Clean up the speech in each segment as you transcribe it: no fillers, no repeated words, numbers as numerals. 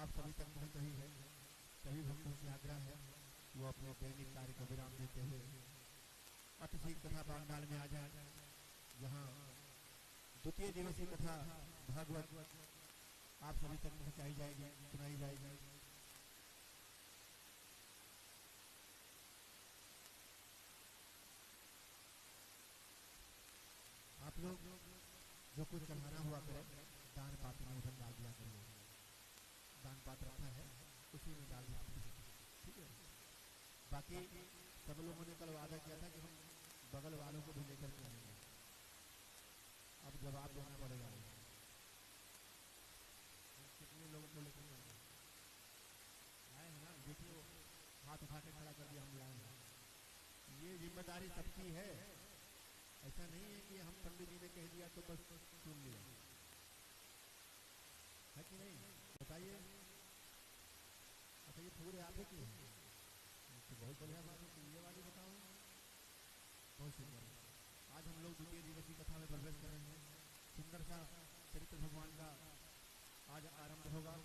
आप सभी तक पहुंच रही है। सभी भक्तों से आग्रह है वो अपने दैनिक कार्य को विराम देते हुए अतिशी कथा पंडाल में आ जाए, जहाँ द्वितीय दिवसीय कथा भागवत आप सभी तक पहुंचाई जाएगी, सुनाई जाएगी। आप लोग जो कुछ चढ़ाना हुआ करें दान पात्र में उधर डाल दिया करिए। दान पात्र रखा है उसी में डाल दिया, ठीक है। बाकी सब लोगों ने कल वादा किया था कि हम बगल वालों को भी लेकर के आएंगे, अब जवाब देना पड़ेगा। कितने लोगों को लेकर आए हैं ना, देखिए हाथ उठा के खड़ा कर दिया, हम लाए हैं। ये जिम्मेदारी सबकी है, ऐसा नहीं है कि हम पंडित जी ने कह दिया तो बस सुन लिया, है कि नहीं बताइए। अच्छा ये पूरे आप ही की है तो बहुत बढ़िया बात है, ये वाली बताओ बहुत सुंदर। आज हम लोग द्वितीय दिवसीय कथा में प्रवेश कर रहे हैं। सुंदर सा चरित्र भगवान का आज आरंभ होगा।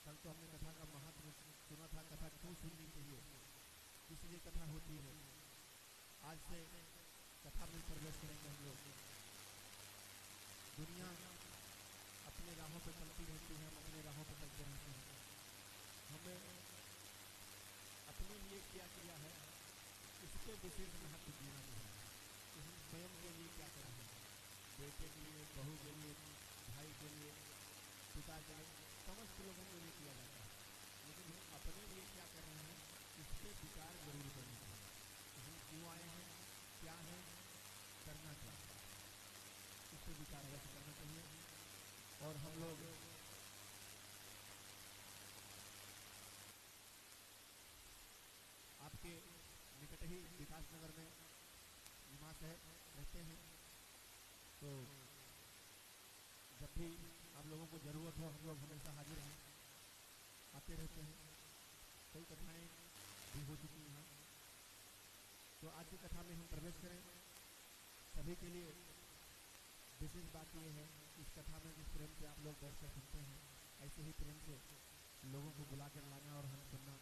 कल तो हमने कथा का महत्व सुना था, कथा क्यों सुननी चाहिए, इसलिए कथा होती है। आज से कथा में प्रवेश करेंगे हम लोग। दुनिया अपने राहों पर चलती रहती है, हम अपने राहों पर चलते रहते हैं। हमें अपने लिए क्या किया है इस पर विशेष महत्व देना चाहिए कि हम स्वयं के लिए क्या कर रहे हैं, बेटे के लिए, बहू के लिए, भाई के लिए, पिता के लिए, समस्त लोगों के लिए किया जाता है, लेकिन हम अपने लिए क्या कर रहे हैं इस पर विचार जरूर करना चाहिए कि हम क्यों आए हैं, क्या है, करना क्या है, इस पर विचार अवश्य करना चाहिए। और हम लोग आपके निकट ही विकास नगर में निवास है, रहते हैं, तो जब भी आप लोगों को ज़रूरत हो हम लोग हमेशा हाजिर हैं, आते रहते हैं। कई कथाएं भी हो चुकी हैं, तो आज की कथा में हम प्रवेश करें। सभी के लिए विशेष बात यह है इस कथा में जिस प्रेम से आप लोग बैठ कर सुनते हैं, ऐसे ही प्रेम से लोगों को बुला कर लाना और हम सुनना।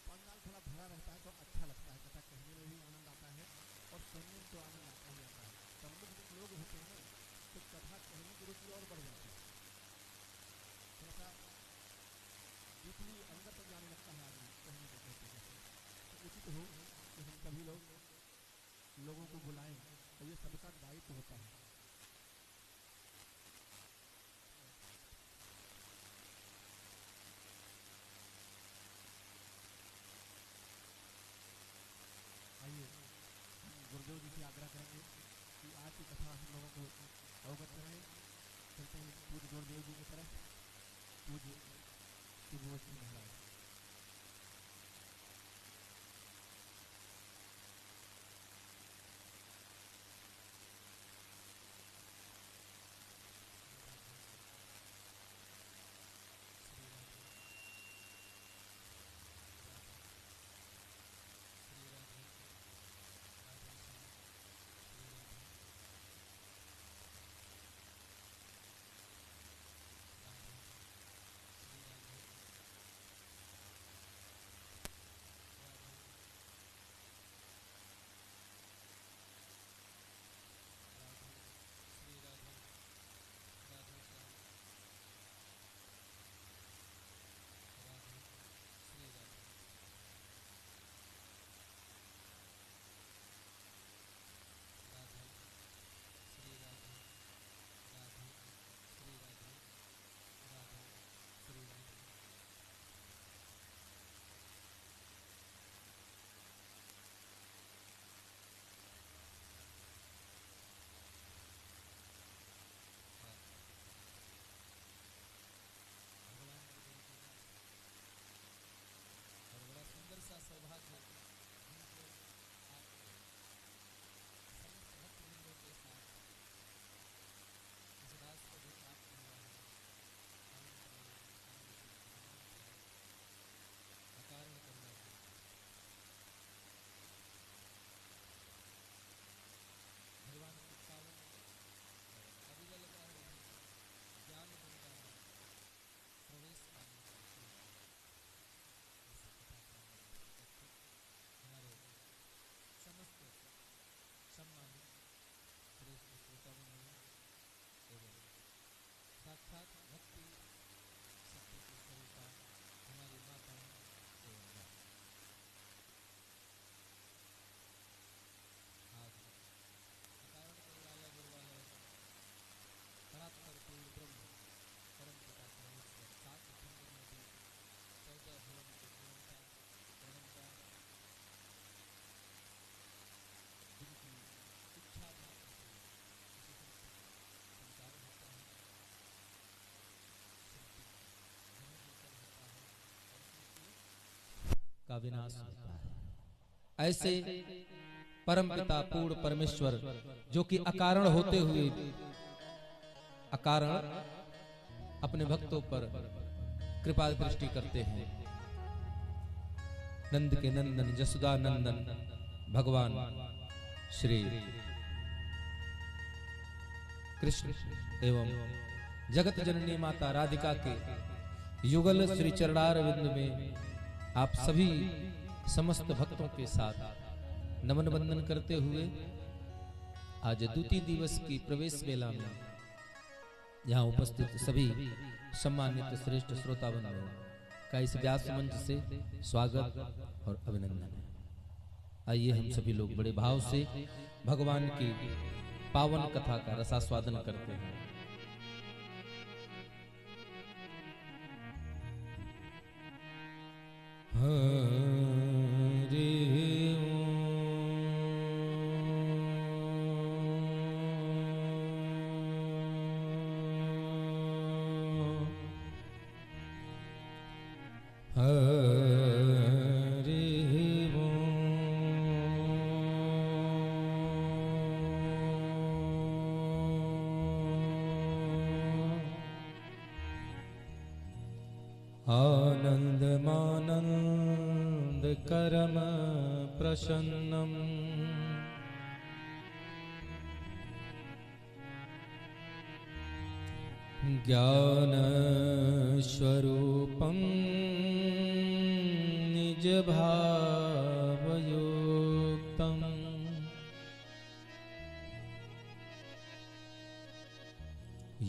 पंडाल थोड़ा भरा रहता है तो अच्छा लगता है, कथा कहने में भी आनंद आता है और सुनने में तो आनंद आता ही आता है। सम्मुख लोग होते हैं तो कथा कहने की रुचि और बढ़ जाती है, थोड़ा सा डीपली अंदर तक जाने लगता है आदमी कहने को कहते कहते। तो उचित हो कि हम सभी लोगों को बुलाएं और ये सबका दायित्व होता है। आइए हम गुरुदेव जी से आग्रह करेंगे कि आज की कथा हम लोगों को अवगत कराएं। चलते हैं पूज्य गुरुदेव जी की तरफ। पूज्य सुबोध जी महाराज। का विनाश होता है। ऐसे परमपिता पूर्ण परमेश्वर जो कि अकारण होते हुए अकारण अपने भक्तों पर कृपा दृष्टि करते हैं। नंद के नंदन जसुदा नंदन भगवान श्री कृष्ण एवं जगत जननी माता राधिका के युगल श्री चरणारविंद में आप सभी समस्त भक्तों के साथ नमन वंदन करते हुए आज द्वितीय दिवस की प्रवेश वेला में यहाँ उपस्थित सभी सम्मानित श्रेष्ठ श्रोताबंधु का इस व्यास मंच से स्वागत और अभिनंदन है। आइए हम सभी लोग बड़े भाव से भगवान की पावन कथा का रसास्वादन करते हैं। हरि आनन्दमानन्द करम प्रसन्नम् ज्ञान स्वरूपं निज भावयुक्तम्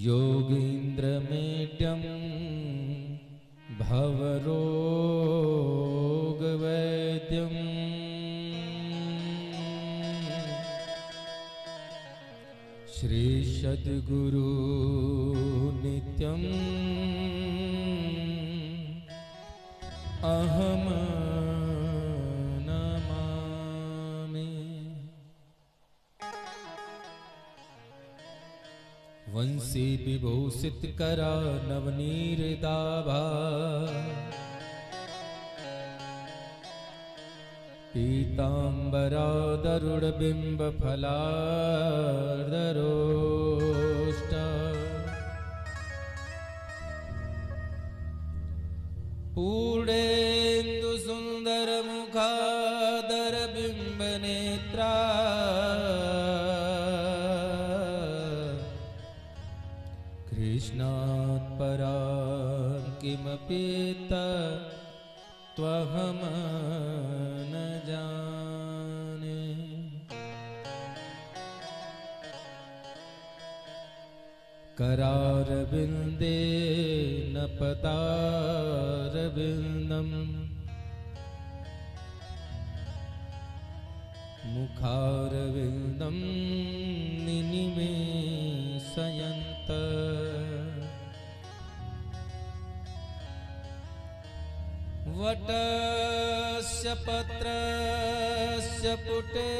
योगीन्द्रमेड्यम् भवरोगवैद्यम् श्री सद्गुरु नित्यम् अहम नमामि। वंशी विभूषित करा नवनीरदाभा पीतांबरादरुण बिंब फलादरोष्ट पूर्णेन्दु सुंदर मुखादर बिंब नेत्रा कृष्णात् परां किमपि त्वहं न जाने। करारविंदे न पदारविंदम् मुखारविंदं निनिमेषयन्त वटस्य पत्रस्य पुटे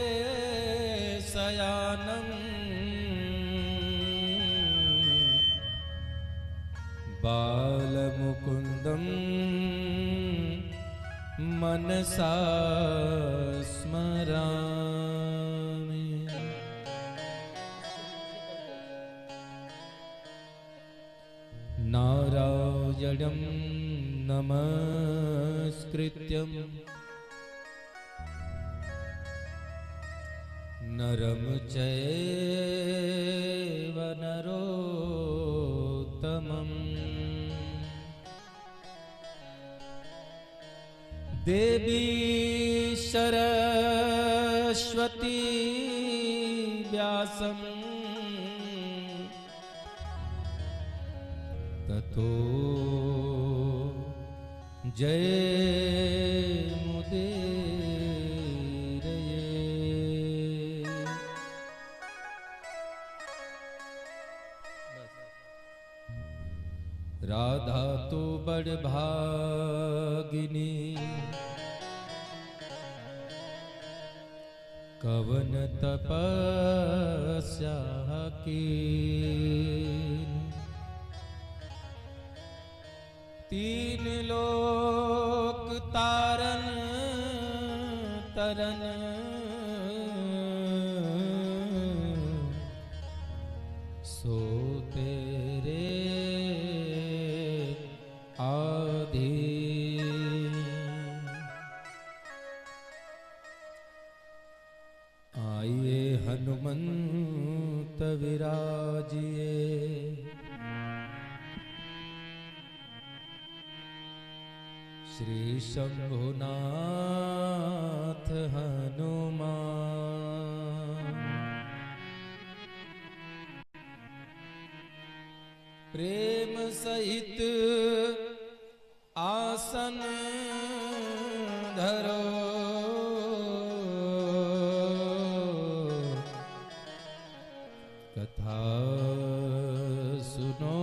शयानं बालमुकुन्दं मनसा स्मरामि। नारायणं नमस्कृत्यं नरं चैव नरोत्तमम् देवी सरस्वती व्यासं ततो जयमुदीरये। राधा तो बड़ भागिनी कवन तपस्या की तीन लोक तारन तरन सो तेरे आधीन। आइए हनुमंत विराजिए श्री शंभुनाथ हनुमान। प्रेम सहित आसन धरो कथा सुनो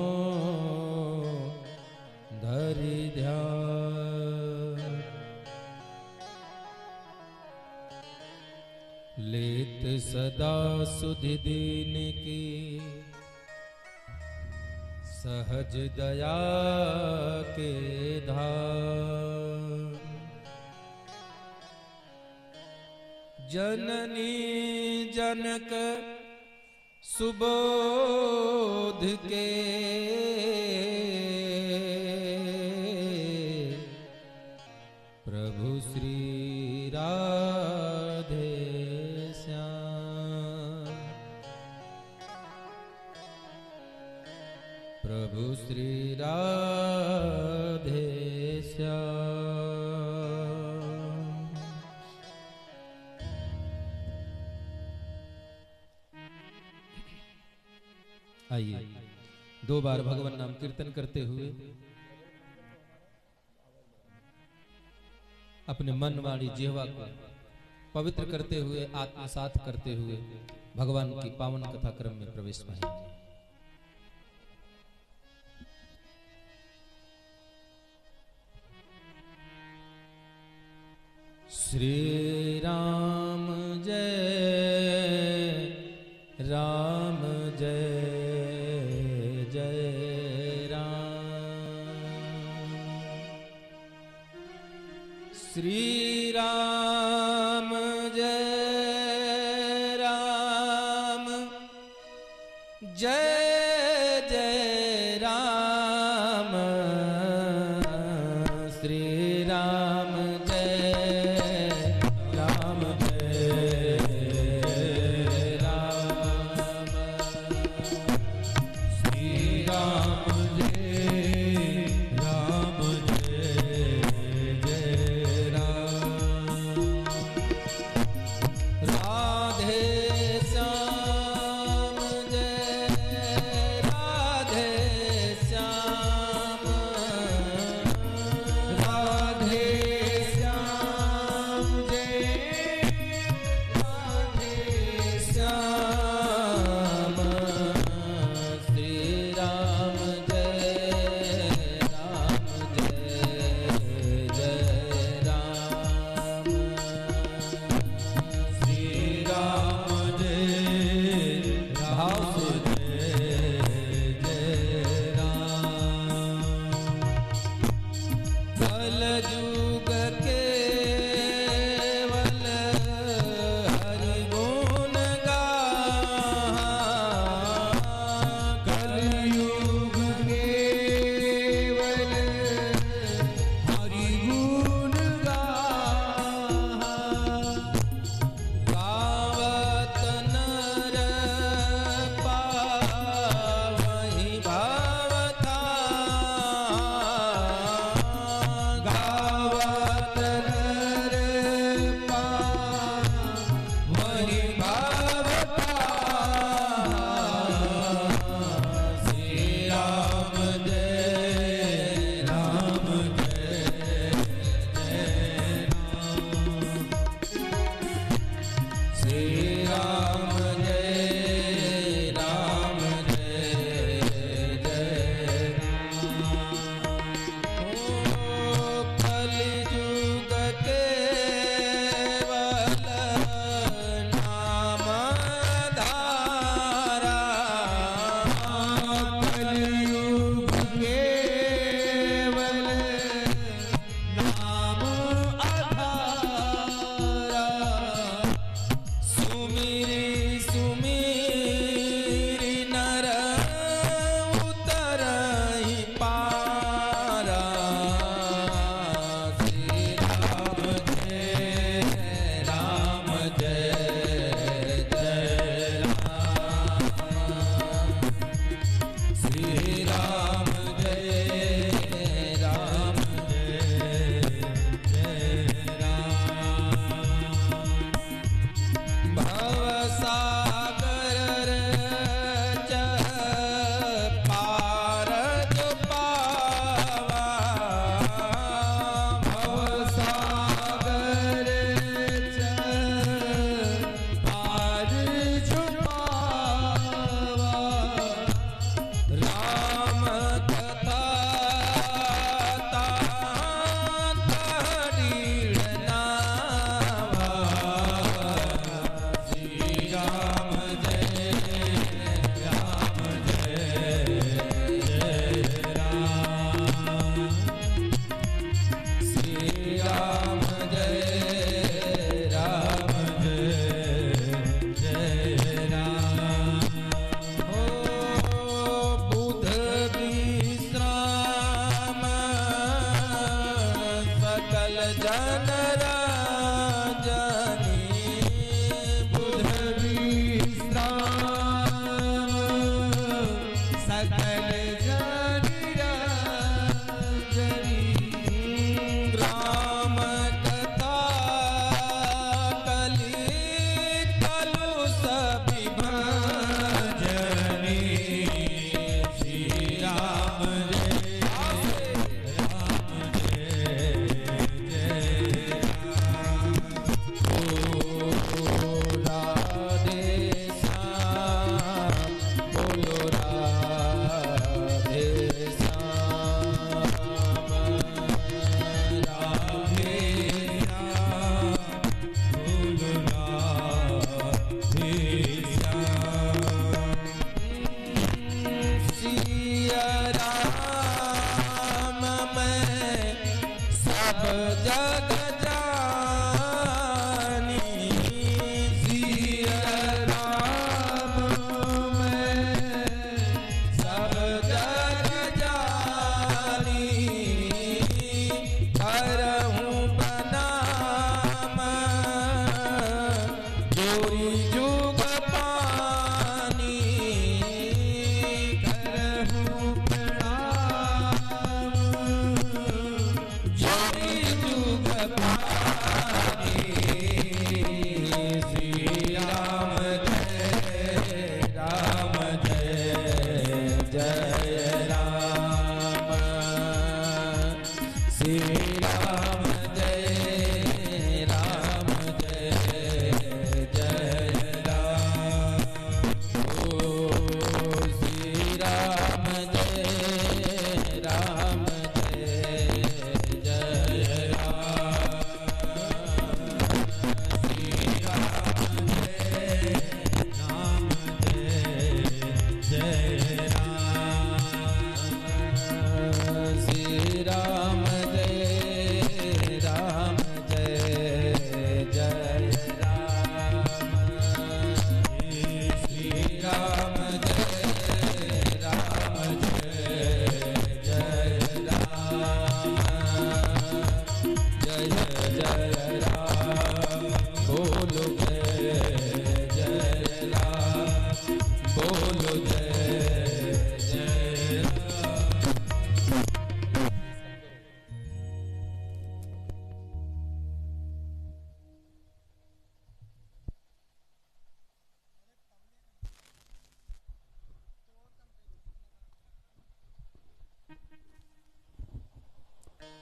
धरि ध्यान। लेत सदा सुधि दीन की सहज दया के धाम। जननी जनक सुबोध के प्रभु श्री राधे श्याम। प्रभु श्री राधे श्याम। आइए दो बार भगवान नाम कीर्तन करते हुए अपने मन वाणी जिह्वा को पवित्र करते हुए आत्मसात करते हुए भगवान की पावन कथा क्रम में प्रवेश पाएंगे। श्री राम जय राम जय जय राम। श्री राम जय राम जय जय राम। श्री राम जय राम जय राम। श्री राम जय राम जय जय राम।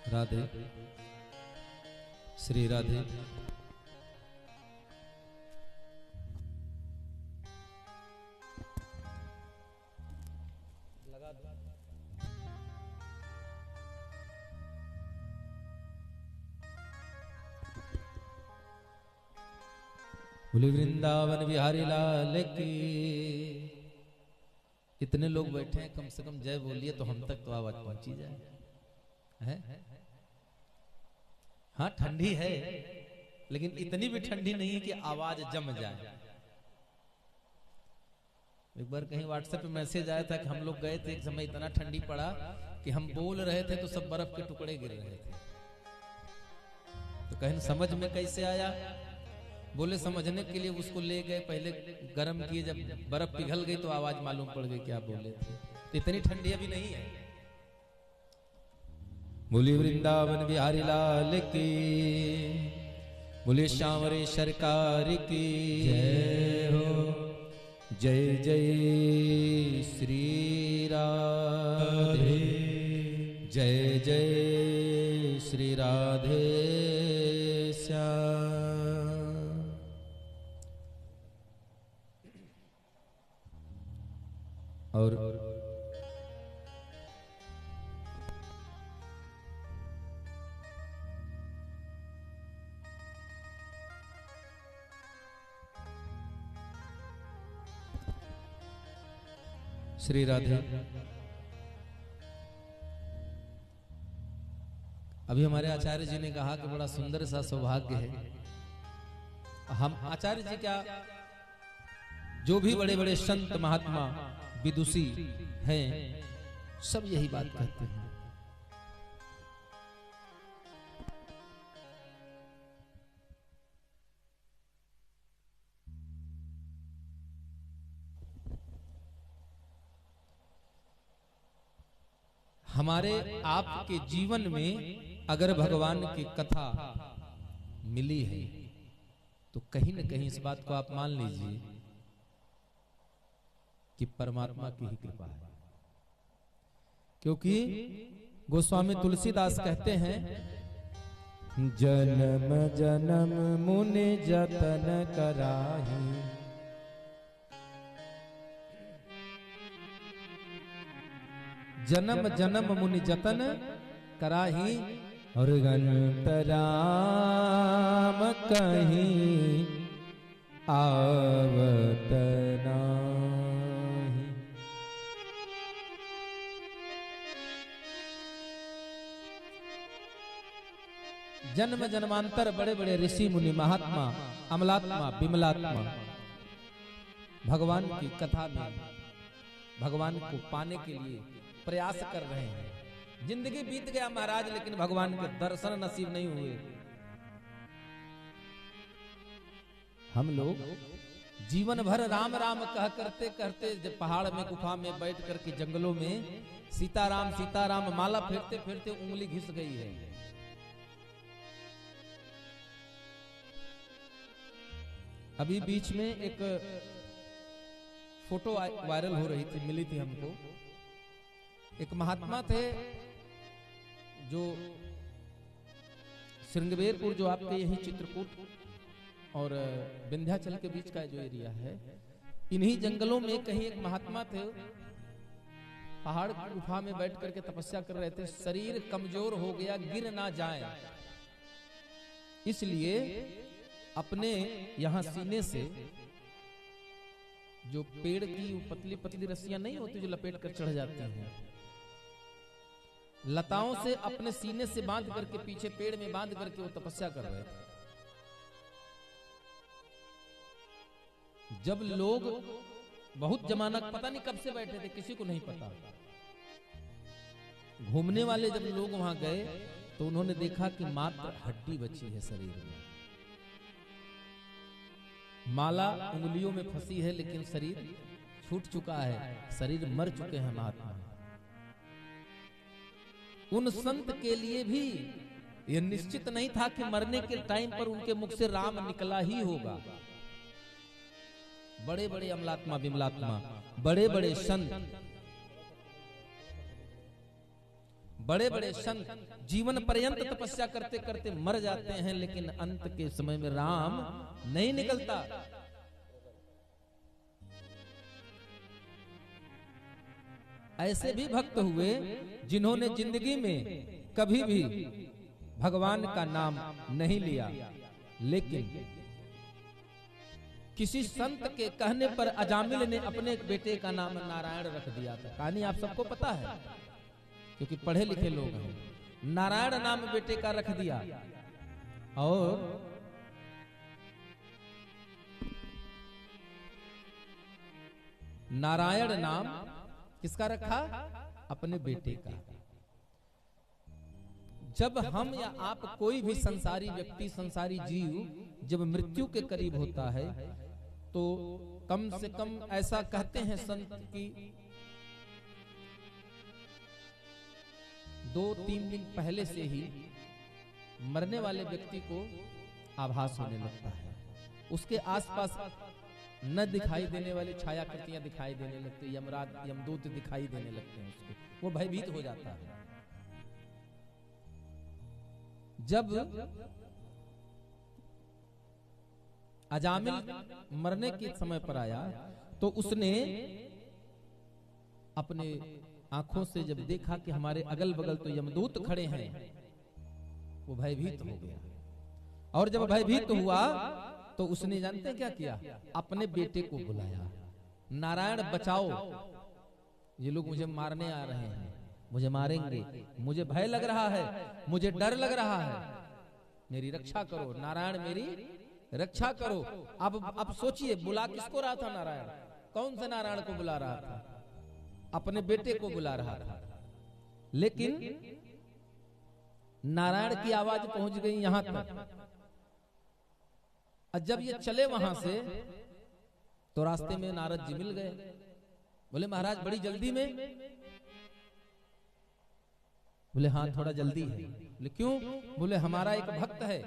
राधे श्री राधे। बोले वृंदावन बिहारी लाल की। इतने लोग बैठे हैं, कम से कम जय बोलिए तो हम तक तो आवाज पहुंची जाए। है? हाँ ठंडी है, लेकिन इतनी भी ठंडी नहीं है कि आवाज जम जाए। एक बार कहीं व्हाट्सएप पे मैसेज आया था कि हम लोग गए थे, एक समय इतना ठंडी पड़ा कि हम बोल रहे थे तो सब बर्फ के टुकड़े गिर रहे थे। तो कहीं समझ में कैसे आया? बोले समझने के लिए उसको ले गए, पहले गर्म किए, जब बर्फ पिघल गई तो आवाज मालूम पड़ गई क्या बोले थे। तो इतनी ठंडी अभी नहीं है। बोली वृंदावन बिहारी लाल की, बोले श्यामरे सरकार की जय हो। जय जय श्री राधे, जय जय श्री राधे श्याम। और श्री राधे, अभी हमारे आचार्य जी ने कहा कि बड़ा सुंदर सा सौभाग्य है। हम आचार्य जी क्या, जो भी बड़े बड़े संत महात्मा विदुषी हैं सब यही बात कहते हैं। हमारे आपके जीवन में अगर भगवान की कथा मिली है तो कहीं न कहीं इस बात को आप मान लीजिए कि परमात्मा की ही कृपा है। क्योंकि गोस्वामी तुलसीदास कहते हैं, जन्म जन्म मुनि जतन कराही, जन्म जन्म मुनि जतन कराही, और अंतराम कहीं आवत नाही। जन्म जन्मांतर बड़े बड़े ऋषि मुनि महात्मा अमलात्मा विमलात्मा भगवान की कथा में भगवान को पाने के लिए प्रयास कर रहे हैं। जिंदगी बीत गया महाराज, लेकिन भगवान के दर्शन नसीब नहीं हुए। हम लोग जीवन भर राम राम कह करते करते जब पहाड़ में गुफा में बैठ करके जंगलों में सीताराम सीताराम माला फेरते फेरते उंगली घिस गई है। अभी बीच में एक फोटो वायरल हो रही थी, मिली थी हमको। एक महात्मा थे जो श्रृंगवेरपुर, जो आपके यही चित्रकूट और विंध्याचल के बीच का जो एरिया है, इन्हीं जंगलों में कहीं एक महात्मा थे, पहाड़ की गुफा में बैठ करके तपस्या कर रहे थे। शरीर कमजोर हो गया, गिर ना जाए, इसलिए अपने यहां सीने से जो पेड़ की पतली पतली रस्सियां नहीं होती जो लपेट कर चढ़ जाती हैं, लताओं से अपने सीने से बांध करके पीछे पेड़ में बांध करके वो तपस्या कर रहे थे। जब लोग बहुत जमाना पता नहीं कब से बैठे थे, किसी को नहीं पता, घूमने वाले जब लोग वहां गए तो उन्होंने देखा कि मात्र हड्डी बची है शरीर में। माला उंगलियों में फंसी है लेकिन शरीर छूट चुका है, शरीर मर चुके हैं महात्मा। उन संत के लिए भी यह निश्चित नहीं था कि मरने के टाइम पर उनके मुख से राम निकला ही होगा। बड़े बड़े अमलात्मा विमलात्मा, बड़े बड़े संत जीवन पर्यंत तपस्या करते करते मर जाते हैं, लेकिन अंत के समय में राम नहीं निकलता। ऐसे भी भक्त हुए जिन्होंने जिंदगी में कभी भी भगवान का नाम नहीं लिया, लेकिन किसी संत के कहने पर अजामिल ने अपने बेटे का नाम नारायण रख दिया था। कहानी आप सबको पता है क्योंकि पढ़े लिखे लोग हैं। नारायण नाम बेटे का रख दिया, और नारायण नाम किसका रखा? अपने बेटे का। जब हम या आप कोई भी संसारी व्यक्ति, संसारी जीव जब मृत्यु के करीब होता है तो कम से कम ऐसा कहते हैं संत की 2-3 दिन पहले से ही मरने वाले व्यक्ति को आभास होने लगता है। उसके आसपास न दिखाई देने वाली छायाकृतियां दिखाई देने लगती, यमराज यमदूत दिखाई देने लगते हैं उसको, वो भयभीत हो जाता है। जब अजामिल मरने के समय पर आया तो उसने अपने आंखों से जब देखा कि हमारे अगल बगल तो यमदूत खड़े हैं, वो भयभीत हो गया। और जब भयभीत हुआ तो उसने जानते क्या किया, अपने बेटे को बुलाया, नारायण बचाओ, ये लोग मुझे मारने आ रहे हैं, मुझे मारेंगे, मुझे भय लग रहा है, मुझे डर लग रहा है, मेरी रक्षा करो नारायण, मेरी रक्षा करो। अब सोचिए बुला किसको रहा था नारायण, कौन से नारायण को बुला रहा था, अपने बेटे को बुला रहा था। लेकिन नारायण की आवाज पहुंच गई यहां तक। जब ये चले वहां से तो रास्ते में नारद जी मिल गए, बोले महाराज बड़ी जल्दी में? बोले हाँ थोड़ा जल्दी है। बोले क्यों? बोले हमारा एक भक्त है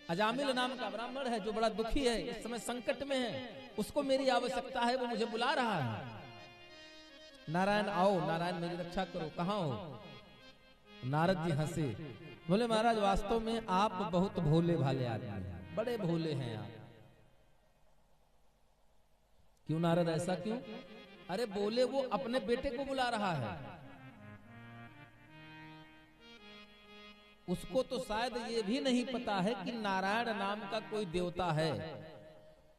अजामिल नाम का ब्राह्मण है जो बड़ा दुखी है, इस समय संकट में है, उसको मेरी आवश्यकता है, वो मुझे बुला रहा है। नारायण आओ, नारायण मेरी रक्षा करो, कहां हो? नारद जी हंसे, बोले महाराज वास्तव में आप बहुत भोले भाले आदमी हैं, बड़े भोले हैं आप। क्यों नारद ऐसा क्यों? अरे बोले वो अपने बेटे को बुला रहा है, उसको तो शायद ये भी नहीं पता है कि नारायण नाम का कोई देवता है,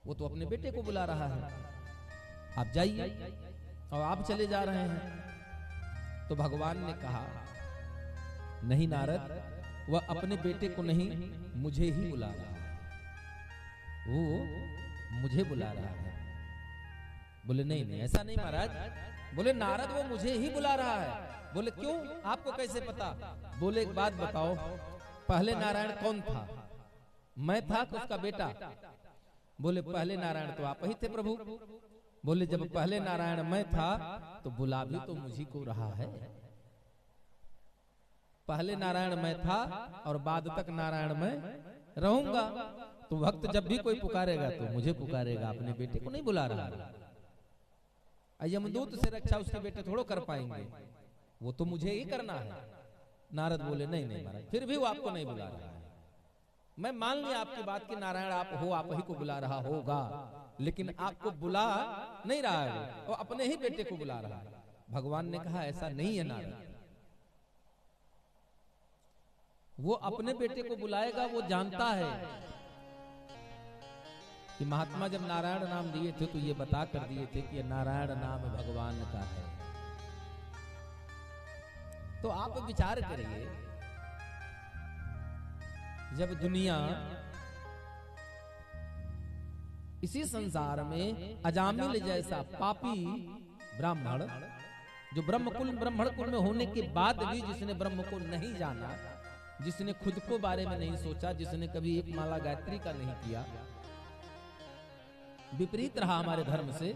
वो तो अपने बेटे को बुला रहा है, आप जाइए। और आप चले जा रहे हैं। तो भगवान ने कहा नहीं नारद, वह अपने बेटे को नहीं मुझे ही बुला रहा है, वो मुझे बुला रहा है। बोले नहीं नहीं ऐसा नहीं महाराज। बोले नारद वो मुझे ही बुला रहा है। बोले क्यों, आपको कैसे पता? बोले एक बात बताओ, पहले नारायण कौन था, मैं था कि उसका बेटा? बोले पहले नारायण तो आप ही थे प्रभु। बोले जब पहले नारायण मैं था तो बुला भी तो मुझी को रहा है। पहले नारायण मैं था और बाद तक नारायण मैं रहूंगा, तो भक्त जब भी कोई पुकारेगा तो मुझे पुकारेगा, अपने बेटे को नहीं बुला रहा है। यमदूत से रक्षा उसके बेटे थोड़ो कर पाएंगे, वो तो मुझे ही करना है। नारद बोले नहीं नहीं महाराज, फिर भी वो आपको नहीं बुला रहा है। मैं मान लिया आपकी बात कि नारायण आप हो, आप ही को बुला रहा होगा, लेकिन आपको बुला नहीं रहा है, वो अपने ही बेटे को बुला रहा है। भगवान ने कहा ऐसा नहीं है नारद, वो अपने बेटे को बुलाएगा, वो जानता है कि महात्मा जब नारायण नाम दिए थे तो ये बता कर दिए थे कि नारायण नाम भगवान का है। तो आप विचार करिए, जब दुनिया इसी संसार में अजामिल जैसा पापी ब्राह्मण, जो ब्रह्मण कुल में होने के बाद भी जिसने ब्रह्म को नहीं जाना, जिसने खुद को बारे में नहीं सोचा, जिसने कभी एक माला गायत्री का नहीं किया, विपरीत रहा हमारे धर्म से,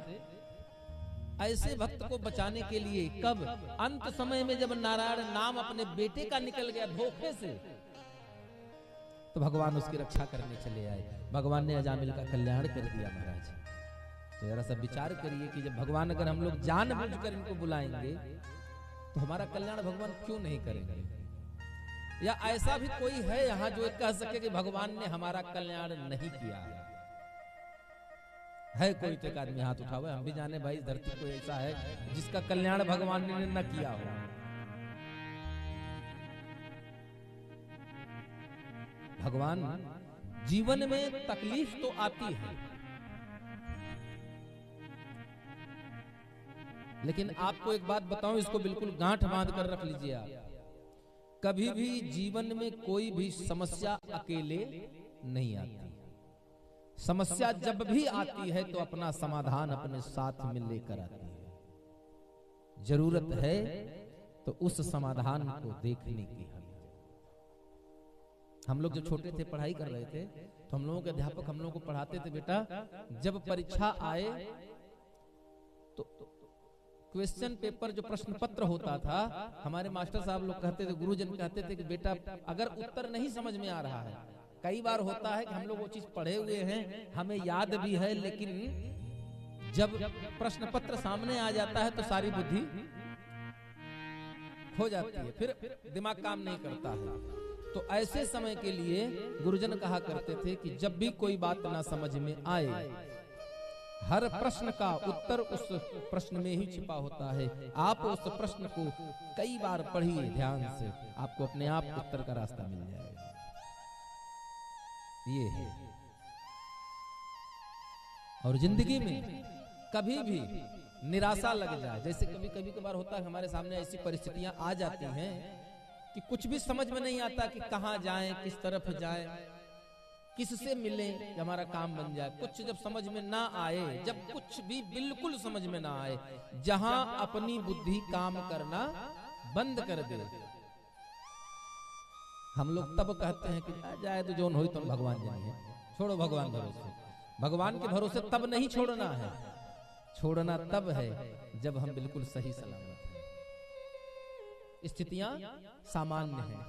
ऐसे भक्त को बचाने के लिए कब अंत समय में जब नारायण नाम अपने बेटे का निकल गया धोखे से, तो भगवान उसकी रक्षा करने चले आए। भगवान ने अजामिल का कल्याण कर दिया महाराज। तो जरा सा विचार करिए कि जब भगवान अगर हम लोग जानबूझकर इनको बुलाएंगे तो हमारा कल्याण भगवान क्यों नहीं करेंगे? या ऐसा भी कोई है यहाँ जो कह सके कि भगवान ने हमारा कल्याण नहीं किया? है कोई तो एक आदमी हाथ उठा हुआ, हम भी जाने भाई इस धरती को ऐसा है जिसका कल्याण भगवान ने न किया हो। भगवान जीवन में तकलीफ तो आती है, लेकिन आपको एक बात बताऊं, इसको बिल्कुल गांठ बांध कर रख लीजिए आप, कभी भी जीवन में कोई भी समस्या अकेले नहीं आती। समस्या जब भी आती है तो अपना समाधान अपने साथ में लेकर आती है। जरूरत है तो उस समाधान को देखने की हमें। हम लोग जब छोटे थे पढ़ाई कर रहे थे तो हम लोगों के अध्यापक हम लोगों को पढ़ाते थे, बेटा जब परीक्षा आए तो क्वेश्चन पेपर जो प्रश्न पत्र होता था, हमारे मास्टर साहब लोग कहते थे, गुरुजन कहते थे कि बेटा अगर उत्तर नहीं समझ में आ रहा है, कई बार होता है कि हम लोग वो चीज पढ़े हुए हैं, हमें याद भी है, लेकिन जब प्रश्न पत्र सामने आ जाता है तो सारी बुद्धि खो जाती है, फिर दिमाग काम नहीं करता है। तो ऐसे समय के लिए गुरुजन कहा करते थे कि जब भी कोई बात ना समझ में आए, हर प्रश्न का उत्तर उस प्रश्न में ही छिपा होता है। आप उस प्रश्न को कई बार पढ़िए ध्यान से, आपको अपने आप उत्तर का रास्ता मिल जाएगा। ये है। और जिंदगी में कभी भी निराशा लग जाए, जैसे कभी कभी कभार होता है हमारे सामने ऐसी परिस्थितियां आ जाती हैं कि कुछ भी समझ में नहीं आता कि कहां जाएं, किस तरफ जाएं, किससे मिलें कि हमारा काम बन जाए। कुछ जब समझ में ना आए, जब कुछ भी बिल्कुल समझ में ना आए, जहां अपनी बुद्धि काम करना बंद कर दे, हम लोग तब कहते हैं कि जाए तो जोन हो तो भगवान जानिए, छोड़ो भगवान भरोसे। भगवान के भरोसे तब नहीं छोड़ना है, छोड़ना तब है जब हम बिल्कुल सही सलामत हैं, स्थितियां सामान्य हैं,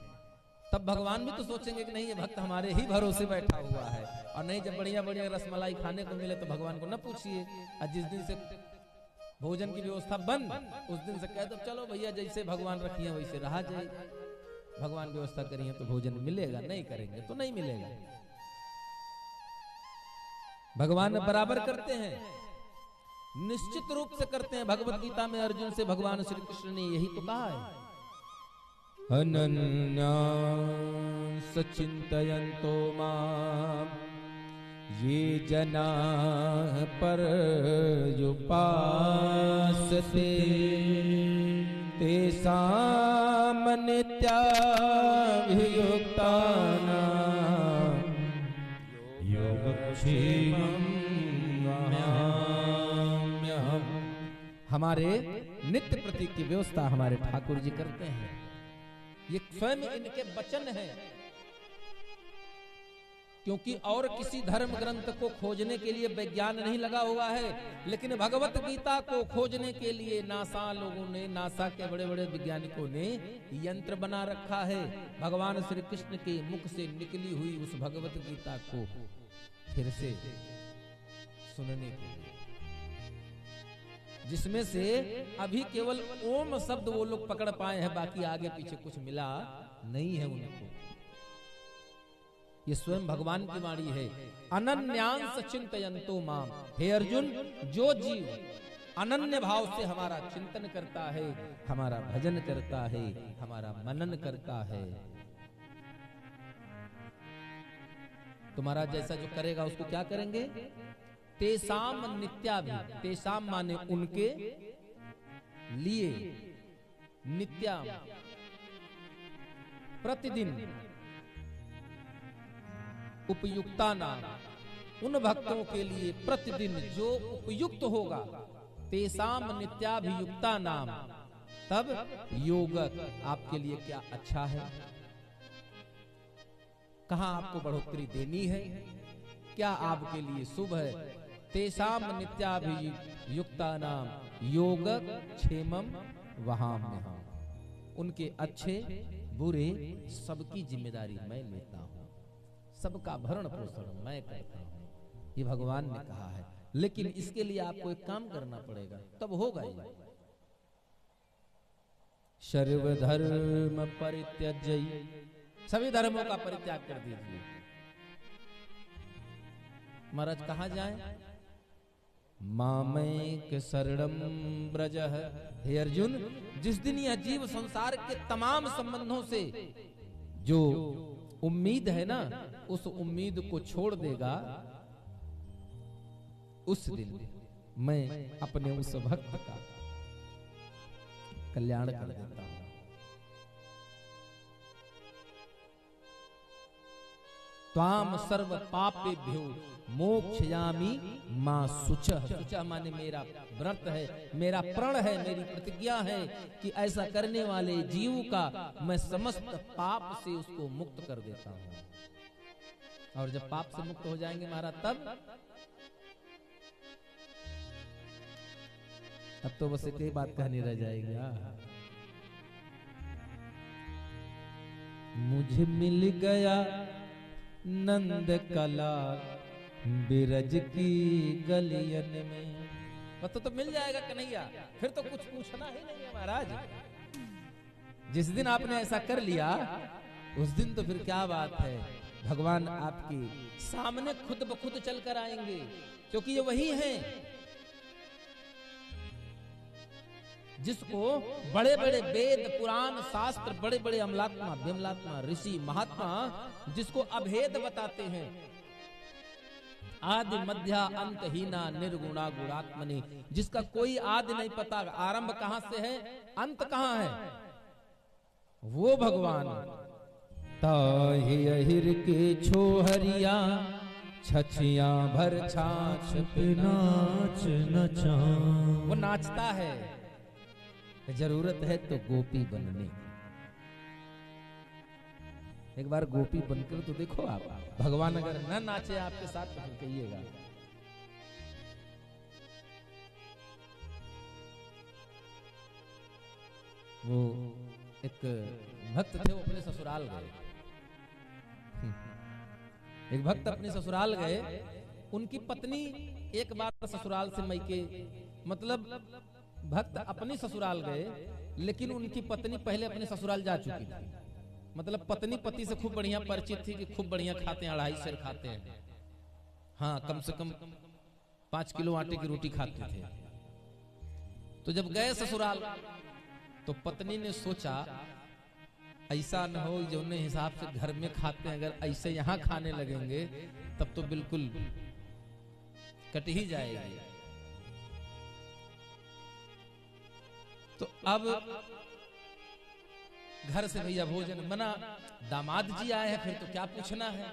तब भगवान भी तो सोचेंगे कि नहीं ये भक्त हमारे ही भरोसे बैठा हुआ है। और नहीं जब बढ़िया बढ़िया रसमलाई खाने को मिले तो भगवान को न पूछिए। और जिस दिन से भोजन की व्यवस्था बंद, उस दिन से कह दो चलो भैया जैसे भगवान रखिए वैसे रहा जाए, भगवान व्यवस्था करिए तो भोजन मिलेगा, नहीं करेंगे तो नहीं मिलेगा। भगवान बराबर करते हैं, निश्चित रूप से करते हैं। भगवत गीता में अर्जुन से भगवान श्री कृष्ण ने यही तो कहा है, अनन्या सचिंतयन्तो मां ये जना पर्युपासते तेषां नित्याभियुक्तानां योगक्षेमं वहाम्यहम्। हमारे नित्य प्रति की व्यवस्था हमारे ठाकुर जी करते हैं। ये स्वयं इनके वचन हैं, क्योंकि और किसी धर्म ग्रंथ को खोजने के लिए विज्ञान नहीं लगा हुआ है, लेकिन भगवत गीता को खोजने के लिए नासा लोगों ने, नासा के बड़े बड़े वैज्ञानिकों ने यंत्र बना रखा है, भगवान श्री कृष्ण के मुख से निकली हुई उस भगवत गीता को फिर से सुनने के लिए, जिसमें से अभी केवल ओम शब्द वो लोग पकड़ पाए हैं, बाकी आगे पीछे कुछ मिला नहीं है उनको। ये स्वयं भगवान की वाणी है, अनन्यांस चिंतयन्तो माम। हे अर्जुन, जो जीव अनन्य भाव से हमारा चिंतन करता है, हमारा भजन करता है, हमारा मनन करता है, तुम्हारा जैसा जो करेगा उसको क्या करेंगे, तेसाम नित्याभि, तेसाम माने उनके लिए, नित्या प्रतिदिन, उपयुक्ता नाम उन भक्तों के लिए प्रतिदिन जो उपयुक्त होगा, तेसाम नित्याभियुक्ता नाम, तब योग आपके लिए क्या अच्छा है, कहां आपको बढ़ोतरी देनी है, क्या आपके लिए शुभ है। तेसाम नित्याभियुक्ता नाम योग क्षेमम वहाम्यहम्। उनके अच्छे बुरे सबकी जिम्मेदारी मैं लेता हूं, सबका भरण पोषण मैं करता हूं, ये भगवान ने कहा है। लेकिन इसके लिए आपको एक काम करना पड़ेगा, तब होगा ये। सर्वधर्म परित्यज्य, सभी धर्मों का परित्याग कर दीजिए। महाराज कहां जाए, मामेक शरणम ब्रजः। हे अर्जुन, जिस दिन यह जीव संसार के तमाम संबंधों से जो उम्मीद है ना, उस उम्मीद को छोड़ देगा, उस दिन मैं अपने उस भक्त का कल्याण कर देता हूं। त्वाम सर्व पापेभ्यो मोक्षयामी मां शुचः। शुचः माने मेरा व्रत है, मेरा प्रण है, मेरी प्रतिज्ञा है कि ऐसा करने वाले जीव का मैं समस्त पाप से उसको मुक्त कर देता हूं। और जब पाप से मुक्त हो जाएंगे महाराज तब तो बस एक ही बात कहनी रह जाएगी, मुझे मिल गया नंद कला बिरज की गलियन में। पता तो मिल जाएगा कन्हैया, फिर तो कुछ पूछना ही नहीं है महाराज। जिस दिन आपने ऐसा कर लिया उस दिन तो फिर क्या बात है, भगवान आपके सामने खुद ब खुद चलकर आएंगे, क्योंकि ये वही हैं जिसको बड़े बड़े वेद पुराण शास्त्र, बड़े बड़े अमलात्मा विमलात्मा ऋषि महात्मा जिसको अभेद बताते हैं। आदि मध्य अंत हीना निर्गुणा गुणात्मनि, जिसका कोई आदि नहीं पता, आरंभ कहां से है अंत कहां है, वो भगवान। ताहि अहिर के छोहरिया छछिया भर छाछ पे नाच नचा। वो नाचता है, जरूरत है तो गोपी बनने। एक बार गोपी बनकर तो देखो आप, भगवान अगर न नाचे आपके साथ तो कहिएगा। वो एक भक्त थे, वो अपने ससुराल गए। एक भक्त अपने ससुराल गए, उनकी पत्नी एक बार ससुराल से मैके, मतलब भक्त अपनी ससुराल गए लेकिन उनकी पत्नी पहले अपने ससुराल जा चुकी थी। मतलब पत्नी पति से खूब बढ़िया परिचित थी कि खूब बढ़िया खाते हैं, 2.5 सेर खाते हैं, हाँ कम से कम 5 किलो आटे की रोटी खाते थे। तो जब गए ससुराल तो पत्नी ने सोचा ऐसा न हो जो उन्हें हिसाब से घर में खाते हैं, अगर ऐसे यहाँ खाने लगेंगे तब तो बिल्कुल कट ही जाएगी। तो अब घर से भैया भोजन बना, दामाद जी आए हैं, फिर तो क्या पूछना है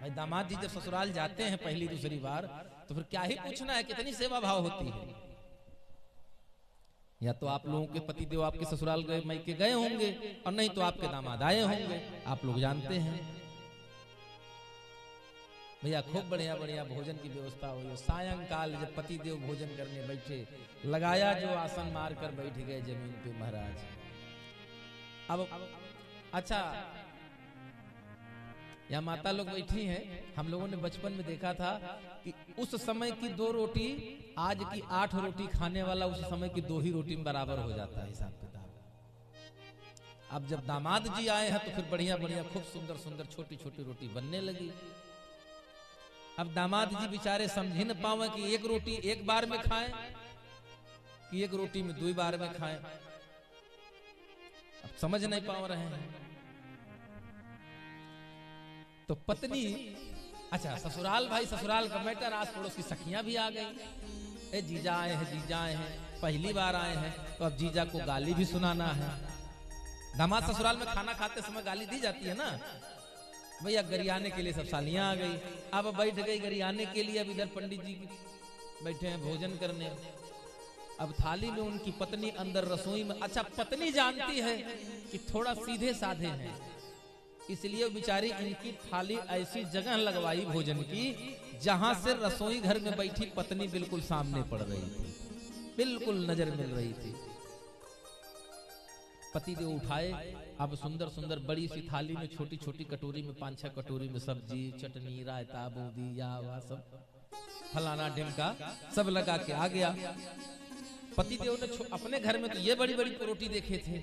भाई। दामाद जी जब ससुराल जाते हैं पहली दूसरी बार तो फिर क्या ही पूछना है, कितनी सेवा भाव होती है। या तो आप लोगों के पतिदेव आपके ससुराल गए मैके गए होंगे, और नहीं तो आपके दामाद आए होंगे, आप लोग जानते हैं। भैया खूब बढ़िया बढ़िया भोजन की व्यवस्था हुई। सायंकाल जब पतिदेव भोजन करने बैठे, लगाया जो आसन मार कर बैठ गए जमीन पे महाराज। अब अच्छा, यहाँ माता लोग बैठी हैं, हम लोगों ने बचपन में देखा था कि उस समय की 2 रोटी आज की 8 रोटी खाने वाला उस समय की 2 ही रोटी में बराबर हो जाता है हिसाब किताब। अब जब दामाद जी आए हैं तो फिर बढ़िया बढ़िया खूब सुंदर सुंदर छोटी छोटी रोटी बनने लगी। अब दामाद जी बेचारे समझ ही न पावे कि एक रोटी एक बार में खाएं कि एक रोटी में 2 बार में खाएं। अब समझ नहीं पा रहे हैं। तो पत्नी, अच्छा ससुराल भाई ससुराल का मैटर, आस पड़ोस की सखियां भी आ गई। ए जीजा आए हैं, जीजा आए हैं, पहली बार आए हैं तो अब जीजा को गाली भी सुनाना है। दामाद ससुराल में खाना खाते समय गाली दी जाती है ना भैया। गरियाने के लिए सब सालियां आ गई, अब बैठ गई गरियाने के लिए। अब इधर पंडित जी बैठे हैं भोजन करने। अब थाली में उनकी पत्नी अंदर रसोई में। अच्छा पत्नी जानती है कि थोड़ा सीधे साधे हैं, इसलिए बेचारी इनकी थाली ऐसी जगह लगवाई भोजन की जहां से रसोई घर में बैठी पत्नी बिल्कुल सामने पड़ रही थी, बिल्कुल नजर मिल रही थी। पति देव उठाए, अब सुंदर सुंदर बड़ी सी थाली में छोटी छोटी कटोरी में 5-6 कटोरी में सब्जी चटनी रायता बूंदी या वह सब फलाना ढिमका सब लगा के आ गया। पति देव ने अपने घर में तो ये बड़ी बड़ी रोटी देखे थे,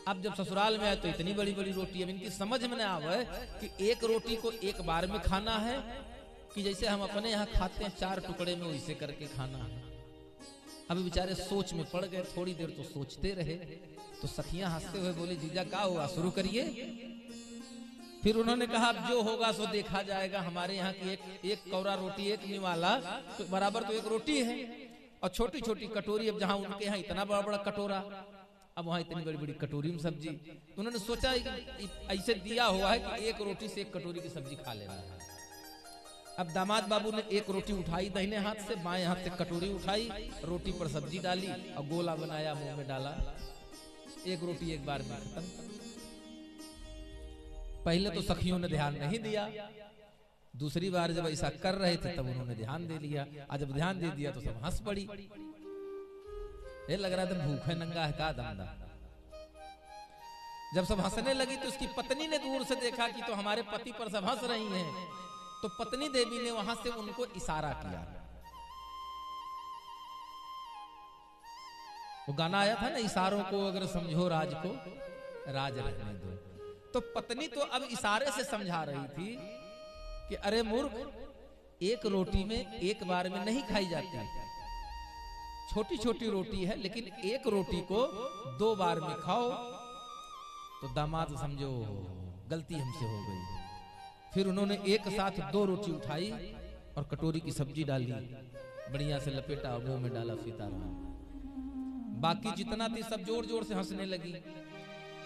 अब जब ससुराल में आए तो इतनी बड़ी बड़ी रोटी। अब इनकी समझ में ना आवे कि एक रोटी को एक बार में खाना है कि जैसे हम अपने यहाँ खाते हैं 4 टुकड़े में वैसे करके खाना है। अब बेचारे सोच में पड़ गए, थोड़ी देर तो सोचते रहे। तो सखियां हंसते हुए बोली जीजा क्या हुआ, शुरू करिए। फिर उन्होंने कहा अब जो होगा सो देखा जाएगा। हमारे यहाँ की एक कौरा रोटी एक निवाला तो बराबर तो एक रोटी है, और छोटी छोटी कटोरी। अब जहाँ उनके यहाँ इतना बड़ा बड़ा कटोरा, अब वहां इतनी बड़ी बड़ी कटोरी में सब्जी। तो उन्होंने सोचा ऐसे दिया हुआ है कि एक रोटी से एक कटोरी की सब्जी खा लेना है। अब दामाद बाबू ने एक रोटी उठाई दाहिने हाथ से, बाएं हाथ से कटोरी उठाई, रोटी पर सब्जी डाली और गोला बनाया, मुंह में डाला। एक रोटी एक बार में खत्म। पहले तो सखियों ने ध्यान नहीं दिया, दूसरी बार जब ऐसा कर रहे थे तब उन्होंने ध्यान दे लिया, और जब ध्यान दे दिया तो सब हंस पड़ी। ये लग रहा था भूखे नंगा है का दमदा। जब सब हंसने लगी तो उसकी पत्नी ने दूर से देखा कि तो हमारे पति पर सब हंस रही हैं, तो पत्नी देवी ने वहां से उनको इशारा किया। वो गाना आया था ना, इशारों को अगर समझो राज को राज रहने दो। तो पत्नी तो अब इशारे से समझा रही थी कि अरे मूर्ख, एक रोटी में एक बार में नहीं खाई जाती, छोटी छोटी रोटी है, लेकिन एक रोटी को 2 बार में खाओ। तो दामाद समझो गलती हमसे हो गई। फिर उन्होंने एक साथ 2 रोटी उठाई और कटोरी की सब्जी डाली, बढ़िया से लपेटा और मुंह में डाला, सीताराम। बाकी जितना थी सब जोर जोर से हंसने लगी।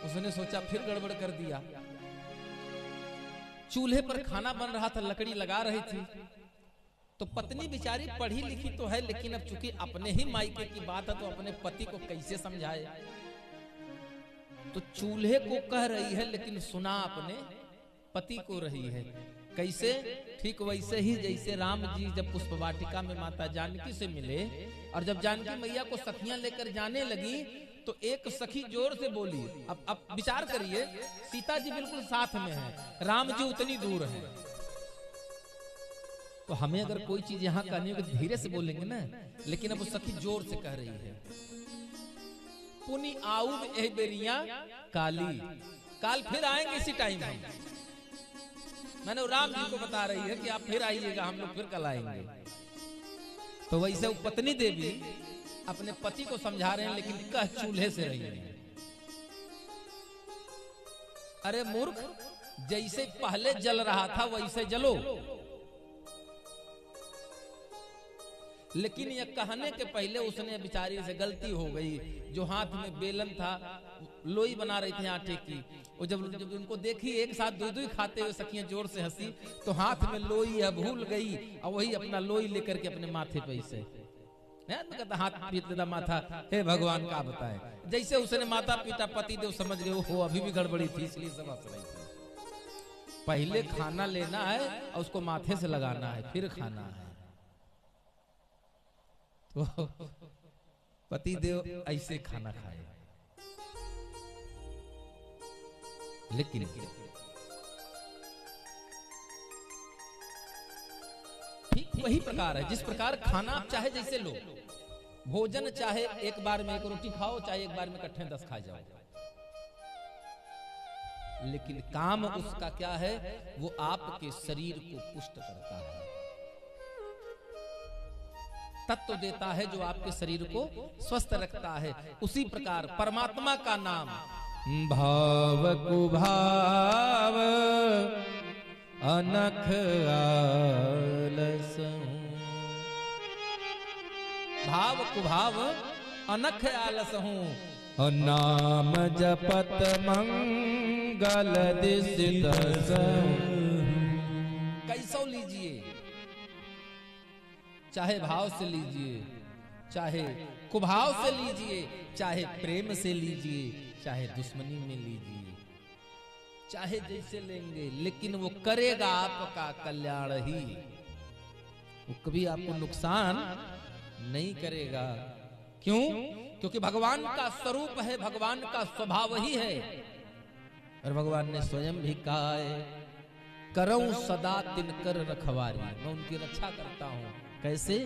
उसने सोचा फिर गड़बड़ कर दिया। चूल्हे पर खाना बन रहा था, लकड़ी लगा रही थी, तो पत्नी बेचारी पढ़ी लिखी तो है, लेकिन अब चूंकि अपने ही मायके की बात है तो अपने पति को कैसे समझाए। तो चूल्हे को कह रही है लेकिन सुना अपने पति को रही है। कैसे? ठीक वैसे ही जैसे राम जी जब पुष्प वाटिका में माता जानकी से मिले और जब जानकी मैया को सखियां लेकर जाने लगी तो एक सखी जोर से बोली। अब विचार करिए, सीता जी बिल्कुल साथ में है, राम जी उतनी दूर हैं। तो हमें अगर कोई चीज यहाँ करनी हो तो धीरे से बोलेंगे ना, लेकिन अब वो सखी जोर से कह रही है, पुनी आऊ एह बेरिया काली, काल फिर आएंगे इसी टाइम हम। मैंने राम जी को बता रही है कि आप फिर आइएगा, हम लोग फिर कल आएंगे। तो वैसे वो पत्नी देवी अपने पति को समझा रहे हैं, लेकिन कह चूल्हे से रही है। अरे मूर्ख, जैसे पहले जल रहा था वैसे जलो। लेकिन यह कहने के पहले उसने बेचारी से गलती हो गई। जो हाथ में बेलन था, लोई बना रही थी आटे की, और जब उनको देखी एक साथ 2-2 खाते हुए सखियां जोर से हंसी, तो हाथ में लोई है भूल गई और वही अपना लोई लेकर के अपने माथे पे से कहता हाथ पीटा माथा, हे भगवान का बताए। जैसे उसने माथा पीटा, पति देव समझ गए हो अभी भी गड़बड़ी थी, इसलिए सब हंस रही थी। पहले खाना लेना है और उसको माथे से लगाना है, फिर खाना है। तो पति देव ऐसे खाना खाए। लेकिन ठीक वही प्रकार है जिस प्रकार खाना आप चाहे जैसे लो, भोजन चाहे एक बार में 1 रोटी खाओ, चाहे एक बार में इकट्ठे 10 खा जाओ, लेकिन काम उसका क्या है, वो आपके शरीर को पुष्ट करता है, तत्व देता है जो आपके शरीर को स्वस्थ रखता है। उसी प्रकार परमात्मा का नाम भाव कुभाव अनख आलस, भाव कुभाव अनख आलस हूँ, नाम जपत मंगल दिसित। कैसो लीजिए, चाहे भाव से लीजिए, चाहे कुभाव से लीजिए, चाहे प्रेम से लीजिए, चाहे दुश्मनी में लीजिए, चाहे जैसे लेंगे, लेकिन वो करेगा आपका कल्याण ही, वो कभी आपको नुकसान नहीं करेगा। क्यों? क्योंकि भगवान का स्वरूप है, भगवान का स्वभाव ही है। और भगवान ने स्वयं भी कहा है, करऊं सदा तिनकर रखवारी, मैं उनकी रक्षा करता हूं। कैसे?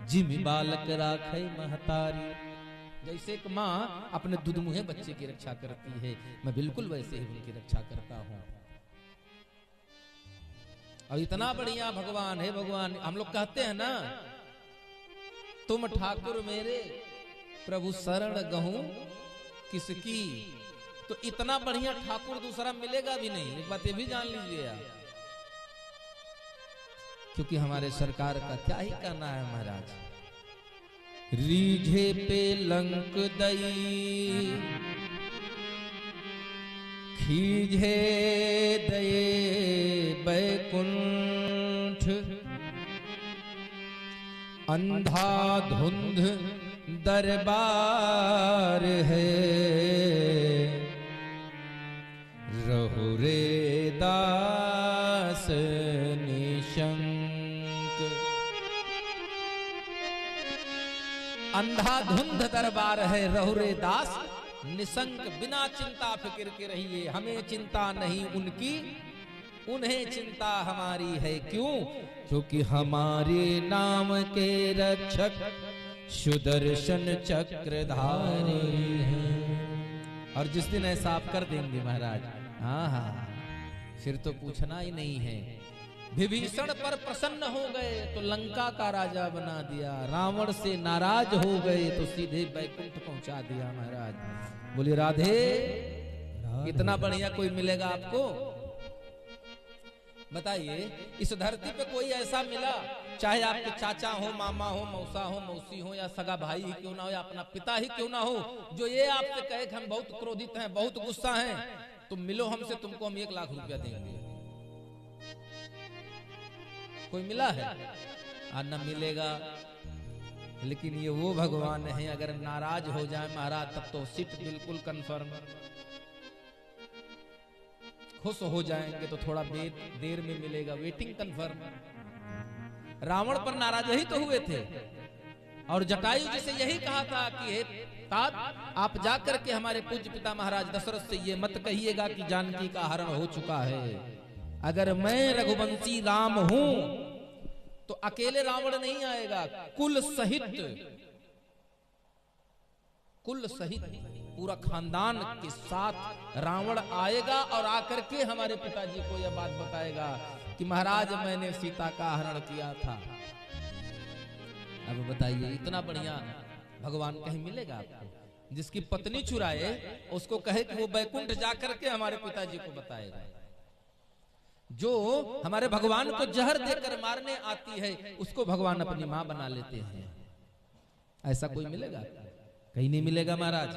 जिमि बालक राखे महतारी, जैसे एक माँ अपने दुधमुहे बच्चे की रक्षा करती है, मैं बिल्कुल वैसे ही उनकी रक्षा करता हूं। और इतना बढ़िया भगवान है। भगवान, हम लोग कहते हैं ना, तुम ठाकुर मेरे प्रभु शरण गहूं किसकी, तो इतना बढ़िया ठाकुर दूसरा मिलेगा भी नहीं। एक बात ये भी जान लीजिए आप, क्योंकि हमारे सरकार का क्या ही कहना है महाराज, रीझे पे लंक दई खीझे दये बैकुंठ, अंधाधुंध दरबार है, रहु रे दास निशंक। अंधाधुंध दरबार है, रहु रे दास निशंक। बिना चिंता फिक्र के रहिए, हमें चिंता नहीं उनकी, उन्हें चिंता हमारी है। क्यों? क्योंकि हमारे नाम के रक्षक सुदर्शन चक्रधारी हैं। और जिस दिन ऐसा आप कर देंगे महाराज, हाँ हाँ, फिर तो पूछना ही नहीं है। विभीषण पर प्रसन्न हो गए तो लंका का राजा बना दिया, रावण से नाराज हो गए तो सीधे बैकुंठ पहुंचा दिया महाराज। बोलिए राधे। इतना बढ़िया कोई मिलेगा आपको? बताइए, इस धरती पे कोई ऐसा मिला, चाहे आपके चाचा हो, मामा हो, मौसा हो, मौसी हो, या सगा भाई ही क्यों ना हो, या अपना पिता ही क्यों ना हो, जो ये आपसे कहे कि हम बहुत क्रोधित हैं, बहुत गुस्सा हैं, तुम मिलो हमसे, तुमको हम 1 लाख रुपया देंगे? कोई मिला है? न मिलेगा। लेकिन ये वो भगवान है, अगर नाराज हो जाए महाराज तब तो सीट बिल्कुल कंफर्म। खुश हो जाएंगे तो थोड़ा देर में मिलेगा, वेटिंग कंफर्म। रावण पर नाराज ही तो हुए थे, और जटायु जिसे यही कहा था कि हे तात, आप जाकर के हमारे पूज्य पिता महाराज दशरथ से ये मत कहिएगा कि जानकी का हरण हो चुका है। अगर मैं रघुवंशी राम हूं तो अकेले रावण नहीं आएगा, कुल सहित पूरा खानदान के साथ रावण आएगा और आकर के हमारे पिताजी को यह बात बताएगा कि महाराज मैंने सीता का हरण किया था। अब बताइए, इतना बढ़िया भगवान कहीं मिलेगा आपको? जिसकी पत्नी चुराए उसको कहे कि वो बैकुंठ जाकर के हमारे पिताजी को बताएगा। जो हमारे भगवान को जहर देकर मारने आती है उसको भगवान अपनी मां बना लेते हैं। ऐसा कोई मिलेगा? कहीं नहीं मिलेगा महाराज।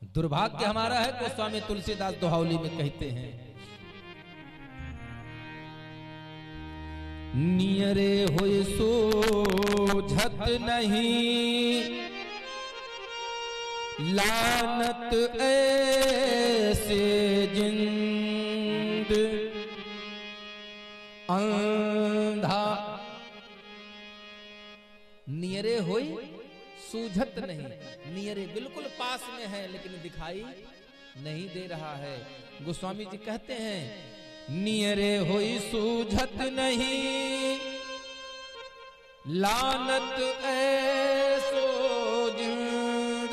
दुर्भाग्य हमारा है। गोस्वामी तुलसीदास दोहावली में कहते हैं, नियरे होए सोझत नहीं, लानत ऐसे जिंद अंधा। नियरे होए सूझत नहीं, नियरे बिल्कुल पास में है लेकिन दिखाई नहीं दे रहा है। गोस्वामी जी कहते हैं, नियरे होई सूझत नहीं, लानत ऐसो जिंद,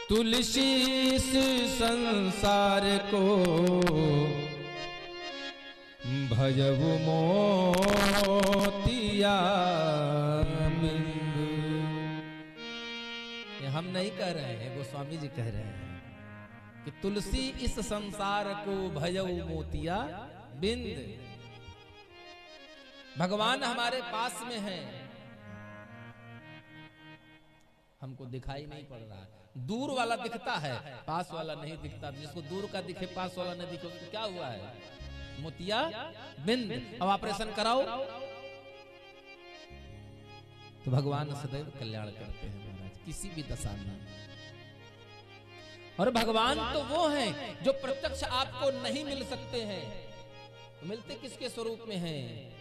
तुलसी इस संसार को भजबु मोतिया। हम नहीं कह रहे हैं, गोस्वामी जी कह रहे हैं कि तुलसी इस संसार को भजऊ मोतिया बिंद। भगवान हमारे पास में है, हमको दिखाई नहीं पड़ रहा। दूर वाला दिखता है, पास वाला नहीं दिखता। जिसको दूर का दिखे पास वाला नहीं दिखे उसको क्या हुआ है? मोतिया बिंद। अब ऑपरेशन कराओ तो भगवान सदैव कल्याण करते हैं महाराज, किसी भी दशा में। और भगवान तो वो हैं जो प्रत्यक्ष आपको नहीं मिल सकते हैं, तो मिलते किसके स्वरूप में हैं?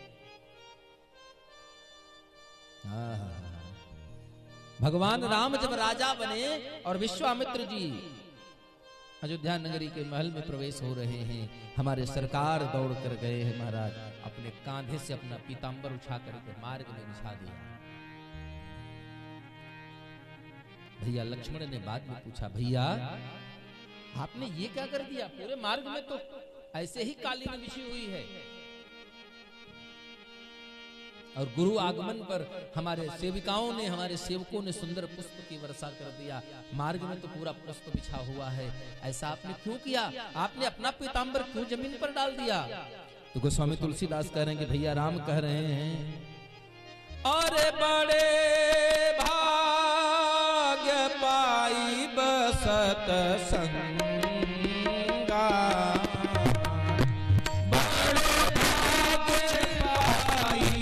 भगवान राम जब राजा बने और विश्वामित्र जी अयोध्या नगरी के महल में प्रवेश हो रहे हैं, हमारे सरकार दौड़ कर गए हैं महाराज, अपने कांधे से अपना पीतांबर उठा करके मार्ग में बिछा दिया। भैया लक्ष्मण ने बाद में पूछा, भैया आपने ये क्या कर दिया? पूरे मार्ग में तो ऐसे ही कालीन बिछी हुई है। और गुरु आगमन पर हमारे सेविकाओं ने, हमारे सेवकों ने सुंदर पुष्प की वर्षा कर दिया, मार्ग में तो पूरा पुष्प बिछा हुआ है। ऐसा आपने क्यों किया? आपने अपना पीतांबर क्यों जमीन पर डाल दिया? तो गोस्वामी तुलसीदास कह रहे हैं कि भैया राम कह रहे हैं, अरे बड़े भाग्य पाई बसत संगा, बड़े भाग्य पाई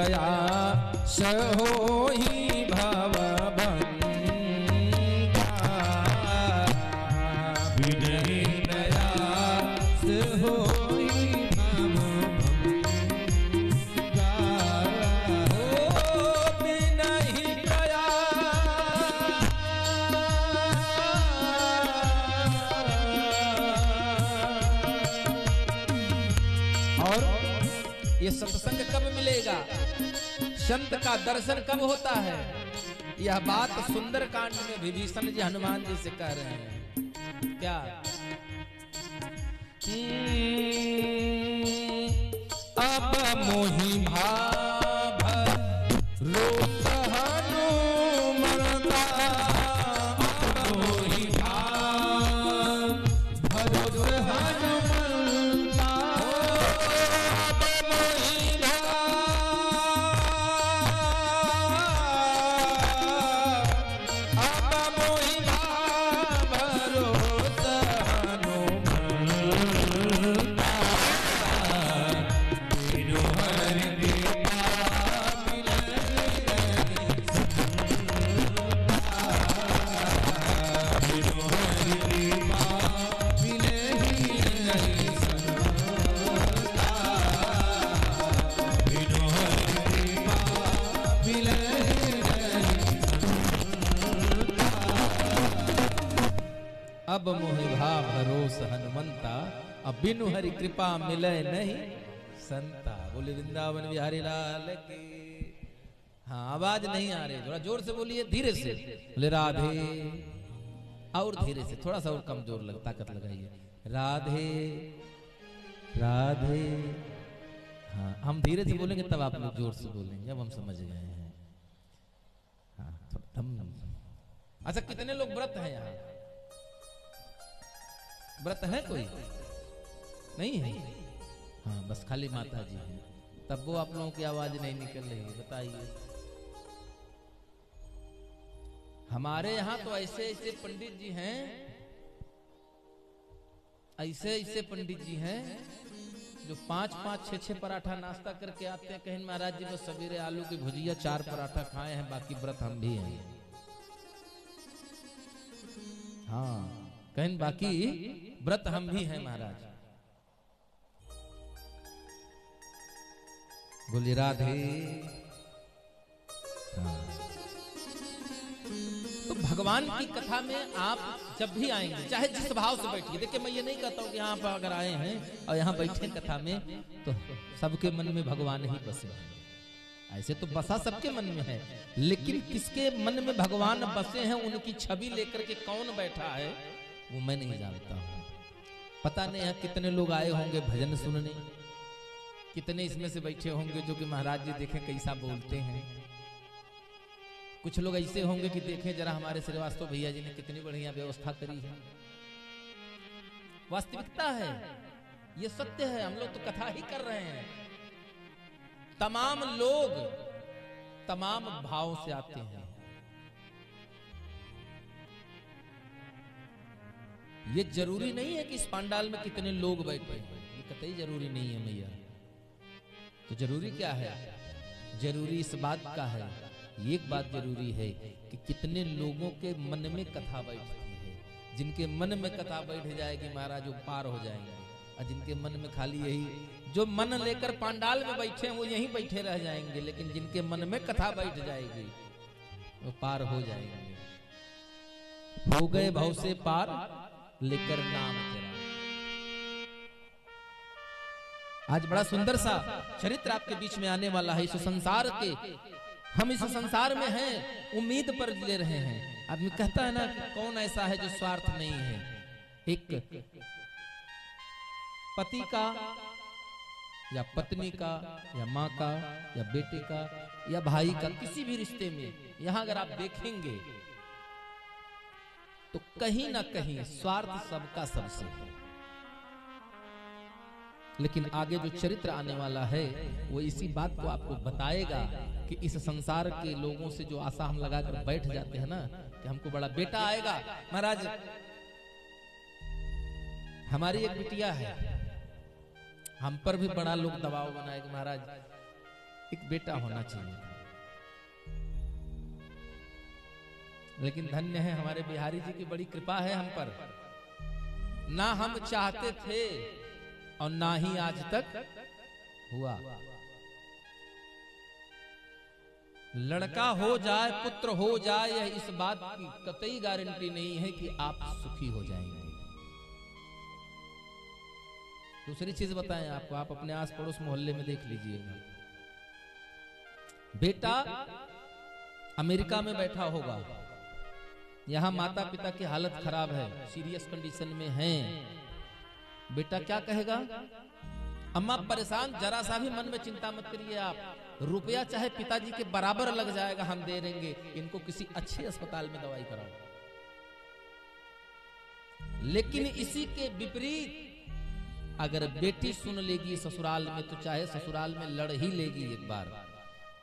प्रयास होई भव बंधा, बिनहि प्रयास होई भव बंधा, हो बिनहि प्रयास। और ये सत्संग कब मिलेगा, संत का दर्शन कब होता है, यह बात सुंदर कांड में विभीषण जी हनुमान जी से कह रहे हैं। क्या अब मोहि भाव रोष हनुमंता, अब मोहि भाव रोष हनुमंता, अब मोहि भाव भरोस हनुमंता, अब बिनु हरि कृपा मिले नहीं संता। बोले वृंदावन बिहारी लाल की। हाँ, आवाज नहीं आ रही, थोड़ा जोर से बोलिए, धीरे से बोले राधे, और धीरे से, थोड़ा सा और कमजोर लग, ताकत लगाइए, राधे राधे। हाँ, हम धीरे से बोलेंगे तब आप लोग जोर से बोलेंगे, अब हम समझ गए हैं। हाँ, अच्छा, कितने लोग व्रत हैं यहाँ? व्रत है कोई? नहीं है? हाँ, बस खाली माता जी हैं, तब वो आप लोगों की आवाज नहीं निकल रही है, बताइए। हमारे यहाँ तो ऐसे ऐसे पंडित जी हैं, ऐसे ऐसे पंडित जी हैं जो 5-5, 6-6 पराठा नाश्ता करके आते हैं, कहें महाराज जी बस सवेरे आलू की भुजिया 4 पराठा खाए हैं, बाकी व्रत हम भी हैं। हाँ, कहें बाकी व्रत हम भी हैं महाराज। बोलिए राधे। हाँ। तो भगवान की कथा में आप जब भी आएंगे, चाहे जिस भाव से बैठिए, देखिए मैं ये नहीं कहता हूँ कि यहाँ पर अगर आए हैं और यहाँ बैठे कथा में तो सबके मन में भगवान ही बसे हैं, ऐसे तो बसा सबके मन में है, लेकिन किसके मन में भगवान बसे हैं, उनकी छवि लेकर के कौन बैठा है वो मैं नहीं जानता हूँ। पता नहीं यहाँ कितने लोग आए होंगे भजन सुनने, कितने इसमें से बैठे होंगे जो कि महाराज जी देखें कैसा बोलते हैं। कुछ लोग ऐसे होंगे कि देखें जरा हमारे श्रीवास्तव भैया जी ने कितनी बढ़िया व्यवस्था करी है। वास्तविकता है, ये सत्य है, हम लोग तो कथा ही कर रहे हैं। तमाम लोग तमाम भाव से आते हैं। ये जरूरी नहीं है कि इस पंडाल में कितने लोग बैठे हैं, ये कतई जरूरी नहीं है मैया। तो जरूरी क्या है? जरूरी इस बात का है, एक बात जरूरी है कि कितने लोगों के मन में कथा बैठती है। जिनके मन में कथा बैठ जाएगी महाराज वो पार हो जाएंगे, और जिनके मन में खाली यही, जो मन लेकर पंडाल में बैठे हैं वो यहीं बैठे रह जाएंगे, लेकिन जिनके मन में कथा बैठ जाएगी वो पार हो जाएंगे। हो गए भव से पार लेकर नाम तेरा। आज बड़ा सुंदर सा चरित्र आपके बीच में आने वाला है। इस संसार के, हम इस संसार में हैं, उम्मीद पर ले रहे हैं। आदमी कहता है ना कि कौन ऐसा है जो स्वार्थ नहीं है। एक पति का या पत्नी का या माँ का या बेटे का या भाई का, किसी भी रिश्ते में यहां अगर आप देखेंगे तो कहीं ना कहीं स्वार्थ सबका सबसे है। लेकिन आगे जो चरित्र आने वाला है वो इसी बात को आपको बताएगा कि इस संसार के लोगों से जो आशा हम लगाकर बैठ जाते हैं ना कि हमको बड़ा बेटा आएगा। महाराज हमारी एक बिटिया है, हम पर भी बड़ा लोग दबाव बनाए कि महाराज एक बेटा होना चाहिए। लेकिन धन्य है हमारे बिहारी जी की बड़ी कृपा है हम पर, ना हम चाहते थे और ना ही आज तक हुआ। लड़का हो जाए पुत्र हो जाए यह इस बात की कतई गारंटी नहीं है कि आप सुखी हो जाएंगे। दूसरी चीज बताएं आपको, आप अपने आस पड़ोस मोहल्ले में देख लीजिएगा, बेटा अमेरिका में बैठा होगा, यहां माता पिता की हालत खराब है, सीरियस कंडीशन में हैं, बेटा क्या कहेगा? अम्मा परेशान, जरा सा भी मन में चिंता मत करिए आप, रुपया चाहे पिताजी के बराबर लग जाएगा, हम दे देंगे, इनको किसी अच्छे अस्पताल में दवाई कराओ। लेकिन इसी के विपरीत अगर बेटी सुन लेगी ससुराल में, तो चाहे ससुराल में लड़ ही लेगी एक बार,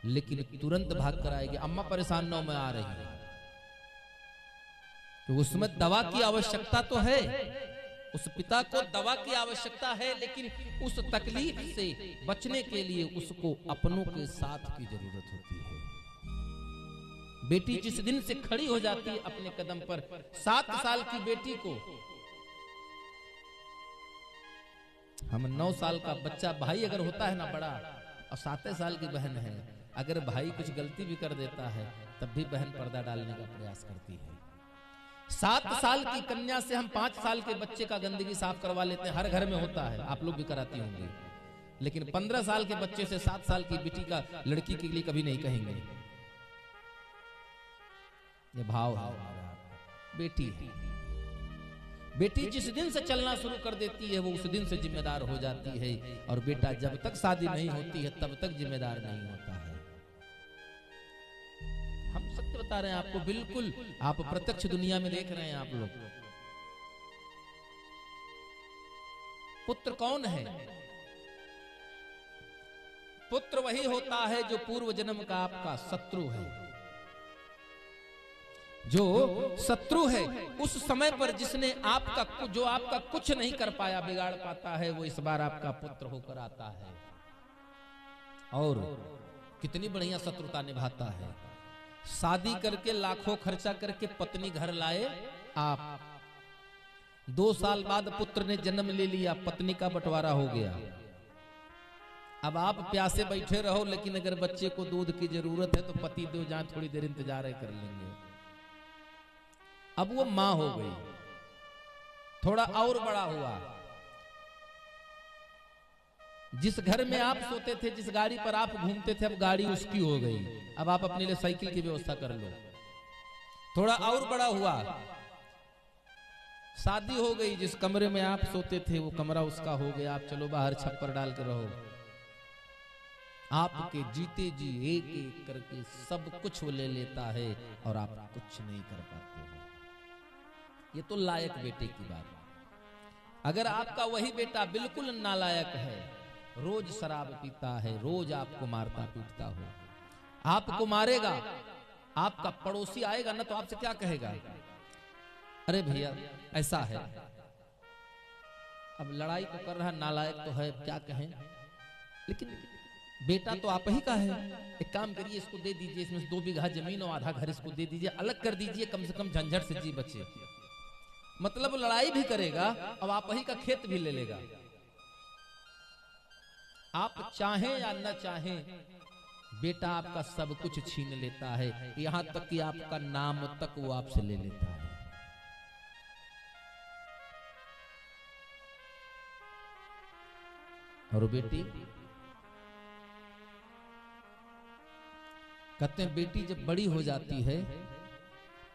लेकिन तुरंत भाग कर आएगी, अम्मा परेशान न मैं आ रही हूं। तो उसमें दवा की आवश्यकता तो है, उस पिता को दवा की आवश्यकता है, लेकिन उस तकलीफ से बचने के लिए उसको अपनों के साथ की जरूरत होती है। बेटी जिस दिन से खड़ी हो जाती है अपने कदम पर, 7 साल की बेटी को, हम 9 साल का बच्चा, भाई अगर होता है ना बड़ा और 7 साल की बहन है, अगर भाई कुछ गलती भी कर देता है तब भी बहन पर्दा डालने का प्रयास करती है। 7 साल की कन्या से हम 5 साल के बच्चे का गंदगी साफ करवा लेते हैं, हर घर में होता है, आप लोग भी कराती होंगे, लेकिन 15 साल के बच्चे से 7 साल की बेटी का, लड़की के लिए कभी नहीं कहेंगे। ये भाव है, बेटी है, बेटी जिस दिन से चलना शुरू कर देती है वो उस दिन से जिम्मेदार हो जाती है, और बेटा जब तक शादी नहीं होती है तब तक जिम्मेदार नहीं होता है। हम सत्य बता रहे हैं आपको, बिल्कुल आप प्रत्यक्ष दुनिया में देख रहे हैं आप लोग। पुत्र कौन है? पुत्र वही होता है जो पूर्व जन्म का आपका शत्रु है। जो शत्रु है उस समय पर जिसने आपका, जो आपका कुछ नहीं कर पाया, बिगाड़ पाता है, वो इस बार आपका पुत्र होकर आता है और कितनी बढ़िया शत्रुता निभाता है। शादी करके लाखों खर्चा करके पत्नी घर लाए आप, 2 साल बाद पुत्र ने जन्म ले लिया, पत्नी का बंटवारा हो गया। अब आप प्यासे बैठे रहो, लेकिन अगर बच्चे को दूध की जरूरत है तो पति देव जहां थोड़ी देर इंतजार कर लेंगे। अब वो मां हो गई, थोड़ा और बड़ा हुआ, जिस घर में आप सोते थे, जिस गाड़ी पर आप घूमते थे, अब गाड़ी उसकी हो गई, अब आप अपने लिए साइकिल की व्यवस्था कर लो। थोड़ा और बड़ा हुआ, शादी हो गई, जिस कमरे में आप सोते थे वो कमरा उसका हो गया, आप चलो बाहर छप्पर डाल के रहो। आपके जीते जी एक एक करके सब कुछ वो ले लेता है और आप कुछ नहीं कर पाते हो। ये तो लायक बेटे की बात। अगर आपका वही बेटा बिल्कुल नालायक है, रोज शराब पीता है, रोज आपको मारता पीटता हो, आपको मारेगा, आपका पड़ोसी आएगा ना तो आपसे क्या कहेगा? अरे भैया ऐसा है, अब लड़ाई तो कर रहा, नालायक तो है, क्या कहें, लेकिन बेटा तो आप ही का है, एक काम करिए इसको दे दीजिए, इसमें से 2 बीघा जमीन और आधा घर इसको दे दीजिए, अलग कर दीजिए, कम से कम झंझट से जी बचे। मतलब लड़ाई भी करेगा अब आप ही का खेत भी ले लेगा। आप चाहें या न चाहें बेटा आपका सब कुछ छीन लेता है, यहां तक कि आपका नाम तक वो आपसे ले लेता है। और बेटी, कहते हैं बेटी जब बड़ी हो जाती है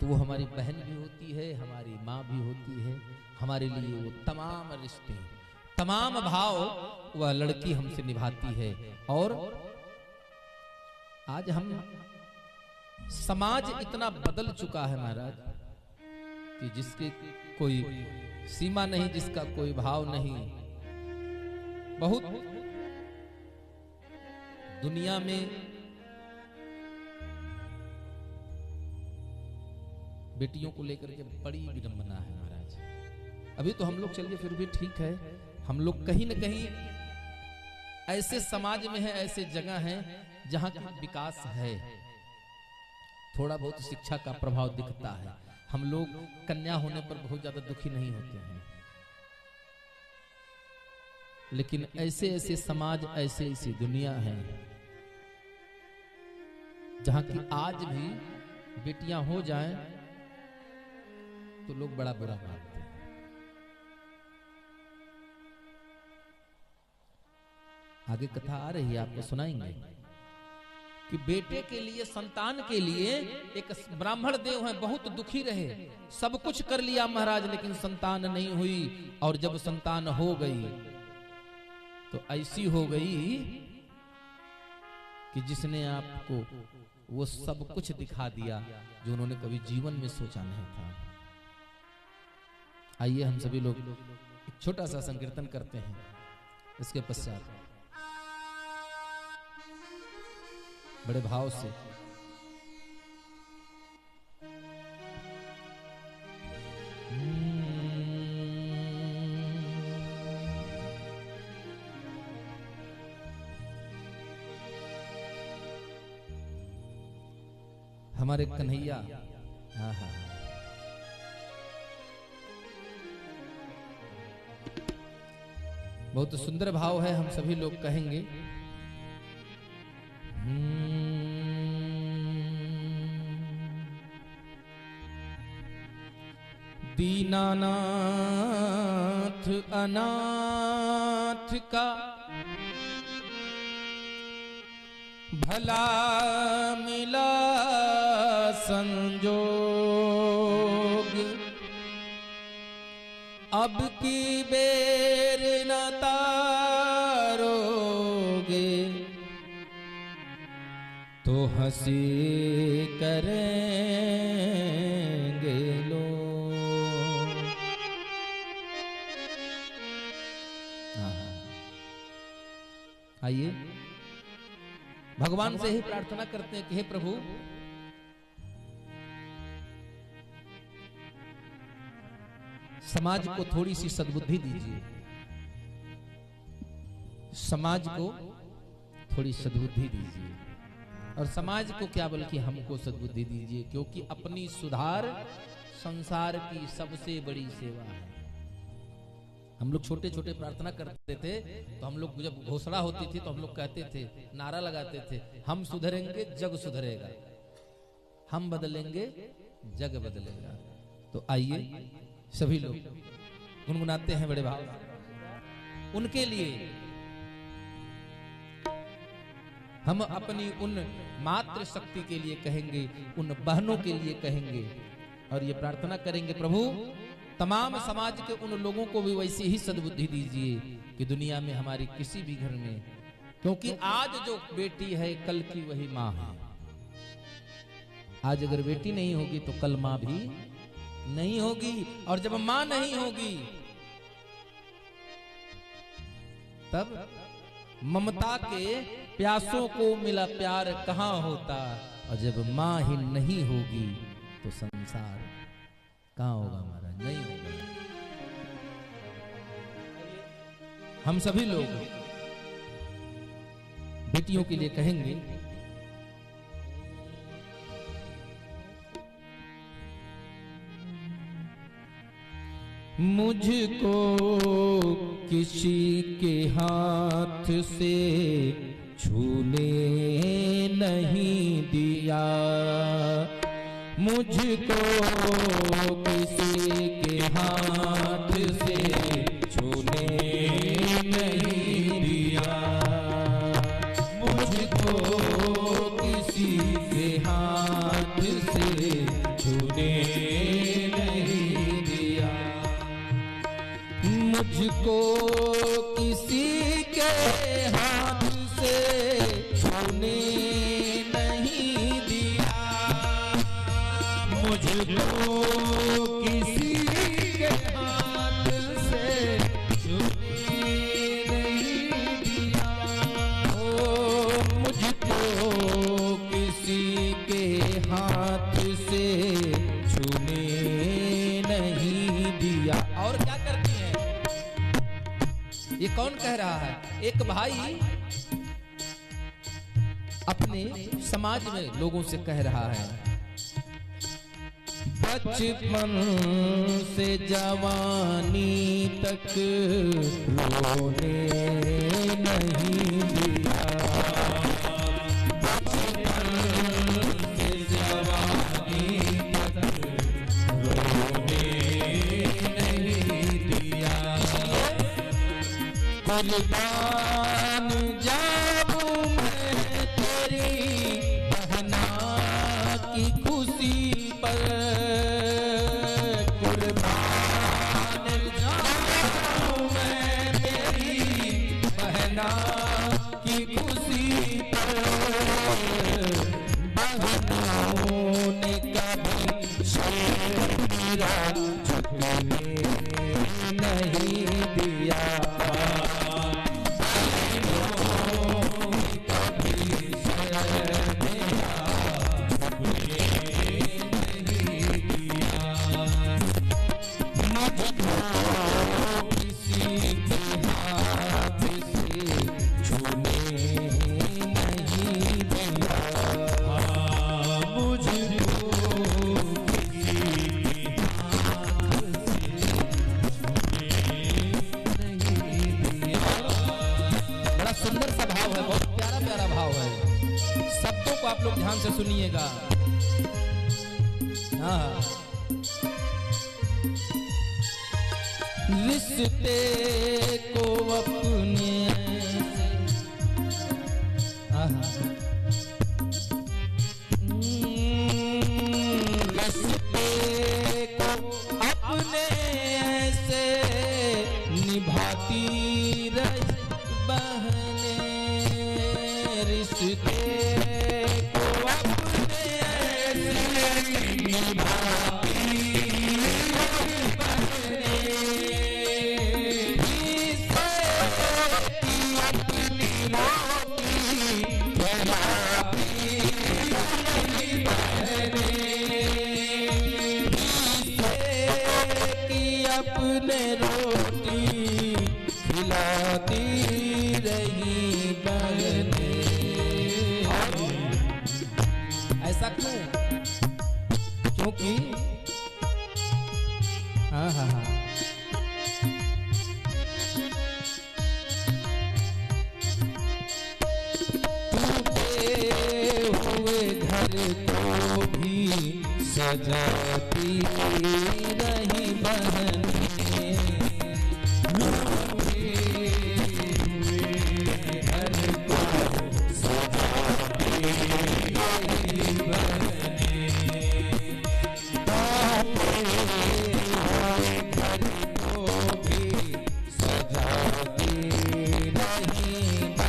तो वो हमारी बहन भी होती है, हमारी माँ भी होती है, हमारे लिए वो तमाम रिश्ते, तमाम भाव वह लड़की हमसे निभाती है। और आज हम, समाज इतना बदल चुका है महाराज कि जिसके कोई सीमा नहीं, जिसका कोई भाव नहीं। बहुत दुनिया में बेटियों को लेकर के बड़ी विडंबना है महाराज। अभी तो हम लोग चलिए फिर भी ठीक है, हम लोग कहीं न कहीं ऐसे समाज में हैं, ऐसे जगह हैं जहां की विकास है, थोड़ा बहुत शिक्षा का प्रभाव दिखता है। हम लोग कन्या होने पर बहुत ज्यादा दुखी नहीं होते हैं, लेकिन ऐसे ऐसे समाज, ऐसे ऐसी दुनिया है जहां की आज भी बेटियां हो जाएं तो लोग बड़ा बुरा मानते हैं। आगे कथा आ रही है, आपको सुनाएंगे कि बेटे के लिए, संतान के लिए एक ब्राह्मण देव हैं, बहुत दुखी रहे, सब कुछ कर लिया महाराज, लेकिन संतान नहीं हुई। और जब संतान हो गई तो ऐसी हो गई कि जिसने आपको वो सब कुछ दिखा दिया जो उन्होंने कभी जीवन में सोचा नहीं था। आइए हम सभी लोग एक छोटा सा संकीर्तन करते हैं, इसके पश्चात बड़े भाव से हमारे कन्हैया, हाँ हाँ, बहुत सुंदर भाव है, हम सभी लोग कहेंगे। दीनानाथ अनाथ का भला मिला संजोग, अब की बेर न तारोगे तो हंसी करेंगे लोग। आइए भगवान से ही प्रार्थना करते हैं कि हे प्रभु, समाज को थोड़ी सी सद्बुद्धि दीजिए, समाज को थोड़ी सद्बुद्धि दीजिए, और समाज को क्या बल्कि हमको सद्बुद्धि दीजिए, क्योंकि अपनी सुधार संसार की सबसे बड़ी सेवा है। हम लोग छोटे छोटे प्रार्थना करते थे तो हम लोग जब घोषणा होती थी तो हम लोग कहते थे, नारा लगाते थे, हम सुधरेंगे जग सुधरेगा, हम बदलेंगे जग बदलेगा। तो आइए सभी लोग गुनगुनाते हैं बड़े भाव, उनके लिए हम अपनी उन मातृ शक्ति के लिए कहेंगे, उन बहनों के लिए कहेंगे, और ये प्रार्थना करेंगे प्रभु तमाम समाज के उन लोगों को भी वैसी ही सद्बुद्धि दीजिए कि दुनिया में हमारी किसी भी घर में, क्योंकि आज जो बेटी है कल की वही माँ है। आज अगर बेटी नहीं होगी तो कल माँ भी नहीं होगी, और जब माँ नहीं होगी तब ममता के प्यासों को मिला प्यार कहाँ होता, और जब माँ ही नहीं होगी तो संसार कहाँ होगा हमारा, नहीं होगा। हम सभी लोग बेटियों के लिए कहेंगे, मुझको किसी के हाथ से छूने नहीं दिया, मुझको किसी के हाथ से छूने नहीं दिया, मुझको किसी के हाथ से छूने नहीं दिया, मुझको किसी के हाथ से छूने नहीं दिया, मुझको किसी के हाथ से छूने नहीं दिया, ओ मुझको किसी के हाथ से छूने नहीं दिया। और क्या करती है ये कौन कह रहा है? एक भाई अपने समाज में लोगों से कह रहा है, बचपन से जवानी तक रोने नहीं दिया, बचपन से जवानी तक रोने नहीं दिया, कुर्बान जाऊं मैं तेरी बहना की खुशी पर, कुर्बान जाऊं मैं तेरी बहना की खुशी पर, बहनों ने कभी शेर मेरा झुकने नहीं दिया, आप लोग ध्यान से सुनिएगा। हाँ, रिश्ते को अपने रिश्ते को अपने ऐसे निभाती रही बहने, रिश्ते अपने रोटी खिलाती रही बहने। ऐसा क्यों? क्योंकि हाँ हाँ हाँ हुए घर को भी सजाती रही बहने, घर को सजाती रही बहने, घर को भी सजाती रही बहने,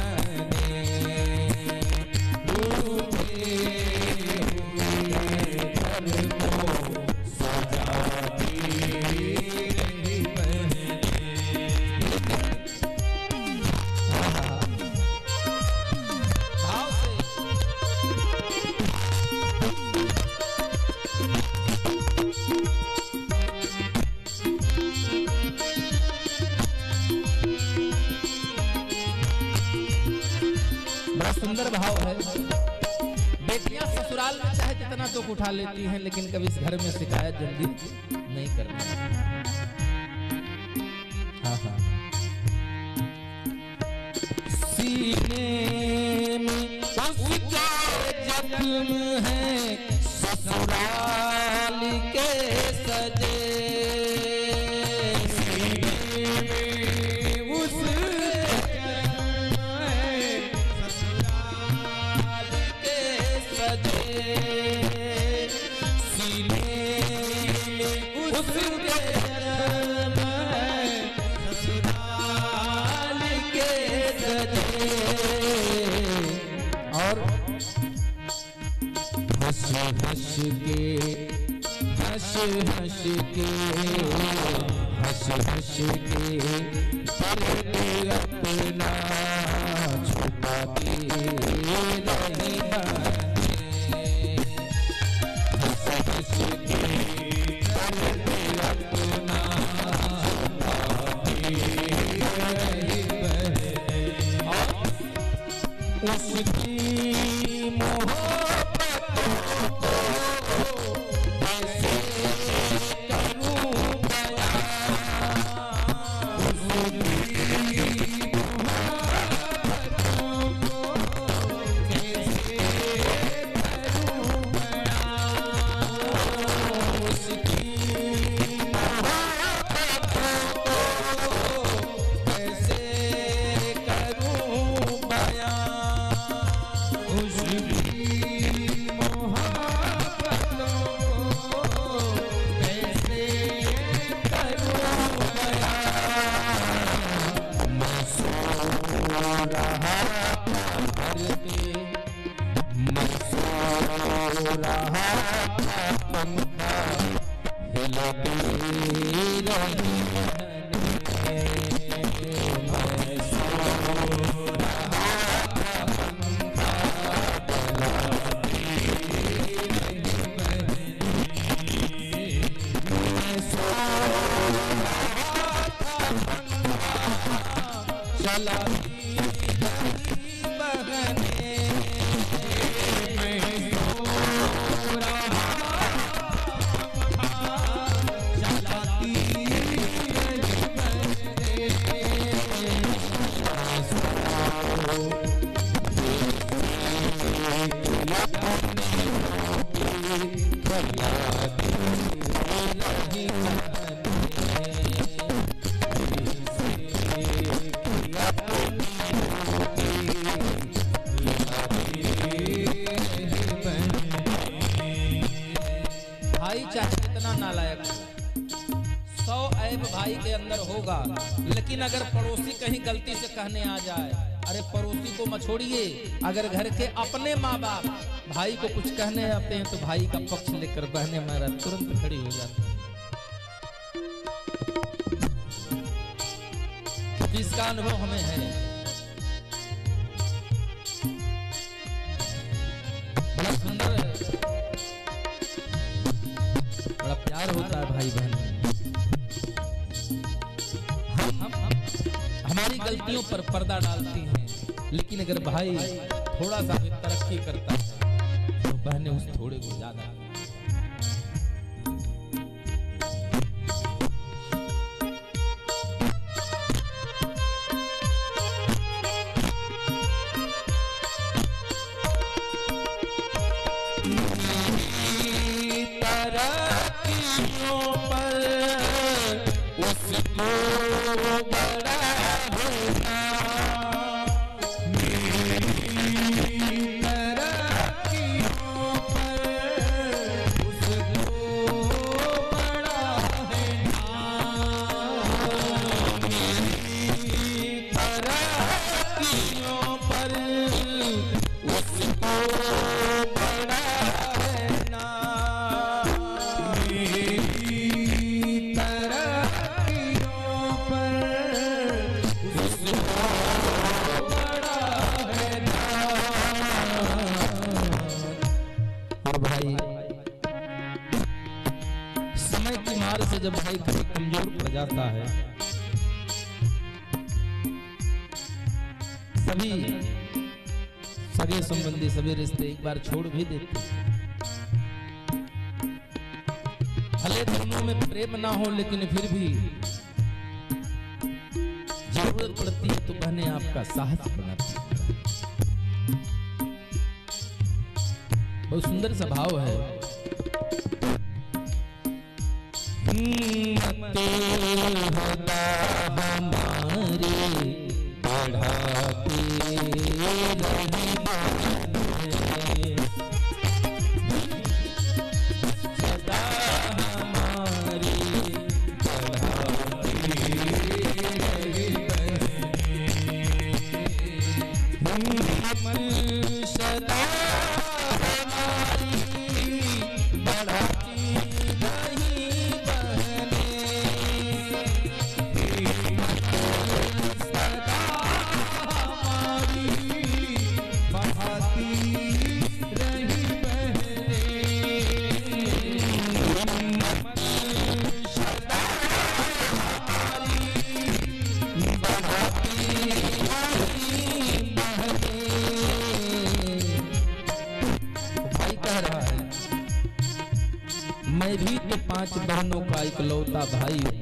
बड़ा सुंदर भाव है। बेटियां ससुराल में चाहे जितना दुख उठा लेती हैं, लेकिन कभी इस घर में शिकायत जल्दी नहीं करती। हाँ हाँ, सीने में उसके जख्म है ससुराल के सजे, हंस के दिल अपना छुपाती रही बहने, हंस के दिल अपना छुपाती रही बहने, उसकी भाई के अंदर होगा, लेकिन अगर पड़ोसी कहीं गलती से कहने आ जाए, अरे पड़ोसी को मत छोड़िए, अगर घर के अपने माँ बाप भाई को कुछ कहने आते हैं तो भाई का पक्ष लेकर बहने मेरा तुरंत खड़ी हो जाती है। इसका अनुभव हमें है। बड़ा सुंदर है, बड़ा प्यार होता है भाई बहन में। हमारी गलतियों पर पर्दा डालती हैं, लेकिन अगर भाई थोड़ा सा भी तरक्की करता है तो बहनें उस थोड़े को ज्यादा। जब भाई कमजोर पड़ जाता है, सभी सगे संबंधी सभी रिश्ते एक बार छोड़ भी देते हैं। भले दोनों में प्रेम ना हो, लेकिन फिर भी जरूरत पड़ती है तो बहनें आपका साहस बनाती है। बहुत सुंदर स्वभाव है। मैं भी तो 5 बहनों का इकलौता भाई हूँ।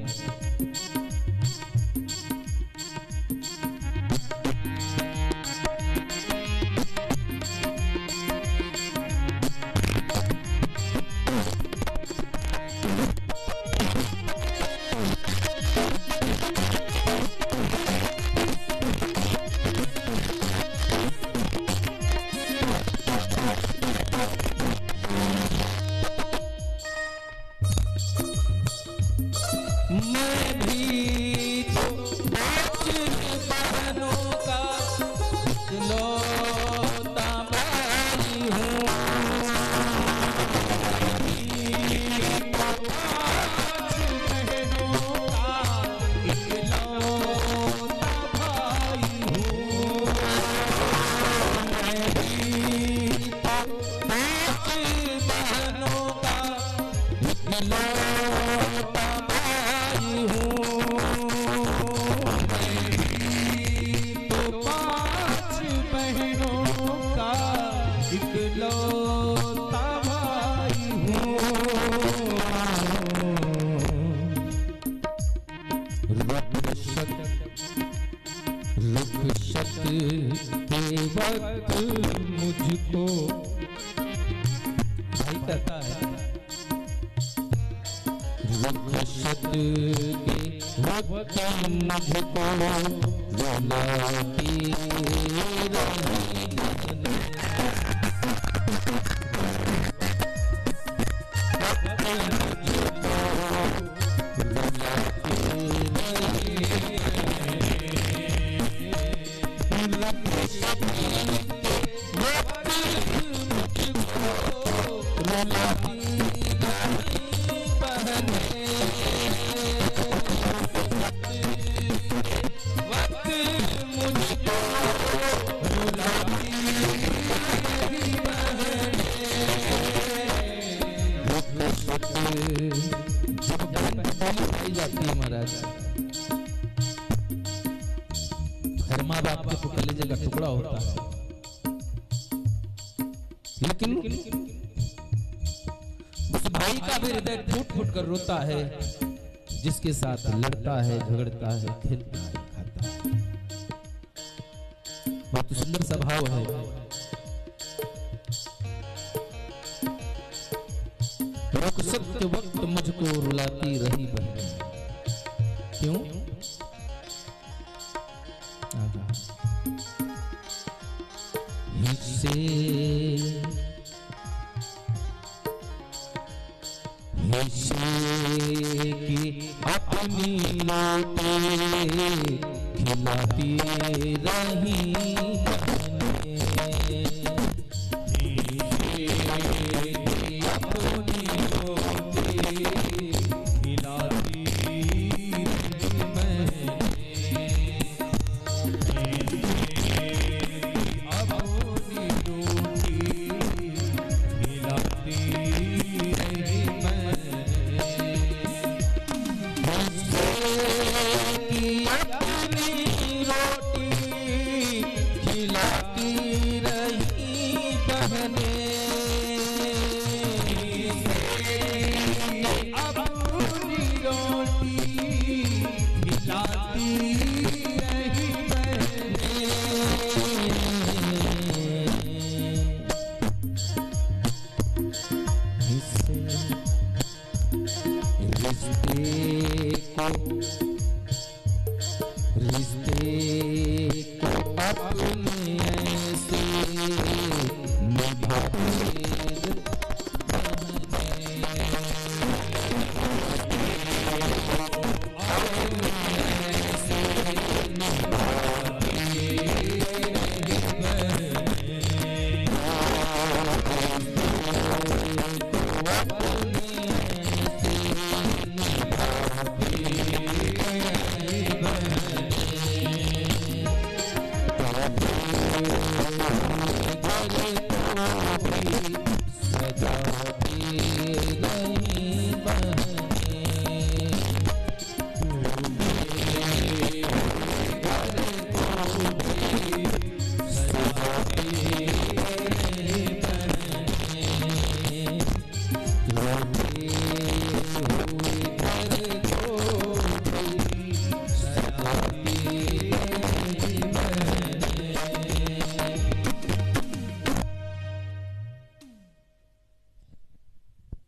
रुखसत के वक्त मुझको, भाई कहता है रुखसत के वक्त मुझको रुलाती जाती है महाराज। हर माँ बाप के तो कलेजे का टुकड़ा होता है, लेकिन उस भाई का भी हृदय फूट फूट कर रोता है जिसके साथ लड़ता है, झगड़ता है, खेलता है, खाता है। बहुत सुंदर स्वभाव है। रुखसत के वक्त मुझको रुलाती रही बहन, क्यों? हिस्से की अपनी लौटे खिलाती रही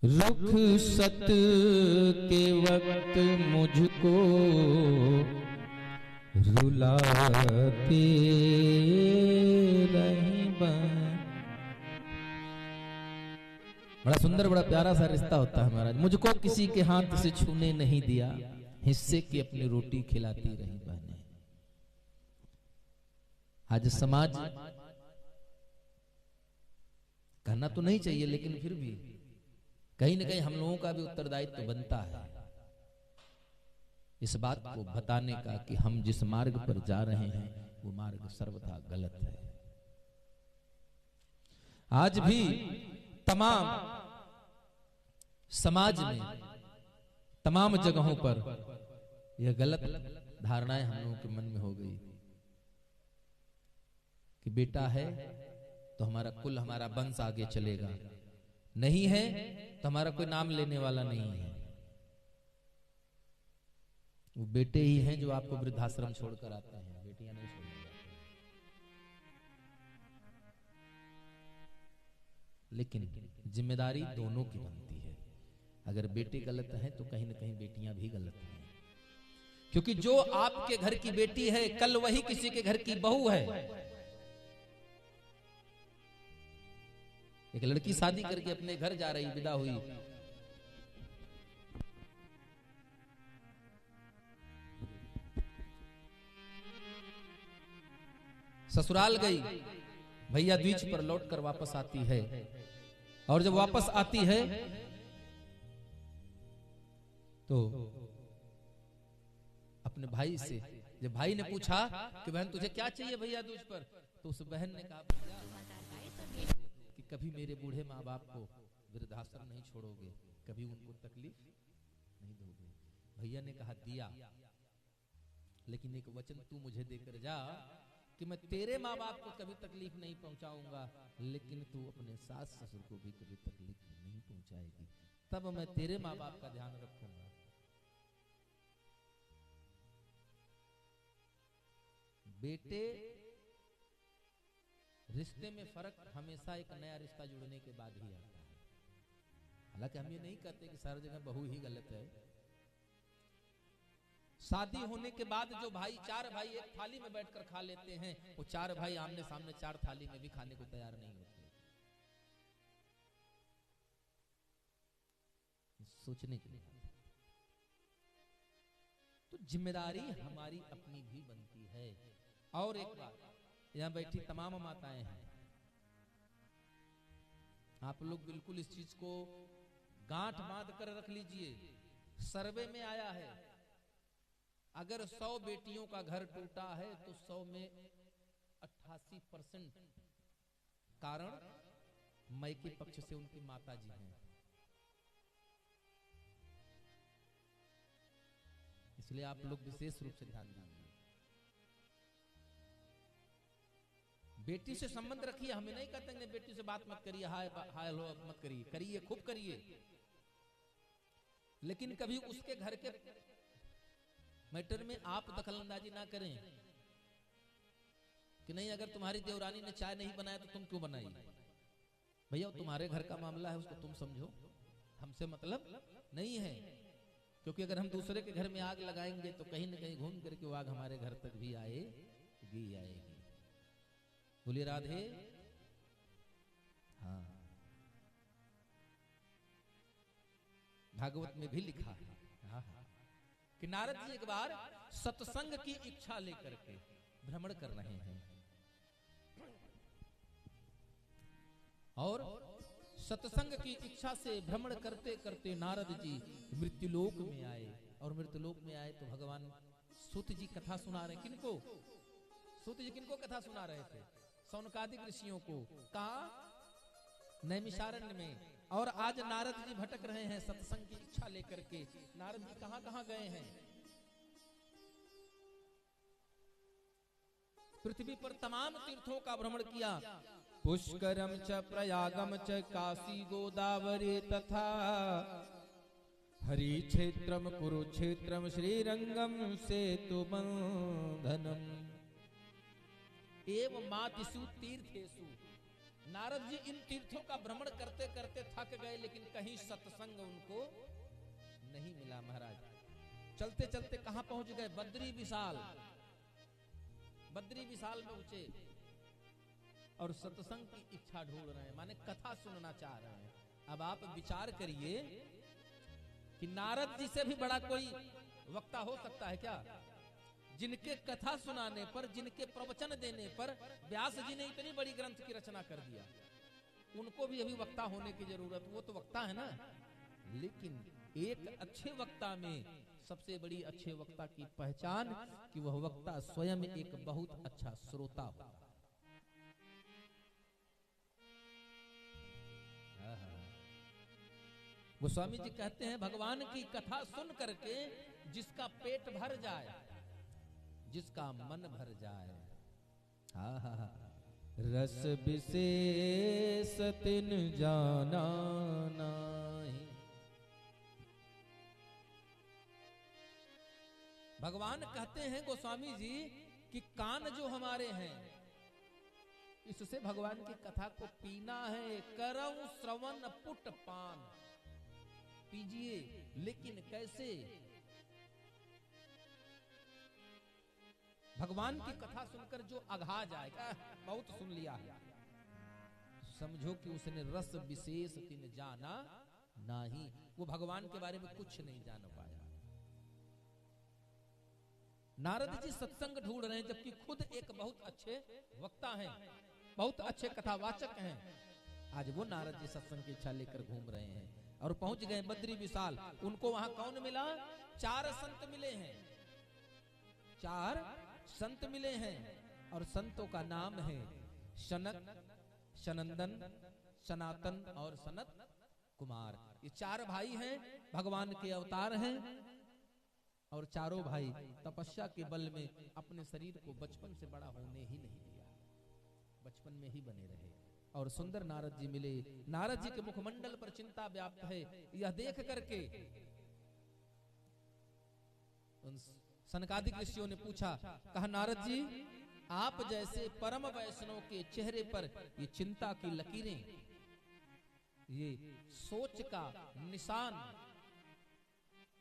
रुखसत के वक्त मुझको रुलाती रही बहन। बड़ा सुंदर, बड़ा प्यारा सा रिश्ता होता है महाराज। मुझको किसी के हाथ से छूने नहीं दिया, हिस्से की अपनी रोटी खिलाती रही बहने। आज समाज कहना तो नहीं चाहिए, लेकिन फिर भी कहीं न कहीं हम लोगों का भी उत्तरदायित्व तो बनता है इस बात को बताने का कि हम जिस मार्ग पर जा रहे हैं वो मार्ग सर्वथा गलत है। आज भी तमाम समाज में, तमाम जगहों पर यह गलत धारणाएं हम लोगों के मन में हो गई कि बेटा है तो हमारा कुल, हमारा वंश आगे चलेगा, नहीं है तो हमारा कोई नाम लेने वाला नहीं है। वो बेटे ही हैं जो आपको वृद्धाश्रम छोड़कर आते हैं, बेटियां नहीं छोड़कर आती। लेकिन जिम्मेदारी दोनों की बनती है। अगर बेटे गलत हैं तो कहीं ना कहीं बेटियां भी गलत हैं, क्योंकि जो आपके घर की बेटी है कल वही किसी के घर की बहू है। एक लड़की शादी करके अपने घर जा रही, विदा हुई, ससुराल गई, भैया द्वीज पर लौटकर वापस आती है, और जब वापस आती है तो अपने भाई से, जब भाई ने पूछा कि बहन तुझे क्या चाहिए भैया दूज पर, तो उस बहन ने कहा भैया कि कभी मेरे बूढ़े माँ बाप को वृद्धाश्रम नहीं छोड़ोगे, कभी उनको तकलीफ नहीं दोगे। भैया ने कहा दिया, लेकिन एक वचन तू मुझे देकर जा कि मैं तेरे माँ बाप को कभी तकलीफ नहीं पहुंचाऊंगा, लेकिन तू अपने सास ससुर को भी कभी तकलीफ नहीं पहुंचाएगी, तब मैं तेरे माँ बाप का ध्यान रखूंगा। बेटे, रिश्ते में फर्क हमेशा एक नया रिश्ता जुड़ने के बाद ही आता है। हालांकि हम ये नहीं कहते कि सारी जगह बहू ही गलत है। शादी होने के बाद जो भाई, चार भाई एक थाली में बैठकर खा लेते हैं, वो चार भाई आमने सामने चार थाली में भी खाने को तैयार नहीं होते। सोचने के लिए तो जिम्मेदारी हमारी अपनी भी बनती है। और एक बात, यहां बैठी तमाम माताएं हैं, आप लोग बिल्कुल इस चीज को गांठ बांध कर रख लीजिए। सर्वे में आया है, अगर 100 बेटियों का घर टूटा है तो 100 में 88% कारण मायके पक्ष से उनकी माता जी हैं। इसलिए आप लोग विशेष रूप से ध्यान दीजिए, बेटी से संबंध रखिए। हमें नहीं कहते हैं बेटी से बात मत करिए, हाय हाय लो मत करिए, करिए खूब करिए, लेकिन कभी उसके घर के मैटर में आप दखलंदाजी ना करें कि नहीं अगर तुम्हारी देवरानी ने चाय नहीं बनाया तो तुम क्यों बनाई। भैया तुम्हारे घर का मामला है, उसको तुम समझो, हमसे मतलब नहीं है। क्योंकि अगर हम दूसरे के घर में आग लगाएंगे तो कहीं ना कहीं घूम करके वो आग हमारे घर तक भी आएगी। बोलिए राधे। हाँ, भागवत में भी लिखा है कि नारद जी एक बार सत्संग की इच्छा लेकर के भ्रमण कर रहे हैं, और सत्संग की इच्छा से भ्रमण करते करते नारद जी मृत्युलोक में आए। और मृत्युलोक में आए तो भगवान सूत जी कथा सुना रहे। किनको? सूत जी किनको कथा सुना रहे थे? सौनकादिक ऋषियों को। कहा? नैमिषारण्य में। और आज नारद जी भटक रहे हैं सत्संग की इच्छा लेकर के। नारद जी कहां कहां गए हैं? पृथ्वी पर तमाम तीर्थों का भ्रमण किया। पुष्करम च प्रयागम च काशी गोदावरी तथा हरि क्षेत्रम कुरुक्षेत्रम श्रीरंगम सेतु बंधनम एवं मातिषु तीर्थेषु। नारद जी इन तीर्थों का भ्रमण करते करते थक गए, लेकिन कहीं सत्संग उनको नहीं मिला। महाराज चलते चलते कहां पहुंच गए? बद्री विशाल। बद्री विशाल में पहुंचे और सत्संग की इच्छा ढूंढ रहे हैं, माने कथा सुनना चाह रहे हैं। अब आप विचार करिए कि नारद जी से भी बड़ा कोई वक्ता हो सकता है क्या? जिनके कथा सुनाने पर, जिनके प्रवचन देने पर व्यास जी ने इतनी बड़ी ग्रंथ की रचना कर दिया, उनको भी अभी वक्ता होने की जरूरत। वो तो वक्ता है ना, लेकिन एक अच्छे वक्ता में सबसे बड़ी अच्छे वक्ता की पहचान कि वह वक्ता स्वयं एक बहुत अच्छा श्रोता हो। गोस्वामी जी कहते हैं भगवान की कथा सुन करके जिसका पेट भर जाए, जिसका मन भर जाए, रस विशेष तिन जाना नहीं। भगवान कहते हैं गोस्वामी जी कि कान जो हमारे हैं इससे भगवान की कथा को पीना है। करऊं श्रवण पुट पान, पीजिए, लेकिन कैसे? भगवान की कथा सुनकर जो अघा जाएगा, बहुत सुन लिया है, समझो कि उसने रस विशेष तीन जाना नहीं, वो भगवान के बारे में कुछ नहीं जान पाया। नारद जी सत्संग ढूंढ रहे हैं, जबकि खुद एक बहुत अच्छे वक्ता हैं, बहुत अच्छे कथावाचक हैं। आज वो नारद जी सत्संग की इच्छा लेकर घूम रहे हैं और पहुंच गए बद्री विशाल। उनको वहां कौन मिला? 4 संत मिले हैं, 4 संत मिले हैं, और संतों का नाम है सनक, सनंदन, सनातन और सनत कुमार। ये 4 भाई हैं, भगवान के अवतार हैं, और चारों भाई तपस्या के बल में अपने शरीर को बचपन से बड़ा होने ही नहीं दिया, बचपन में ही बने रहे। और सुंदर नारद जी मिले। नारद जी के मुखमंडल पर चिंता व्याप्त है। यह देख करके उन सनकादिक ऋषियों ने पूछा, कहा नारद जी, आप जैसे परम वैष्णव के चेहरे पर ये चिंता की लकीरें, ये सोच का निशान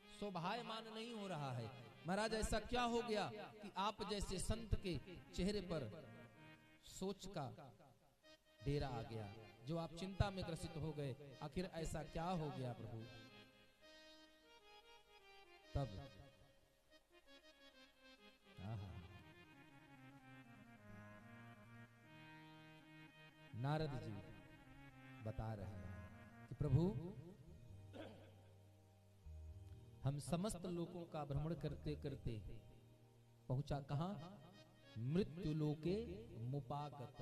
शोभायमान नहीं हो रहा है। महाराज ऐसा क्या हो गया कि आप जैसे संत के चेहरे पर सोच का डेरा आ गया, जो आप चिंता में ग्रसित हो गए? आखिर ऐसा क्या हो गया प्रभु? तब नारद जी बता रहे हैं कि प्रभु, हम समस्त लोकों का भ्रमण करते करते पहुंचा कहां? मृत्यु लोके मुपागत,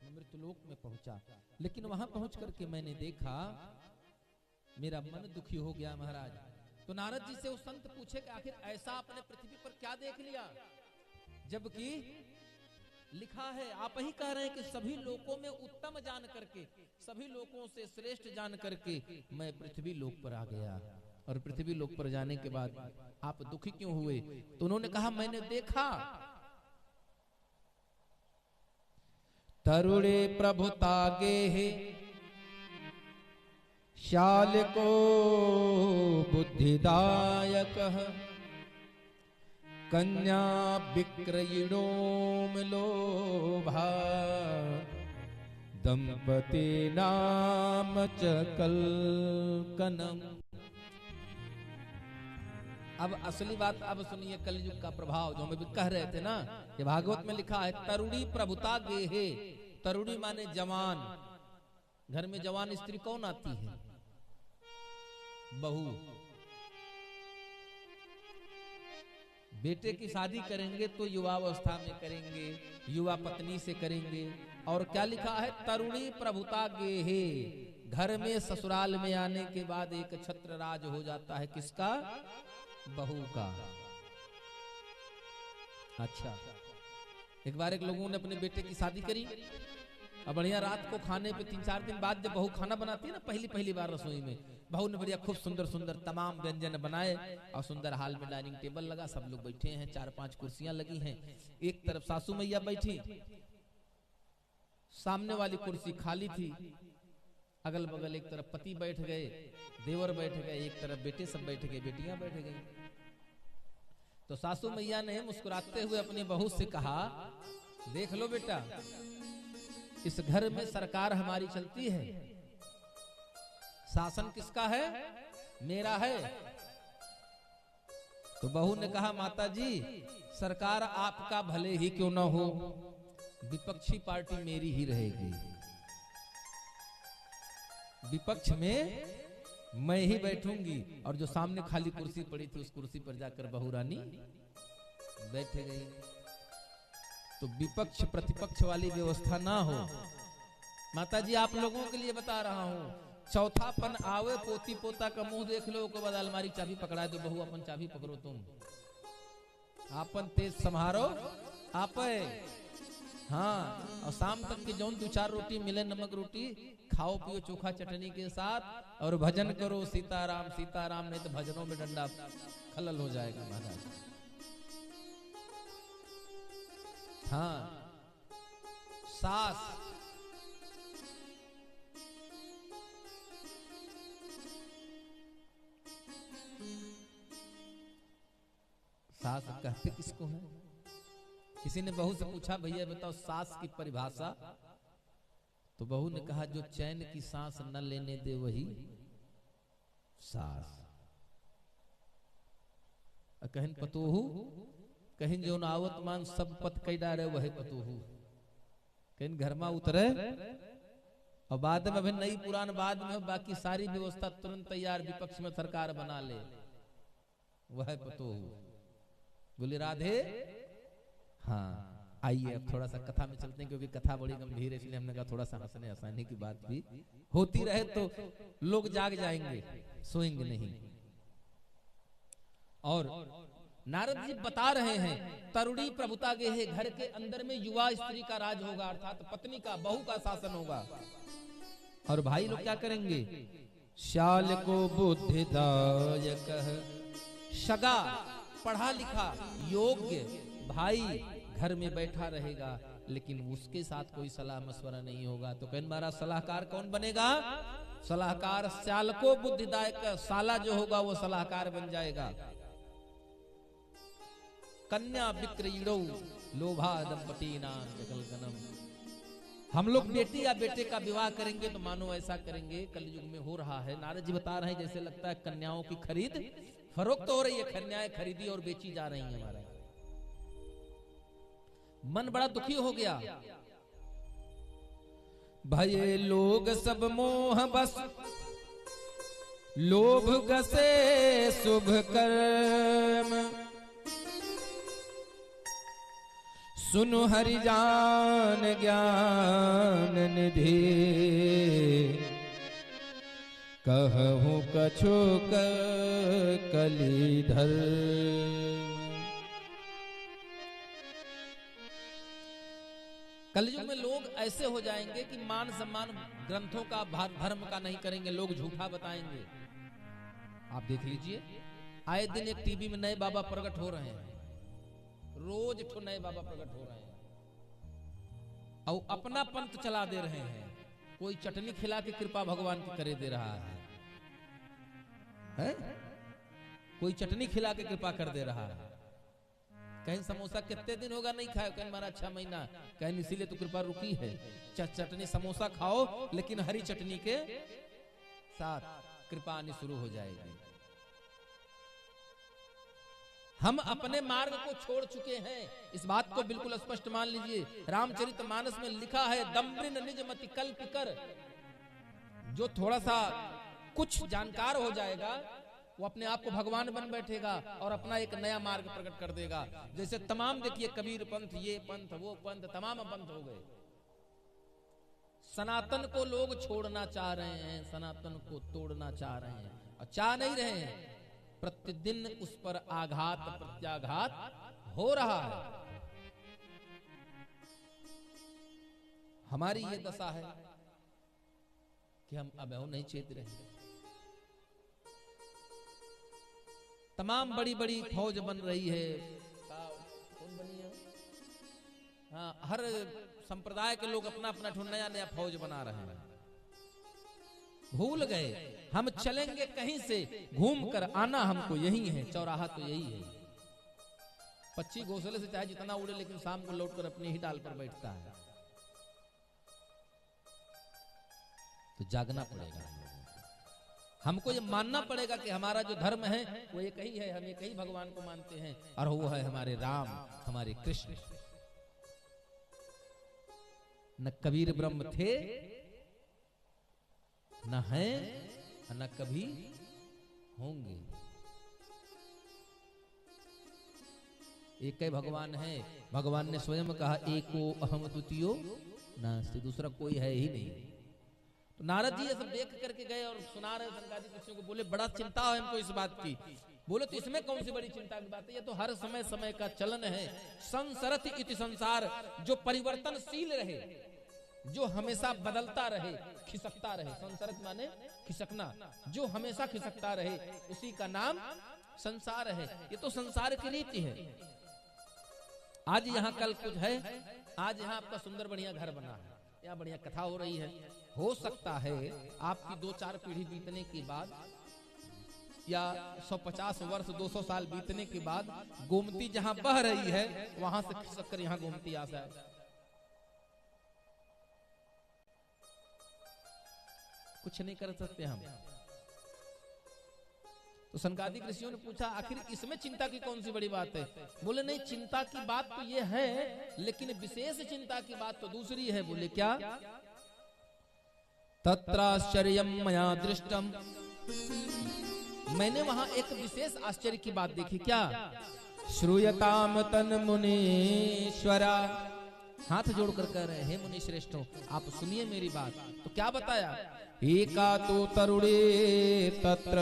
मृत्यु लोक में पहुंचा। लेकिन वहां पहुंच करके मैंने देखा, मेरा मन दुखी हो गया महाराज। तो नारद जी से वो संत पूछे कि आखिर ऐसा आपने पृथ्वी पर क्या देख लिया, जबकि लिखा है, आप ही कह रहे हैं कि सभी लोकों में उत्तम जान करके, सभी लोकों से श्रेष्ठ जान करके मैं पृथ्वी लोक पर आ गया। और पृथ्वी लोक पर जाने के बाद आप दुखी क्यों हुए? तो उन्होंने कहा, मैंने देखा तरुणे प्रभुता गेहे, शाल को बुद्धिदायक, कन्या विक्रयिणो लोभा, दंपति नाम च कलकनम। अब असली बात अब सुनिए, कलयुग का प्रभाव जो हम भी कह रहे थे ना, ये भागवत में लिखा है, तरुणी प्रभुता गेहे। तरुणी माने जवान। घर में जवान स्त्री कौन आती है? बहू। बेटे की शादी करेंगे तो युवावस्था में करेंगे, युवा पत्नी से करेंगे। और क्या लिखा है? तरुणी प्रभुता गेहे। घर में ससुराल में आने के बाद एक छत्र राज हो जाता है, किसका? बहू का। अच्छा, एक बार एक लोगों ने अपने बेटे की शादी करी, और बढ़िया रात को खाने पे 3-4 दिन बाद जब बहू खाना बनाती है ना, पहली बार रसोई में, बहू ने बढ़िया खूब सुंदर सुंदर तमाम व्यंजन बनाए, और सुंदर हाल में डाइनिंग टेबल लगा, सब लोग बैठे हैं, 4-5 कुर्सियां लगी हैं। एक तरफ सासू मैया बैठी, सामने वाली कुर्सी खाली थी, अगल बगल एक तरफ पति बैठ गए, देवर बैठ गए, एक तरफ बेटे सब बैठ गए, बेटियां बैठ गई। तो सासू मैया ने मुस्कुराते हुए अपनी बहू से कहा, देख लो बेटा, इस घर में सरकार हमारी चलती है, शासन किसका है? मेरा है। तो बहू ने कहा, माता जी, सरकार आपका भले ही क्यों ना हो, विपक्षी पार्टी मेरी ही रहेगी, विपक्ष में मैं ही बैठूंगी। और जो सामने खाली कुर्सी पड़ी थी, उस कुर्सी पर जाकर बहू रानी बैठ गई। तो विपक्ष प्रतिपक्ष वाली व्यवस्था ना हो। माता जी, आप लोगों के लिए बता रहा हूं, चौथापन आवे, पोती पोता का मुंह देख लो, उसके बाद अलमारी चाबी पकड़ा दो, बहू अपन चाबी पकड़ो, तुम आपन तेज संभारो आप। हाँ, और शाम तक की जौन 2-4 रोटी मिले, नमक रोटी खाओ पियो चोखा चटनी के साथ, और भजन करो सीताराम सीताराम, नहीं तो भजनों में डंडा खलल हो जाएगा महाराज। हाँ, सास। सास कहते किसको है? किसी ने बहू से पूछा, भैया बताओ सास की परिभाषा। तो बहू ने कहा, जो चैन की सांस न लेने दे वही सास। कहिन पतोहू, कहिन जो आवत मान सब पत कई डारे वही पतोहू। कहिन घर में उतरे और बाद में अभी नई पुरान बाद में बाकी सारी व्यवस्था तुरंत तैयार, विपक्ष में सरकार बना ले, वह पतोहू। बोले राधे। हाँ आइए अब थोड़ा सा कथा में चलते हैं, क्योंकि कथा बड़ी गंभीर है, इसलिए हमने कहा थोड़ा सा हंसने हंसाने की बात भी होती रहे तो लोग जाग जाएंगे, सोएंगे नहीं। और नारद जी बता रहे हैं, तरुणी प्रभुता गे है, घर के अंदर में युवा स्त्री का राज होगा, अर्थात पत्नी का, बहू का शासन होगा। और भाई लोग क्या करेंगे? श्याल को बुद्धिदायक शगा, पढ़ा लिखा योग्य भाई घर में बैठा रहेगा, लेकिन उसके साथ कोई सलाह मशवरा नहीं होगा। तो कहन महाराज सलाहकार कौन बनेगा? सलाहकार श्याल को बुद्धिदायक, साला जो होगा वो सलाहकार बन जाएगा। कन्या विक्रयणो लोभा दंपति नाम जगलगनम। हम लोग बेटी या बेटे का विवाह करेंगे तो मानो ऐसा करेंगे, कलयुग में हो रहा है। नारद जी बता रहे हैं, जैसे लगता है कन्याओं की खरीद फरोख्त हो रही है, कन्याएं खरीदी और बेची जा रही हैं। हमारा मन बड़ा दुखी हो गया। भये लोग सब मोह बस, लोभ गसे शुभ कर्म। सुनु हरि जान ज्ञान निधि, कहूं कछु कलीधर। कलयुग में लोग ऐसे हो जाएंगे कि मान सम्मान ग्रंथों का, धर्म का नहीं करेंगे, लोग झूठा बताएंगे। आप देख लीजिए, आए दिन एक टीवी में नए बाबा प्रकट हो रहे हैं, रोज ठो नए बाबा प्रकट हो रहे हैं और अपना पंथ चला दे रहे हैं। कोई चटनी खिला के कृपा भगवान की करे दे रहा है? कोई चटनी खिला के कृपा कर दे रहा है। कहीं समोसा कितने दिन होगा नहीं खाया? कहीं हमारा 6 महीना। कहीं इसीलिए तो कृपा रुकी है। चटनी समोसा खाओ, लेकिन हरी चटनी के साथ कृपा आनी शुरू हो जाएगी। हम अपने मार्ग को छोड़ चुके हैं, इस बात को बिल्कुल स्पष्ट मान लीजिए। रामचरितमानस में लिखा है, दम्भिन निज मति कल्प कर। जो थोड़ा सा कुछ जानकार हो जाएगा वो अपने आप को भगवान बन बैठेगा और अपना एक नया मार्ग प्रकट कर देगा। जैसे तमाम देखिए, कबीर पंथ, ये पंथ, वो पंथ, तमाम पंथ हो गए। सनातन को लोग छोड़ना चाह रहे हैं, सनातन को तोड़ना चाह रहे हैं, और चाह नहीं रहे हैं, प्रतिदिन उस पर आघात प्रत्याघात हो रहा है। हमारी ये दशा है कि हम अब नहीं चेत रहे। तमाम बड़ी बड़ी फौज बन रही है। कौन बनी है? हाँ, हर संप्रदाय के लोग अपना अपना नया नया फौज बना रहे हैं। भूल गए हम चलेंगे कहीं से, घूम कर आना हमको यही है, चौराहा तो यही है। पक्षी घोंसले से चाहे जितना उड़े, लेकिन शाम को लौटकर अपनी ही डाल पर बैठता है। तो जागना पड़ेगा हम लोगों को। हमको ये मानना पड़ेगा कि हमारा जो धर्म है वो एक ही है, हम एक ही भगवान को मानते हैं, और वो है हमारे राम, हमारे कृष्ण। न कबीर ब्रह्म थे, न हैं, न कभी होंगे। एक ही भगवान है। भगवान ने स्वयं कहा, एको अहम द्वितीयो नास्ति, दूसरा कोई है ही नहीं। तो नारद जी ये सब देख करके गए और सुना रहे सनकादिक ऋषियों को। बोले बड़ा चिंता है हमको इस बात की। बोले तो इसमें कौन सी बड़ी चिंता की बात है, ये तो हर समय समय का चलन है। संसरति इति संसार, जो परिवर्तनशील रहे, जो हमेशा बदलता रहे, खिसकता रहे। संसरत माने खिसकना, जो हमेशा खिसकता रहे, उसी का नाम संसार है। ये तो संसार की रीति है। आज यहाँ कल कुछ है, आज यहाँ आपका सुंदर बढ़िया घर बना है, यहाँ बढ़िया कथा हो रही है। हो सकता है आपकी 2-4 पीढ़ी बीतने के बाद या 150 वर्ष 200 साल बीतने के बाद गोमती जहां बह रही है वहां से खिसक कर यहां गोमती आ जाए। कुछ नहीं कर सकते हम। तो सनकादिक ऋषियों ने पूछा आखिर इसमें चिंता की कौन सी बड़ी बात है? बोले नहीं, चिंता की बात तो ये है, लेकिन विशेष चिंता की बात तो दूसरी है। बोले क्या? तत्राश्चर्यम मया दृष्टम, मैंने वहां एक विशेष आश्चर्य की बात देखी। क्या? श्रूयताम तन मुनीश्वरा, हाथ जोड़कर कह रहे हैं, हे मुनि श्रेष्ठों आप सुनिए मेरी बात। तो क्या बताया? एका तो तरुणे तत्र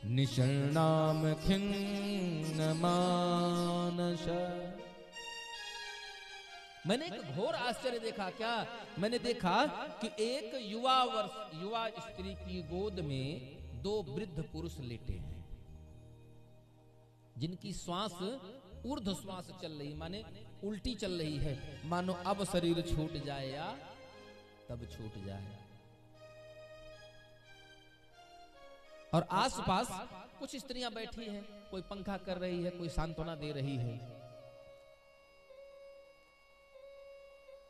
निषण्णाम खिन्न मानस, मैंने एक घोर आश्चर्य देखा। क्या? मैंने देखा कि एक युवा स्त्री की गोद में 2 वृद्ध पुरुष लेटे हैं, जिनकी श्वास ऊर्ध्व श्वास चल रही, माने उल्टी चल रही है, मानो अब शरीर छूट जाए या तब छूट जाए। और आसपास कुछ स्त्रियां बैठी हैं, कोई पंखा कर रही है, कोई सांत्वना दे रही है।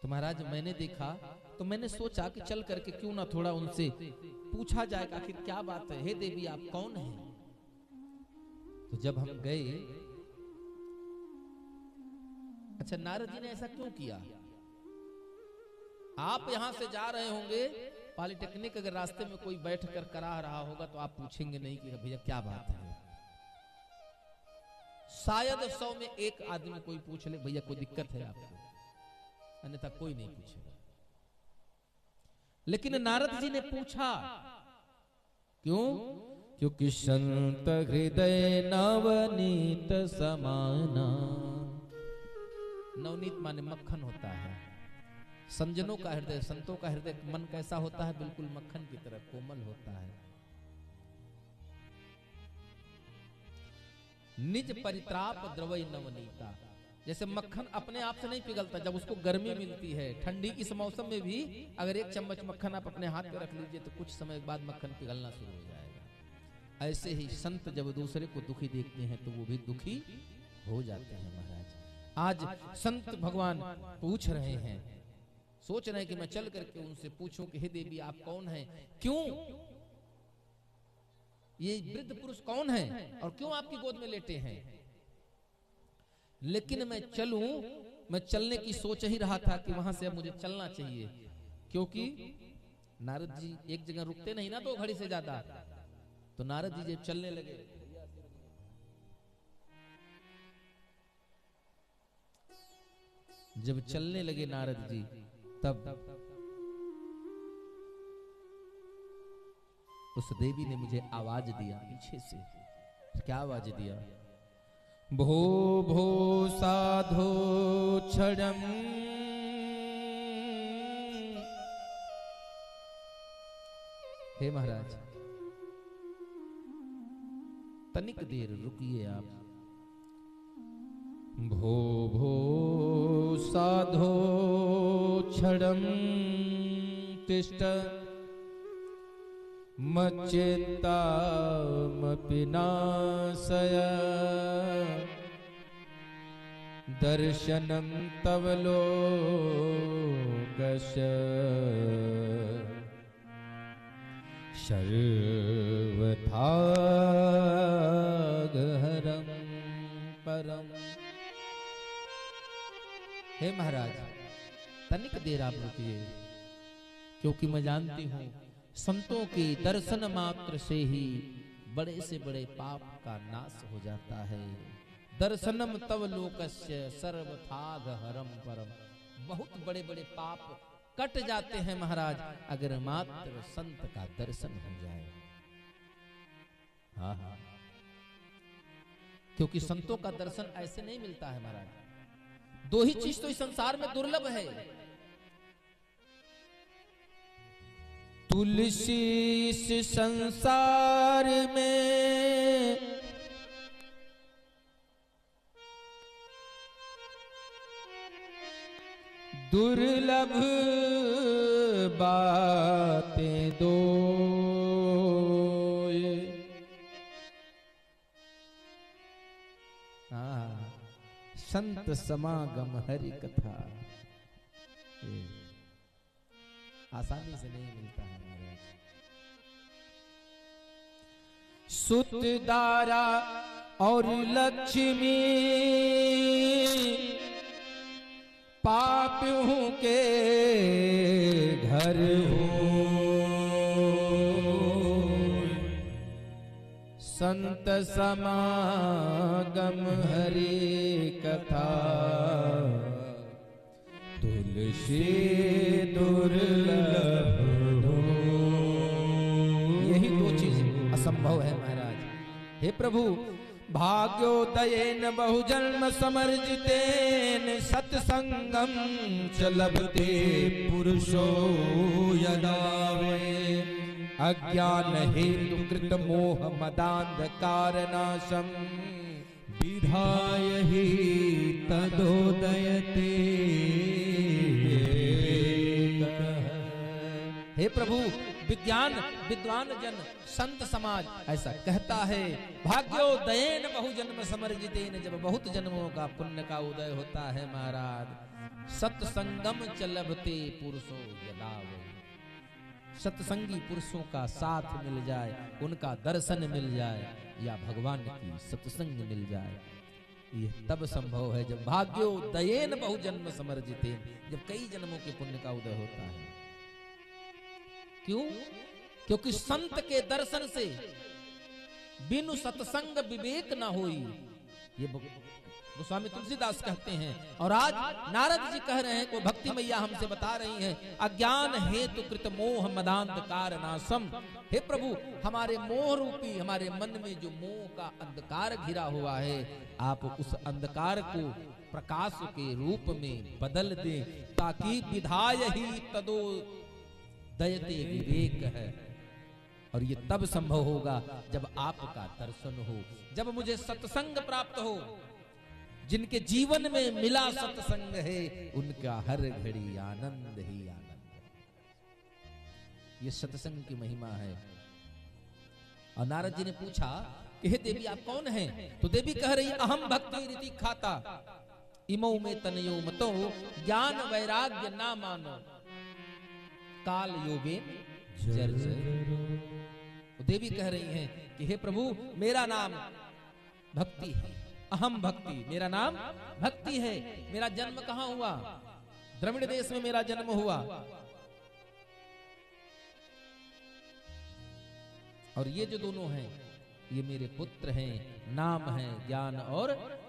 तो महाराज मैंने देखा तो मैंने सोचा कि चल करके क्यों ना थोड़ा उनसे पूछा जाए कि आखिर क्या बात है, हे देवी आप कौन हैं? तो जब हम गए, अच्छा नारद जी ने ऐसा क्यों किया? आप यहां से जा रहे होंगे पॉलिटेक्निक, अगर रास्ते में कोई बैठ कर करा रहा होगा तो आप पूछेंगे नहीं कि भैया क्या बात है। शायद 100 में 1 आदमी कोई पूछ ले भैया कोई दिक्कत है आपको, अन्यथा कोई नहीं पूछेगा। लेकिन नारद जी ने पूछा, क्यों? क्योंकि संत हृदय नवनीत समाना, नवनीत माने मक्खन होता है। संजनों का हृदय, संतों का हृदय मन कैसा होता है? बिल्कुल मक्खन की तरह कोमल होता है। निज परित्राप द्रवई नवनीता, जैसे मक्खन अपने आप से नहीं पिघलता, जब उसको गर्मी मिलती है, ठंडी इस मौसम में भी अगर 1 चम्मच मक्खन आप अपने हाथ पे रख लीजिए तो कुछ समय बाद मक्खन पिघलना शुरू हो जाएगा। ऐसे ही संत जब दूसरे को दुखी देखते हैं तो वो भी दुखी हो जाते हैं। महाराज आज संत भगवान पूछ रहे हैं, सोच रहे हैं कि मैं चल करके उनसे पूछूं कि हे देवी आप कौन हैं, क्यों ये वृद्ध पुरुष कौन हैं और क्यों आपकी गोद में लेटे हैं। लेकिन मैं चलूं, मैं चलने की सोच ही रहा था कि वहां से अब मुझे चलना चाहिए, क्योंकि नारद जी एक जगह रुकते नहीं ना 2 घड़ी से ज्यादा। तो नारद जी जब चलने लगे, जब चलने लगे नारद जी, तब उस देवी ने मुझे आवाज दिया पीछे से। क्या आवाज दिया? भो भो साधो क्षणम, हे महाराज तनिक देर रुकिए आप। भो भो साधो क्षणम तिष्ठ मच्चित्तामपि नाशय, दर्शनं तव लोकस्य सर्वथागहरं परम। हे महाराज तनिक देर आप रुकिए, क्योंकि मैं जानती हूं संतों के दर्शन मात्र से ही बड़े से बड़े पाप का नाश हो जाता है। दर्शनम तव लोकस्य सर्वथाग हरम परम, बहुत बड़े बड़े पाप कट जाते हैं महाराज अगर मात्र संत का दर्शन हो जाए। हाँ हाँ, क्योंकि संतों का दर्शन ऐसे नहीं मिलता है महाराज। 2 ही चीज तो इस संसार में दुर्लभ है, तुलसी इस संसार में दुर्लभ बातें दो संत समागम हरि कथा आसानी से नहीं मिलता है महाराज। सुत दारा और लक्ष्मी पापियों के घर हो संत समागम हरि कथा तुलसी दुर्लभ दो। यही दो चीज असंभव है महाराज। हे प्रभु भाग्योदयेन बहुजन्म समर्जितेन सत्संगम च लभते पुरुषो यदा वे अज्ञान हेतु कृत मोह मदांधकार नाशम विधाय ही तदोदयते। हे प्रभु विज्ञान विद्वान जन संत समाज ऐसा कहता है भाग्योदयेन बहुजन्म समर्जितेन, जब बहुत जन्मों का पुण्य का उदय होता है महाराज सत्संगम च लभते पुरुषो यदा वे, सत्संगी पुरुषों का साथ मिल जाए, उनका दर्शन मिल जाए या भगवान की सत्संग मिल जाए, यह तब संभव है जब भाग्योदयेन बहुजन्म समर्जितेन, जब कई जन्मों के पुण्य का उदय होता है। क्यों? क्योंकि संत के दर्शन से बिनु सत्संग विवेक न होई, ये गोस्वामी तुलसीदास कहते हैं। और आज नारद जी कह रहे हैं, को भक्ति मैया हमसे बता रही हैं, अज्ञान हेतु कृत मोह मदांधकार नाशम। हे प्रभु हमारे मोह रूपी हमारे मन में जो मोह का अंधकार घिरा हुआ है, आप उस अंधकार को प्रकाश के रूप में बदल दें, ताकि विधाय ही तदो दयते विवेक है। और ये तब संभव होगा जब आपका दर्शन हो, जब मुझे सत्संग प्राप्त हो। जिनके जीवन में मिला सत्संग है उनका हर घड़ी आनंद ही आनंद है। ये सत्संग की महिमा है। और नारद जी ने पूछा कि हे देवी आप कौन हैं? तो देवी कह रही अहम भक्ति रीति खाता इमो में तनयो मतो ज्ञान वैराग्य ना मानो काल योगे जर्जर। देवी कह रही हैं कि हे प्रभु मेरा नाम भक्ति है, अहम भक्ति, मेरा नाम भक्ति है। मेरा जन्म कहां हुआ? द्रविड़ देश में मेरा जन्म हुआ। और ये जो दोनों हैं ये मेरे पुत्र हैं। नाम है ज्ञान और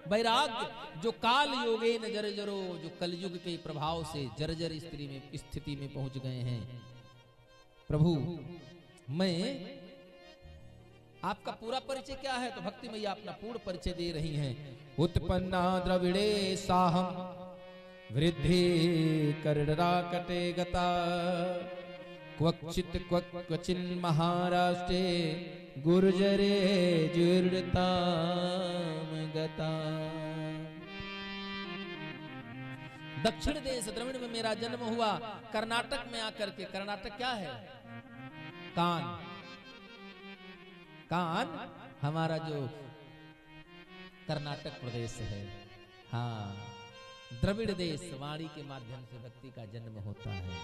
वैराग्य, जो काल योगेन जर्जरो, जो कलयुग के प्रभाव से जर्जर स्थिति में पहुंच गए हैं। प्रभु मैं आपका पूरा परिचय क्या है? तो भक्ति मैया अपना पूर्ण परिचय दे रही हैं। उत्पन्ना द्रविड़े साहम वृद्धि करडराकटे गता क्वचित क्वचिन महाराष्ट्रे गुर्जरे जीर्णताम गता। दक्षिण देश द्रविड़ में मेरा जन्म हुआ, कर्नाटक में आकर के। कर्नाटक क्या है? कान। कान हमारा जो कर्नाटक प्रदेश है। हाँ, द्रविड़ देश वाणी के माध्यम से भक्ति का जन्म होता है।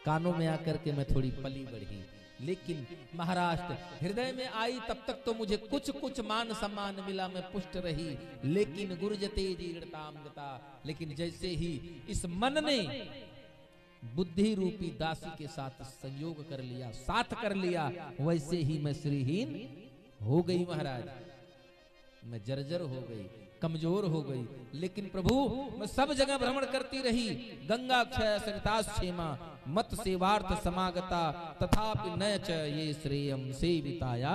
कानों में आकर के मैं थोड़ी पली बढ़ी, लेकिन महाराष्ट्र हृदय में आई तब तक तो मुझे कुछ कुछ मान सम्मान मिला, मैं पुष्ट रही। लेकिन गुर्जते जीर्णताम गता, लेकिन जैसे ही इस मन ने बुद्धि रूपी दासी के साथ संयोग कर लिया, साथ कर लिया, वैसे ही मैं श्रीहीन हो गई महाराज। मैं जर्जर हो गई, कमजोर हो गई। लेकिन प्रभु मैं सब जगह भ्रमण करती रही। गंगा क्षय सरिताक्षेमा मत सेवार्थ समागता तथापि न च ये श्रेयम सेविताया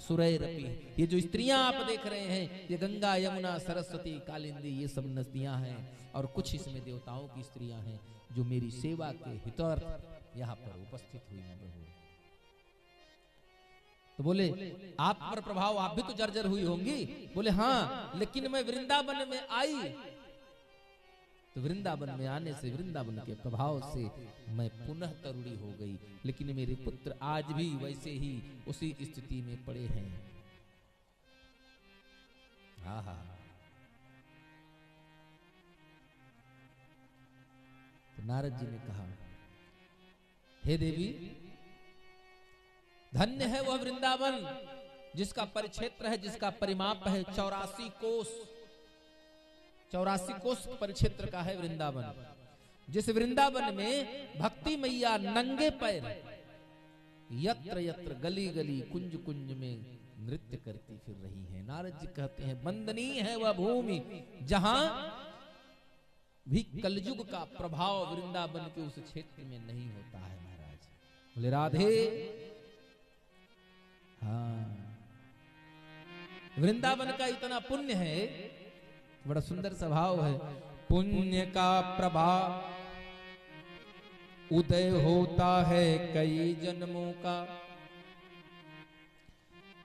सुरैरपि। ये जो स्त्रियां आप देख रहे हैं, ये गंगा यमुना सरस्वती कालिंदी ये सब नदियां हैं, और कुछ इसमें देवताओं की स्त्रियां हैं जो मेरी सेवा के हितार्थ यहाँ पर उपस्थित हुई हैं। तो बोले आप पर प्रभाव, आप भी तो जर्जर हुई होंगी। बोले हाँ, लेकिन मैं वृंदावन में आई तो वृंदावन में आने से, वृंदावन के प्रभाव से मैं पुनः तरुणी हो गई, लेकिन मेरे पुत्र आज भी वैसे ही उसी स्थिति में पड़े हैं। आहा, तो नारद जी ने कहा, हे देवी, धन्य है वह वृंदावन जिसका परिक्षेत्र है, जिसका परिमाप है 84 कोस। 84 कोस परिक्षेत्र का है वृंदावन। जिस वृंदावन में भक्ति मैया नंगे पैर यत्र यत्र गली गली कुंज कुंज में नृत्य करती फिर रही है। नारद जी कहते हैं, वंदनीय है वह भूमि जहां भी कलयुग का प्रभाव वृंदावन के उस क्षेत्र में नहीं होता है। महाराज बोले, राधे। हाँ, वृंदावन का इतना पुण्य है, बड़ा सुंदर स्वभाव है। पुण्य का प्रभाव उदय होता है कई जन्मों का,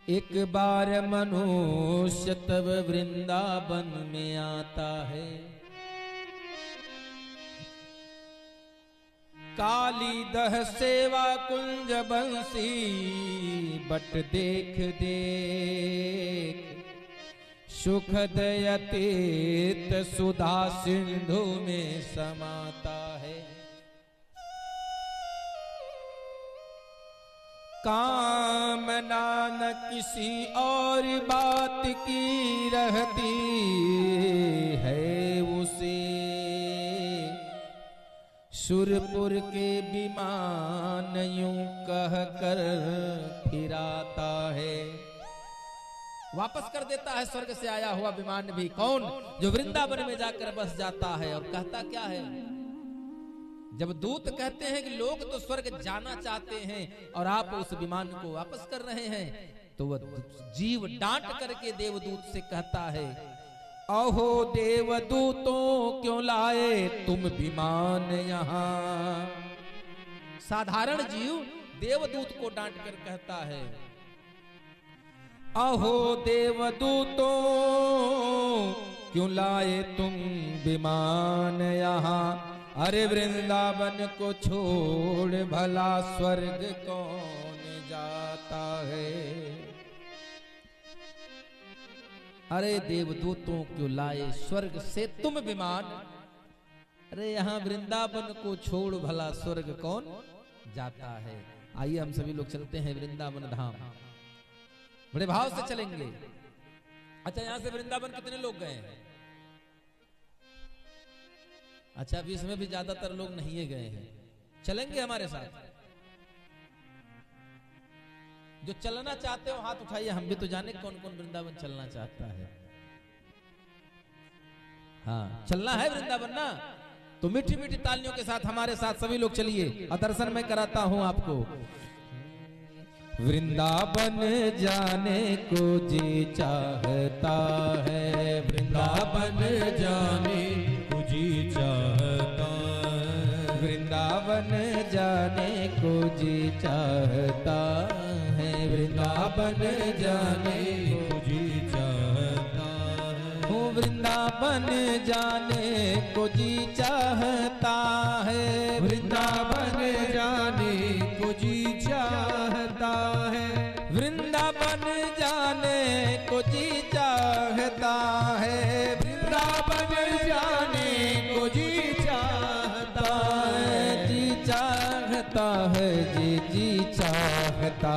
एक बार मनुष्य तब वृंदावन में आता है। काली दह सेवा कुंज बंसी बट देख देख, सुखद अतीत सुधा सिंधु में समाता है। कामना न किसी और बात की रहती है उसे, सुरपुर के विमान यूं कह कर फिराता है। वापस कर देता है स्वर्ग से आया हुआ विमान भी। कौन? जो वृंदावन में जाकर बस जाता है। और कहता क्या है? जब दूत कहते हैं कि लोग तो स्वर्ग जाना चाहते हैं और आप उस विमान को वापस कर रहे हैं, तो वह जीव डांट करके देवदूत से कहता है, अहो देवदूतों क्यों लाए तुम विमान यहाँ। साधारण जीव देवदूत को डांट कर कहता है, अहो देवदूतों क्यों लाए तुम विमान यहाँ। अरे वृंदावन को छोड़ भला स्वर्ग कौन जाता है। अरे देवदूतों क्यों लाए स्वर्ग से तुम विमान। अरे यहाँ वृंदावन को छोड़ भला स्वर्ग कौन जाता है। आइए हम सभी लोग चलते हैं वृंदावन धाम, बड़े भाव से चलेंगे। अच्छा, यहाँ से वृंदावन कितने लोग गए हैं? अच्छा, अभी इसमें भी ज्यादातर लोग नहीं गए हैं। चलेंगे हमारे साथ? जो चलना चाहते हो हाथ उठाइए, हम भी तो जाने कौन कौन वृंदावन चलना चाहता है। हाँ, चलना है वृंदावन ना, तो मीठी मीठी तालियों के साथ हमारे साथ सभी लोग चलिए और दर्शन मैं कराता हूं आपको। वृंदावन जाने को जी चाहता है, वृंदावन जाने को जी चाहता है, वृंदावन जाने को जी चाहता है, वृंदावन जाने को जी चाहता है। वो वृंदावन जाने को जी चाहता है, वृंदावन जाने को जी चाहता है, वृंदावन जाने को जी चाहता है, वृंदावन जाने को जी चाहता है, जी चाहता है, जी चाहता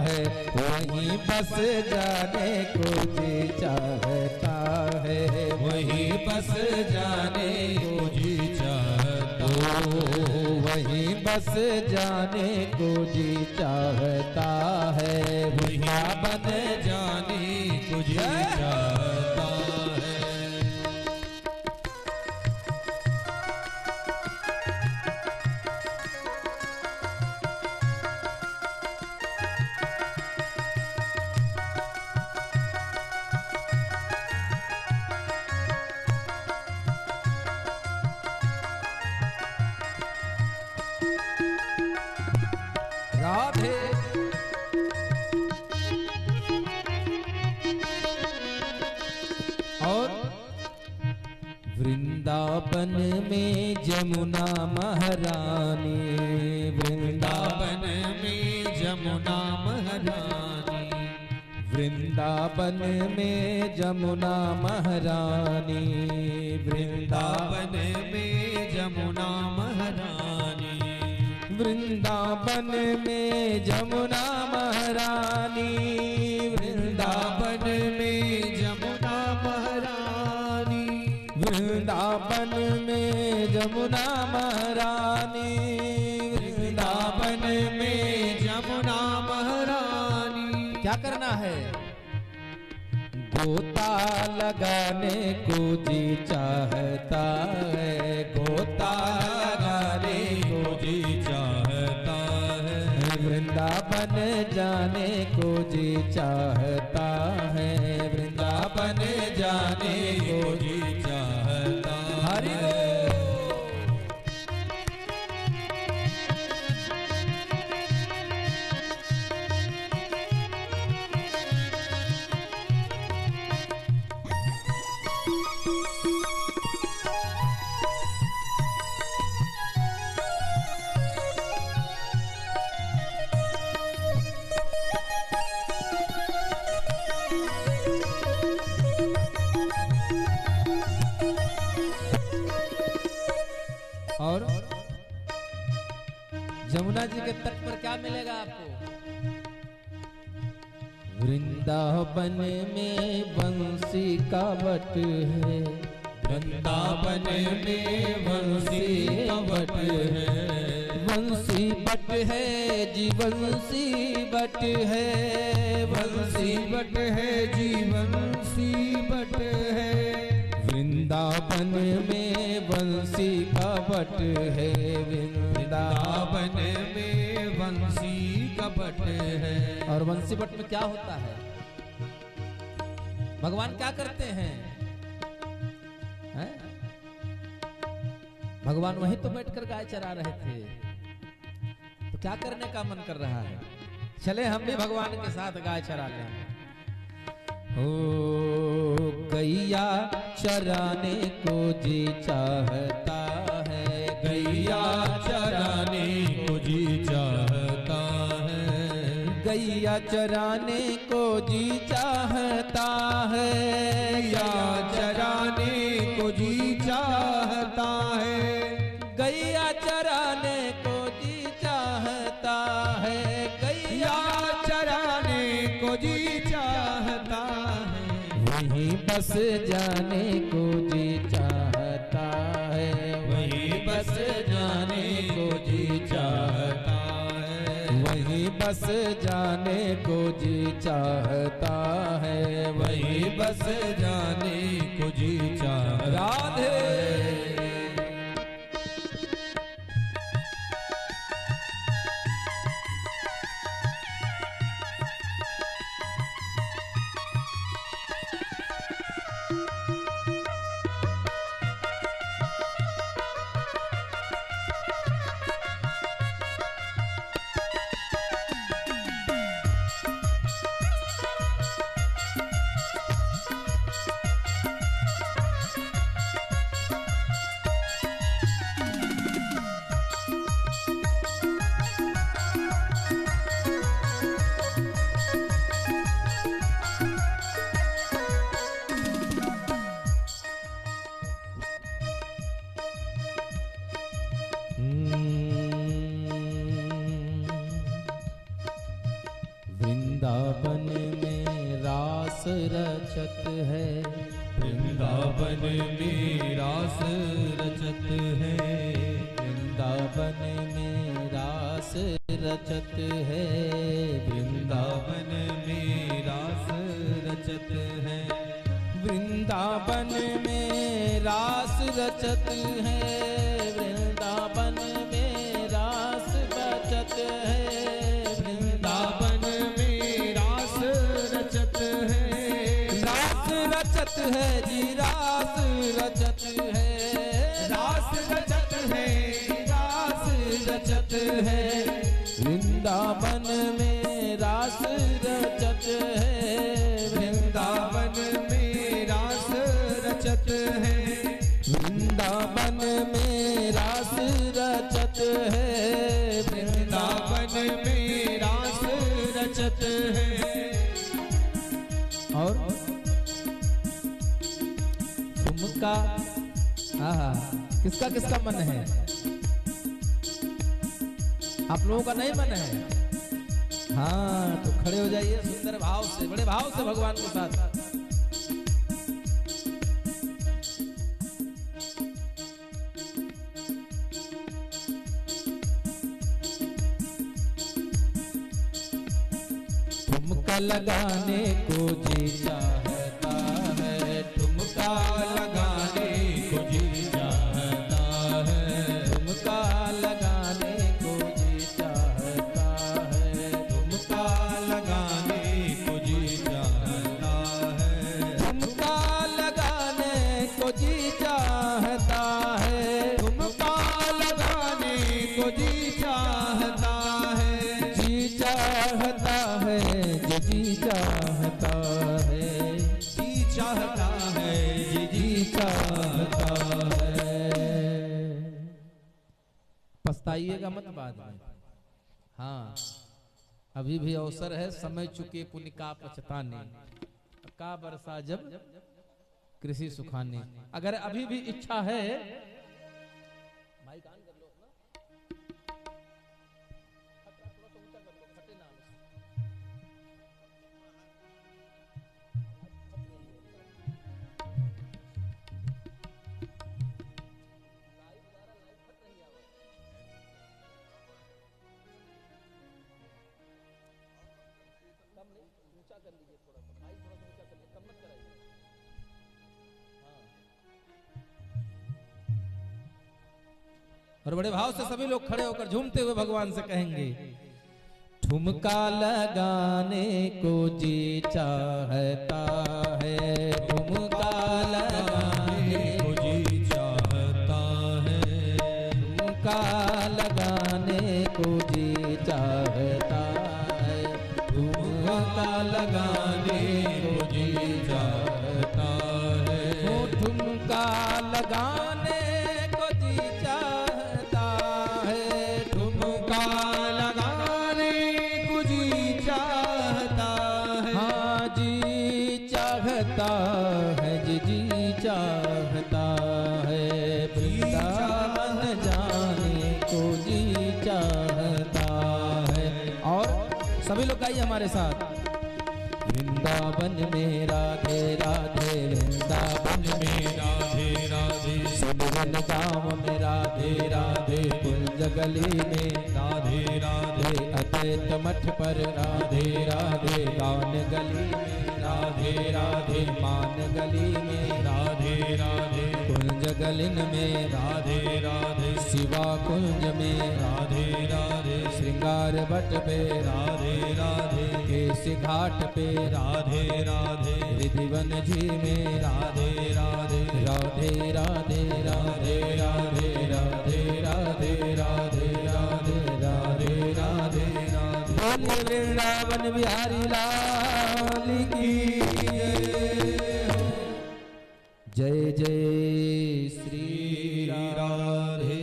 है, वहीं बस जाने को जी चाहता है, वहीं बस जाने को जी चाहता है, वहीं बस जाने को जी चाहता है, वृंदावन जाने को जी चाहता है। राधे और वृंदावन में जमुना महारानी, वृंदावन में जमुना महारानी, वृंदावन में जमुना महारानी, वृंदावन में जमुना महारानी, वृंदावन में जमुना महारानी, वृंदावन में जमुना महारानी, वृंदावन में जमुना महारानी, वृंदावन में जमुना महारानी। क्या करना है? गोता लगाने को जी चाहता है, गोता लगाने को जी चाहता है, वृंदावन जाने को जी चाहता है, वृंदावन जाने को जी चाहता है। और जमुना जी के तट पर क्या मिलेगा आपको? वृंदावन में बंसी का बट है, वृंदावन में बंसी का बट है, बंसी बट है जी, बंसी बट है, बंसी बट है जी, बंसी बट है, वृंदावन में बंसी का बट है, वृंदावन में बंसी का बट है। और बंसी बट में क्या होता है? भगवान क्या करते हैं? भगवान वहीं तो बैठकर गाय चरा रहे थे, तो क्या करने का मन कर रहा है? चले हम भी भगवान के साथ गाय चरा लें। ओ गैया चराने को जी चाहता है, गैया चराने को जी चाहता है, गैया चराने को जी चाहता है, गैया चराने को जी चाहता है, गैया चराने को जी चाहता है, गैया चराने को जी चाहता है, वहीं बस जाने को जी चाहता है, वहीं बस जाने को जी चाहता है, वहीं बस जाने को जी चाहता है, वहीं बस जाने को जी चाहता। राधे वृंदावन में रास रचत है, वृंदावन में रास रचत है, वृंदावन में रास रचत है, वृंदावन में रास रचत है, वृंदावन में रास रचत है, वृंदावन में रास रचत है, वृंदावन में रास रचत है, रास रचत है जी, रास रचत है, रास रचत है, रास रचत है, वृंदावन में रास रचत है, वृंदावन में रास रचत है, ठुमका। आहा, किसका किसका मन है? आप लोगों का नहीं मन है? हाँ तो खड़े हो जाइए सुंदर भाव से, बड़े भाव से भगवान के साथ। ठुमका लगाने को जी चाहता है, ठुमका लगाने को जी चाहता है, ठुमका लगाने को जी चाहता है, ठुमका लगाने को जी चाहता है, ठुमका लगाने को जी चाहता है, ठुमका लगाने को जी चाहता है, जी चाहता है, जी चाहता है, जी चाहता है, जी चाहता है। पछताइएगा मत बाद में। हाँ अभी भी अवसर है, समय चुके पुण्य का पछताने, का बरसा जब कृषि सुखाने। अगर अभी भी इच्छा है, और बड़े भाव से सभी लोग खड़े होकर झूमते हुए भगवान से कहेंगे, ठुमका लगाने को जी चाहता है, ठुमका लगाने को जी चाहता है, ठुमका लगाने को जी चाहता है, ठुमका लगाने को जी चाहता है, ठुमका लगाने है, जी चाहता है, वृंदावन जाने को जी चाहता है। और सभी लोग गाइए हमारे साथ, वृंदावन में राधे राधे, वृंदावन में राधे राधे, सुनवन गाँव में राधे राधे, कुंज गली में राधे राधे, अद्वैत मठ पर राधे राधे, गान गली में राधे राधे, मान गली में राधे राधे, कुंज गलिन में राधे राधे, शिवा कुंज में राधे राधे, श्रृंगार भट्ट पे राधे राधे, केसी घाट पे राधे राधे, रिधिवन जी में राधे राधे, राधे राधे राधे राधे राधे राधे राधे राधे राधे राधे राधे। वृंदावन बिहारी लाल की जय जय श्री राधे।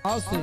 आओ से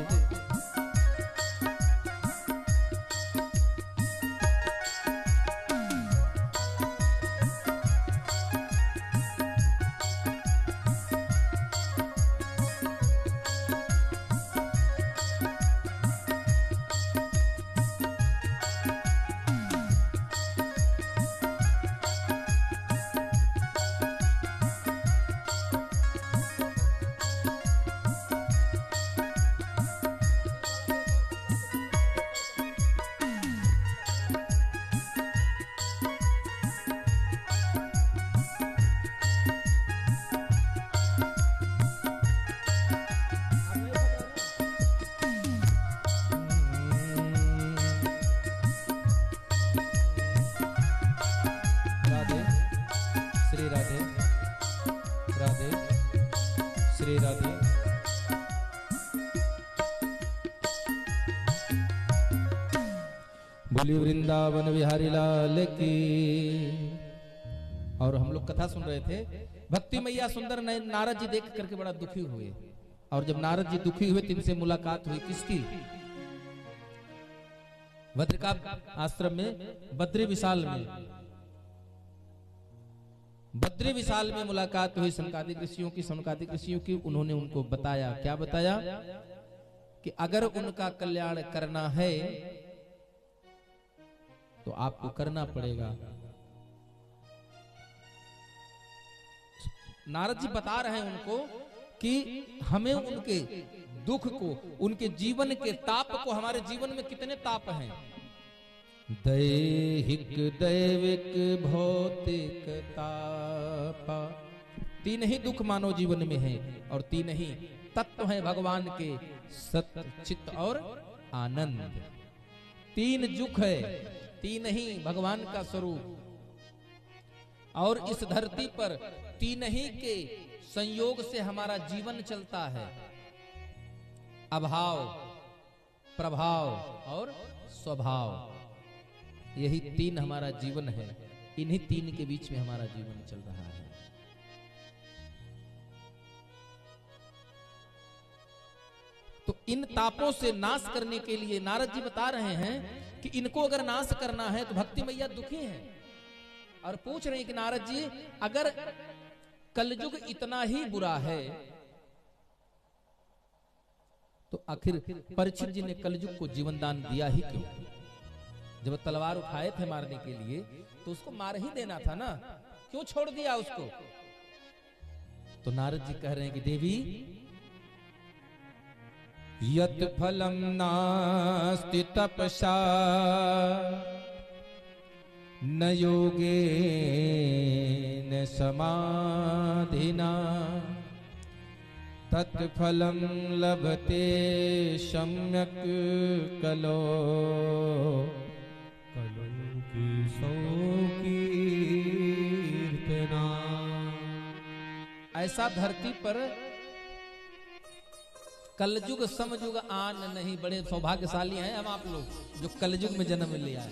श्री राधे राधे श्री राधे। बोलिए वृंदावन बिहारी लाल की। और हम लोग कथा सुन रहे थे, भक्ति मैया सुंदर नारद जी देख करके बड़ा दुखी हुए। और जब नारद जी दुखी हुए तो इनसे मुलाकात हुई, किसकी? बद्रिका आश्रम में, बद्री विशाल में मुलाकात हुई सनकादिक ऋषियों की। उन्होंने उनको बताया, क्या बताया? कि अगर उनका कल्याण करना है तो आपको करना पड़ेगा। नारद जी बता रहे हैं उनको कि हमें उनके दुख को, उनके जीवन के ताप को, हमारे जीवन में कितने ताप हैं, दैहिक दैविक भौतिक तापा, तीन ही दुख मानव जीवन में है। और तीन ही तत्व हैं भगवान के, सत्य चित्त और आनंद। तीन दुख है, तीन ही भगवान का स्वरूप। और इस धरती पर तीन ही के संयोग से हमारा जीवन चलता है, अभाव, प्रभाव और स्वभाव। यही तीन हमारा जीवन है, इन्हीं तीन के बीच में हमारा जीवन चल रहा है। तो इन तापों से नाश करने के लिए नारद जी बता रहे हैं कि इनको अगर नाश करना है तो भक्ति मैया दुखी हैं और पूछ रहे हैं कि नारद जी, अगर कलयुग इतना ही बुरा है तो आखिर परीक्षित जी ने कलयुग को जीवन दान दिया ही क्यों? जब तलवार उठाए थे मारने के लिए तो उसको मार ही देना था ना, क्यों छोड़ दिया उसको? तो नारद जी कह रहे हैं कि देवी, यत् फलम नास्ति तपसा न योगेन समाधिना तत्फलम लभते सम्यक कलो कीर्तना। ऐसा धरती पर कलयुग समयुग आन नहीं। बड़े सौभाग्यशाली हैं हम आप लोग जो कलयुग में जन्म लिया है,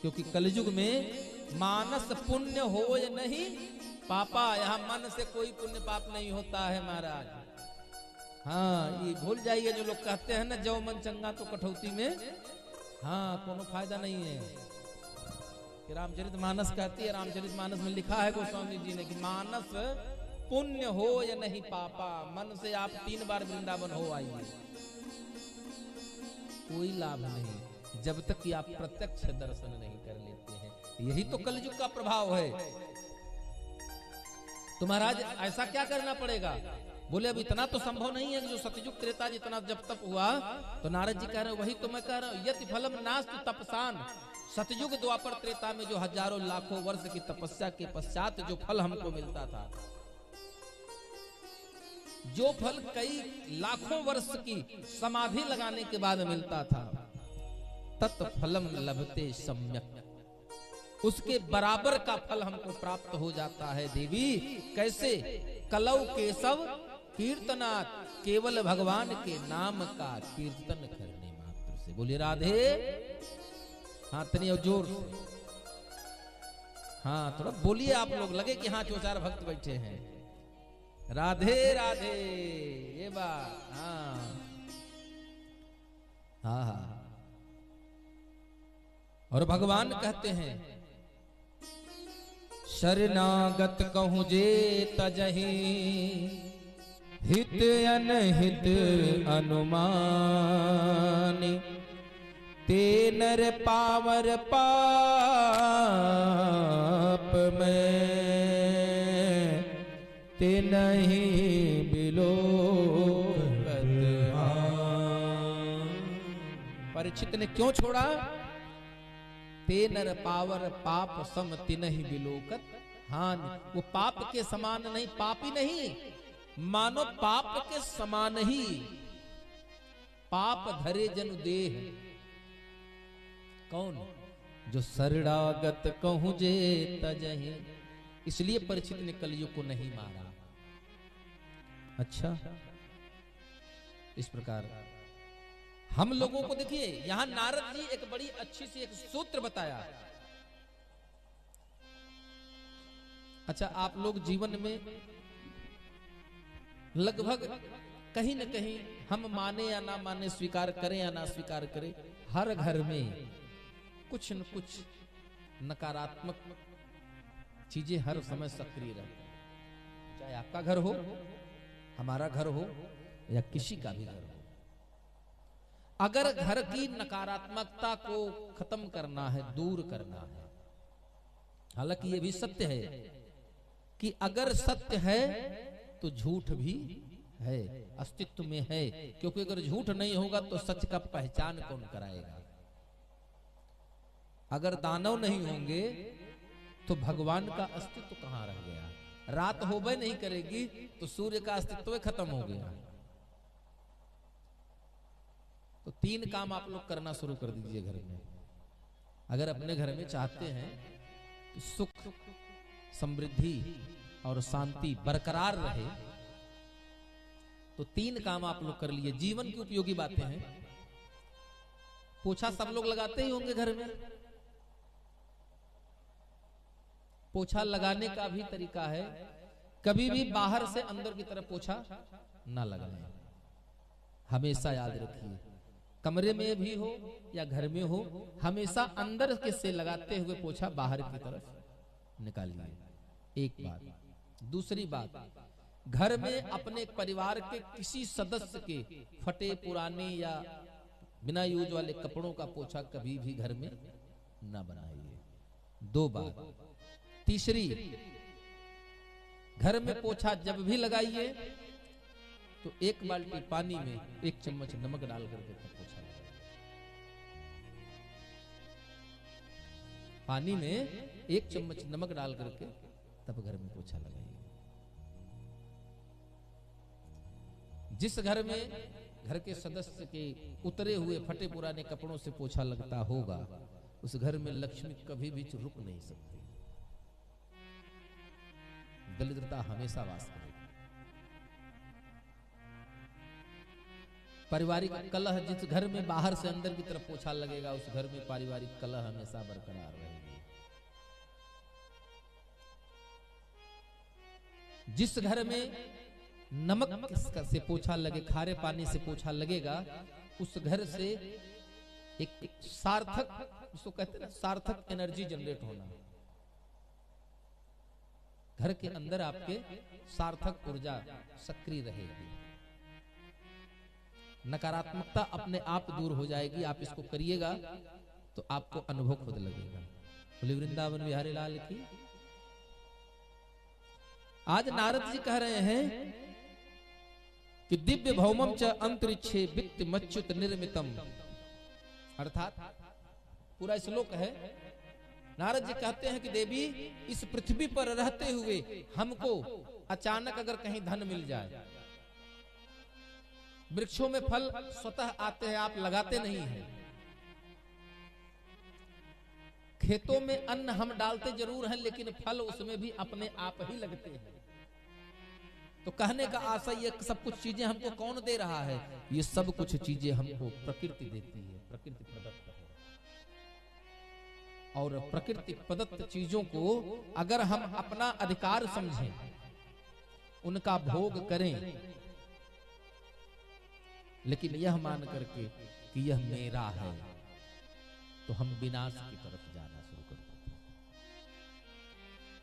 क्योंकि कलयुग में मानस पुण्य हो या नहीं पापा, यहाँ मन से कोई पुण्य पाप नहीं होता है महाराज। हाँ, ये भूल जाइए जो लोग कहते हैं ना, जो मन चंगा तो कठौती में, हाँ, कोनो फायदा नहीं है। कि रामचरितमानस कहती है, रामचरितमानस में लिखा है गोस्वामी जी ने कि मानस पुण्य हो या नहीं पापा, मन से आप 3 बार वृंदावन हो आइए, कोई लाभ नहीं जब तक कि आप प्रत्यक्ष दर्शन नहीं कर लेते हैं। यही तो कलयुग का प्रभाव है। तो महाराज ऐसा क्या करना पड़ेगा? बोले अब इतना तो संभव नहीं है कि जो सतयुग त्रेता जितना जब तप हुआ। तो नारद जी कह रहे हैं वही तो मैं कह रहा हूं, यति फलम नास्ति तपसान। सतयुग द्वापर त्रेता में जो हजारों लाखों वर्ष की तपस्या के पश्चात जो फल हमको मिलता था, जो फल कई लाखों वर्ष की समाधि लगाने के बाद मिलता था, तत्फलम लभते सम्यक, उसके बराबर का फल हमको प्राप्त हो जाता है देवी। कैसे? कलौ केशव कीर्तनात्, केवल भगवान के नाम का कीर्तन करने मात्र से। बोलिए राधे। हाँ, तनी और जोर से, हाँ थोड़ा बोलिए आप लोग, लगे कि हाँ 2-4 भक्त बैठे हैं। राधे राधे, ये बात। हाँ हाँ हाँ। और भगवान कहते हैं, शरणागत कहूं जे तजहि, हित अनहित अनुमानी, ते नर पावर पाप में, ते नहीं बिलो। परीक्षित ने क्यों छोड़ा? ते नर पावर पाप सम तिनहि बिलोकत हान। वो पाप के समान नहीं, पापी नहीं, मानो पाप के समान ही। पाप धरे जन देह, कौन? जो शरणागत कहूं जे तजहि, इसलिए परीक्षित ने कलयुग को नहीं मारा। अच्छा, इस प्रकार हम लोगों को देखिए, यहां नारद जी एक बड़ी अच्छी सी एक सूत्र बताया। अच्छा, आप लोग जीवन में लगभग कहीं न कहीं, हम माने या ना माने, स्वीकार करें या ना स्वीकार करें, हर घर में कुछ न कुछ नकारात्मक चीजें हर समय सक्रिय रहती हैं। चाहे आपका घर हो, हमारा घर हो, या किसी का भी घर हो। अगर घर की नकारात्मकता को खत्म करना है, दूर करना है, हालांकि यह भी सत्य है कि अगर सत्य है तो झूठ भी है, अस्तित्व में है, क्योंकि अगर झूठ नहीं होगा तो सच का पहचान कौन कराएगा। अगर दानव नहीं होंगे तो भगवान का अस्तित्व कहां रह गया। रात होबे नहीं करेगी तो सूर्य का अस्तित्व खत्म हो गया। तो 3 काम आप लोग करना शुरू कर दीजिए घर में। अगर अपने घर में चाहते हैं कि सुख, समृद्धि और शांति बरकरार रहे, तो 3 काम आप लोग कर लिए। जीवन की उपयोगी बातें हैं। पोछा सब लोग लगाते ही होंगे घर में। पोछा लगाने का भी तरीका है, कभी भी बाहर से अंदर की तरफ पोछा ना लगाएं। हमेशा याद रखिए, कमरे में भी हो या घर में हो, हमेशा अंदर के से लगाते हुए पोछा बाहर की तरफ निकालिए। एक बात। दूसरी बात, घर में अपने परिवार के किसी सदस्य के फटे पुराने या बिना यूज वाले कपड़ों का पोछा कभी भी घर में ना बनाइए। 2 बात। तीसरी, घर में पोछा जब भी लगाइए तो 1 बाल्टी पानी में 1 चम्मच नमक डाल करके तब पोछा लगाइए। पानी में 1 चम्मच नमक डाल करके तब घर में पोछा लगाइए। जिस घर में घर के सदस्य के उतरे हुए फटे पुराने कपड़ों से पोछा लगता होगा, उस घर में लक्ष्मी कभी भी रुक नहीं सकती। दरिद्रता हमेशा वास करेगी। पारिवारिक कलह, जिस घर में बाहर से अंदर की तरफ पोछा लगेगा, उस घर में पारिवारिक कलह हमेशा बरकरार रहेगी। जिस घर में नमक से पोछा लगे, खारे पानी से पोछा लगेगा, उस घर से एक सार्थक, उसको कहते हैं ना, सार्थक एनर्जी जनरेट होना। घर के अंदर आपके सार्थक ऊर्जा सक्रिय रहेगी। नकारात्मकता अपने आप दूर हो जाएगी। आप इसको करिएगा तो आपको अनुभव खुद लगेगा। बोले वृंदावन बिहारी लाल की। आज नारद जी कह रहे हैं कि दिव्य भौमम च अंतरिक्षे वित्त मच्युत निर्मितम, अर्थात पूरा श्लोक है। नारद जी कहते हैं कि देवी, इस पृथ्वी पर रहते हुए हमको अचानक अगर कहीं धन मिल जाए, वृक्षों में फल स्वतः आते हैं, आप लगाते नहीं हैं, खेतों में अन्न हम डालते जरूर हैं, लेकिन फल उसमें भी अपने आप ही लगते हैं। तो कहने का आशय, ये सब कुछ चीजें हमको कौन दे रहा है? ये सब कुछ चीजें हमको प्रकृति देती है, प्रकृति प्रदत्त है। और प्रकृति प्रदत्त चीजों को अगर हम अपना अधिकार समझें, उनका भोग करें, लेकिन यह मान करके कि यह मेरा है, तो हम विनाश की तरफ जाना शुरू कर देते हैं।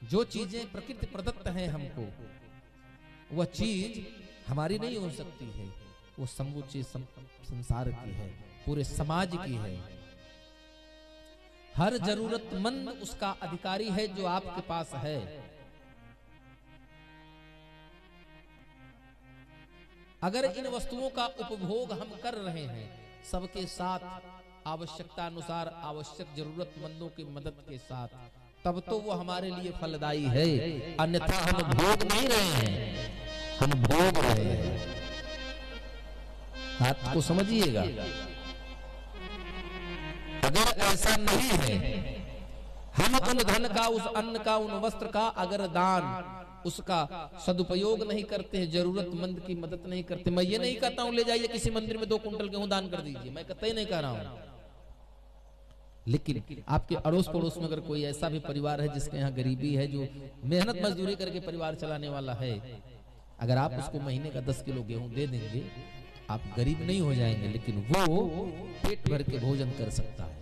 जो चीजें प्रकृति प्रदत्त हैं हमको, वह चीज हमारी नहीं हो सकती है, वो समूचे संसार की है, पूरे समाज की है। हर जरूरतमंद उसका अधिकारी है जो आपके पास है। अगर इन वस्तुओं का उपभोग हम कर रहे हैं सबके साथ, आवश्यकता अनुसार, आवश्यक जरूरतमंदों की मदद के साथ, तब तो वो हमारे लिए फलदायी है। अन्यथा हम भोग नहीं रहे हैं, हम भोग रहे हैं। बात को समझिएगा। अगर ऐसा नहीं है हम उन धन का, उस अन्न का, उन वस्त्र का अगर दान उसका सदुपयोग नहीं करते हैं, जरूरतमंद की मदद नहीं करते। मैं ये नहीं कहता हूं ले जाइए किसी मंदिर में 2 कुंटल गेहूं दान कर दीजिए, मैं कतई नहीं कह रहा हूं। लेकिन आपके अड़ोस पड़ोस में अगर कोई ऐसा भी परिवार है जिसके यहाँ गरीबी है, जो मेहनत मजदूरी करके परिवार चलाने वाला है, अगर आप उसको महीने का 10 किलो गेहूं दे देंगे, आप गरीब नहीं हो जाएंगे, लेकिन वो पेट भर के भोजन कर सकता है।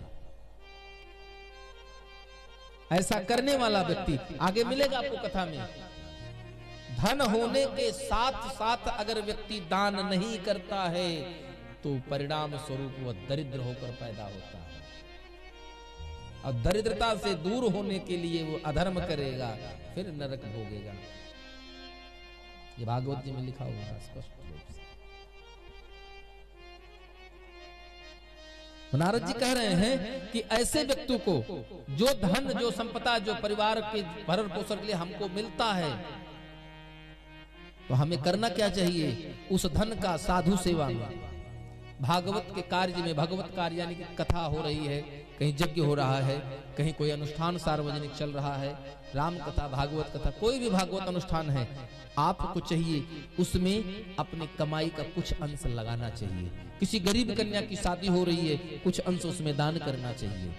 ऐसा करने वाला व्यक्ति आगे मिलेगा आपको कथा में। धन होने के साथ साथ अगर व्यक्ति दान नहीं करता है तो परिणाम स्वरूप वह दरिद्र होकर पैदा होता है, और दरिद्रता से दूर होने के लिए वो अधर्म करेगा, फिर नरक भोगेगा। ये भागवत जी में लिखा हुआ है स्पष्ट रूप से। नारद जी कह रहे हैं कि ऐसे व्यक्ति को जो धन, जो संपदा, जो परिवार के भरण पोषण के लिए हमको मिलता है, तो हमें करना क्या चाहिए? उस धन का साधु सेवा में, भागवत के कार्य में, भगवत कार्य यानी कि कथा हो रही है, कहीं यज्ञ हो रहा है, कहीं कोई अनुष्ठान सार्वजनिक चल रहा है, राम कथा, भागवत कथा, कोई भी भागवत अनुष्ठान है, आपको चाहिए उसमें अपनी कमाई का कुछ अंश लगाना चाहिए। किसी गरीब कन्या की शादी हो रही है, कुछ अंश उसमें दान करना चाहिए,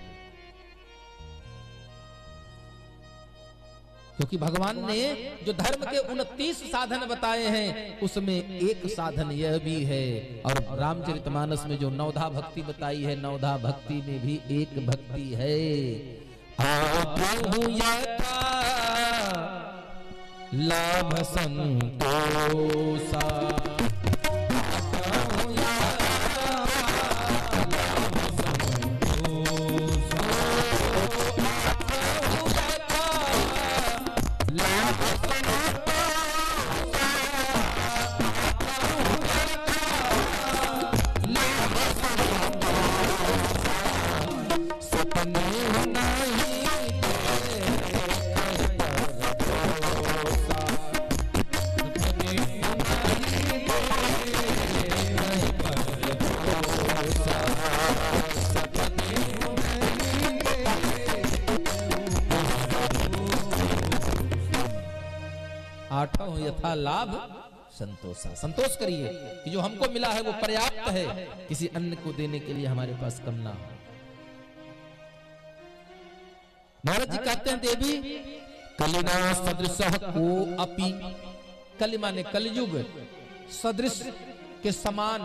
क्योंकि भगवान ने जो धर्म के 29 साधन बताए हैं उसमें एक साधन यह भी है। और रामचरितमानस में जो 9धा भक्ति बताई है, 9धा भक्ति में भी एक भक्ति है, प्रभु यथा लाभ संतोषा, यथा लाभ संतोषा। संतोष करिए कि जो हमको मिला है वो पर्याप्त है, किसी अन्य को देने के लिए हमारे पास कम ना हो। नारद जी कहते हैं, देवी कलिना सदृशः को अपि, कलि माने कलयुग, सदृश के समान,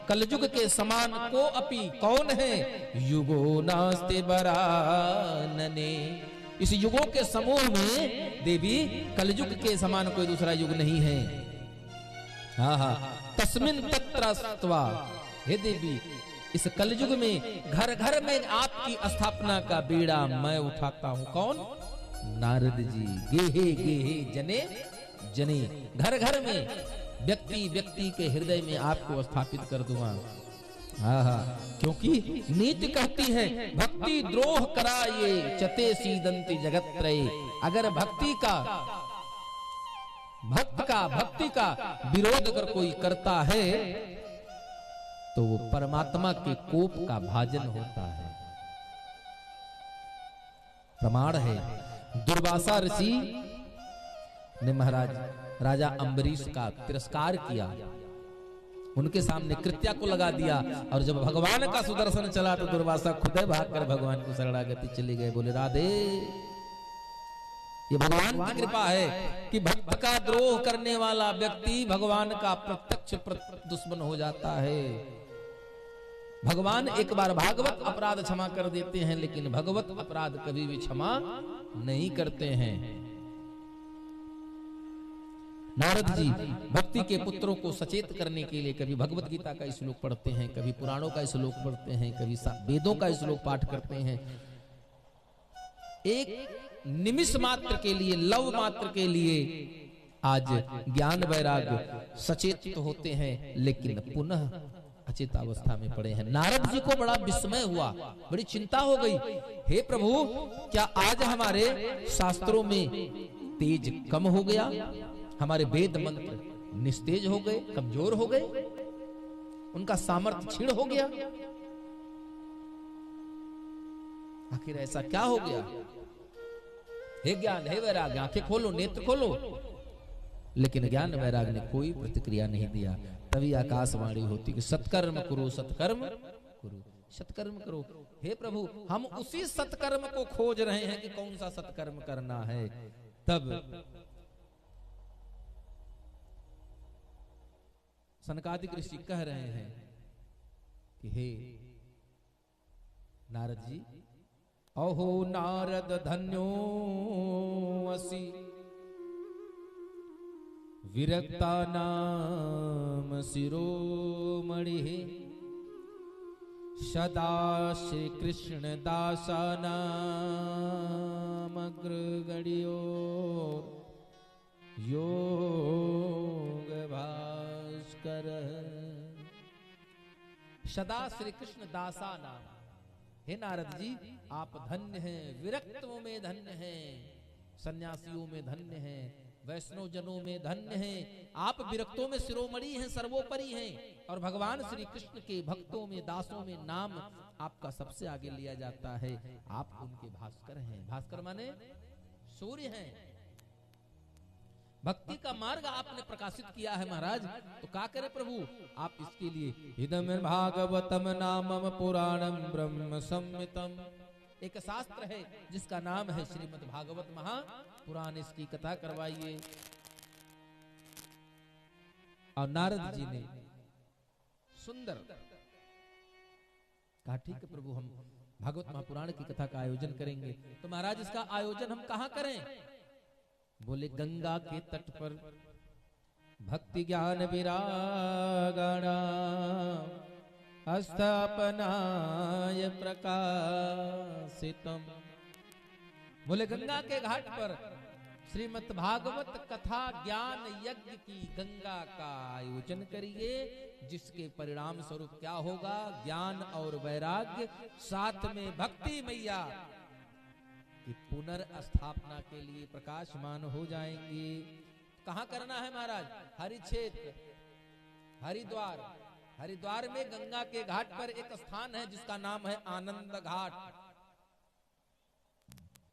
कलयुग के समान, को अपि कौन है? युगो नास्ते बरानने, इस युगों के समूह में देवी कलयुग के समान कोई दूसरा युग नहीं है। हाँ हाँ, तस्मिन तत्रस्त्वा, हे देवी इस कलयुग में घर घर में आपकी स्थापना का बीड़ा मैं उठाता हूँ। कौन? नारद जी। गेहे गेहे जने जने, घर घर में, व्यक्ति व्यक्ति के हृदय में आपको स्थापित कर दूंगा। हाँ हाँ, क्योंकि नीति कहती है भक्ति द्रोह कराये चते सीदंती जगत त्रय। अगर भक्ति का, भक्ति का विरोध अगर कोई करता है तो वो परमात्मा के कोप का भाजन होता है। प्रमाण है, दुर्वासा ऋषि ने महाराज राजा अम्बरीश का तिरस्कार किया, उनके सामने कृत्या को लगा दिया, और जब भगवान का सुदर्शन चला तो दुर्वासा खुद भागकर भगवान को शरणागति चले गए। बोले राधे, ये भगवान की कृपा है कि भक्त का द्रोह करने वाला व्यक्ति भगवान का प्रत्यक्ष दुश्मन हो जाता है। भगवान एक बार भागवत अपराध क्षमा कर देते हैं, लेकिन भगवत अपराध कभी भी क्षमा नहीं करते हैं। नारद जी भक्ति के पुत्रों को सचेत करने के लिए कभी भगवत गीता का श्लोक पढ़ते हैं, कभी पुराणों का श्लोक पढ़ते हैं, कभी वेदों का श्लोक पाठ करते हैं। एक निमिष मात्र के लिए, लव मात्र के लिए आज ज्ञान वैराग्य सचेत तो होते हैं, लेकिन पुनः अचेत अवस्था में पड़े हैं। नारद जी को बड़ा विस्मय हुआ, बड़ी चिंता हो गई। हे प्रभु, क्या आज हमारे शास्त्रों में तेज कम हो गया? हमारे वेद मंत्र निस्तेज हो गए, कमजोर हो गए, उनका सामर्थ्य क्षीण हो गया? आखिर ऐसा क्या हो गया? हे ज्ञान, हे वैराग, आंखें खोलो, नेत्र खोलो। लेकिन ज्ञान वैराग ने कोई प्रतिक्रिया नहीं दिया। तभी आकाशवाणी होती कि सत्कर्म करो, सत्कर्म करो, सत्कर्म करो। हे प्रभु, हम उसी सत्कर्म को खोज रहे हैं कि कौन सा सत्कर्म करना है। तब सनकादिक ऋषि कह रहे हैं कि हे नारद जी, अहो नारद धन्यो असि, विरक्ता नाम शिरोमणि, सदा श्री कृष्ण दासा नाम अग्रगण्यो योग भास्कर। सदा श्री कृष्ण दासा नाम। हे नारद जी, आप धन्य हैं, विरक्तों में धन्य हैं, सन्यासियों में धन्य हैं, वैष्णव जनों में धन्य हैं। आप विरक्तों में शिरोमणि हैं, सर्वोपरि हैं। और भगवान श्री कृष्ण के भक्तों में, दासों में नाम आपका सबसे आगे लिया जाता है। आप उनके भास्कर हैं। भास्कर माने सूर्य हैं। भक्ति का मार्ग आपने प्रकाशित किया है महाराज। तो क्या करे प्रभु, आप इसके लिए इदम भागवतम नामम पुराणम ब्रह्म संहितम, एक शास्त्र है जिसका नाम है श्रीमद् भागवत महापुराण, इसकी कथा करवाइए। और नारद जी ने सुंदर कहा, ठीक है प्रभु, हम भागवत महापुराण की कथा का आयोजन करेंगे। तो महाराज, इसका आयोजन हम कहाँ करें? बोले, गंगा के तट पर भक्ति ज्ञान विरागणा स्थापनाय प्रकाशितम। बोले, गंगा के घाट पर श्रीमद् भागवत कथा ज्ञान यज्ञ की गंगा का आयोजन करिए, जिसके परिणाम स्वरूप क्या होगा? ज्ञान और वैराग्य, साथ में भक्ति मैया की पुनर्स्थापना के लिए प्रकाशमान हो जाएंगे। कहाँ करना है महाराज? हरिक्षेत्र, हरिद्वार। हरिद्वार में गंगा के घाट पर एक स्थान है जिसका नाम है आनंद घाट।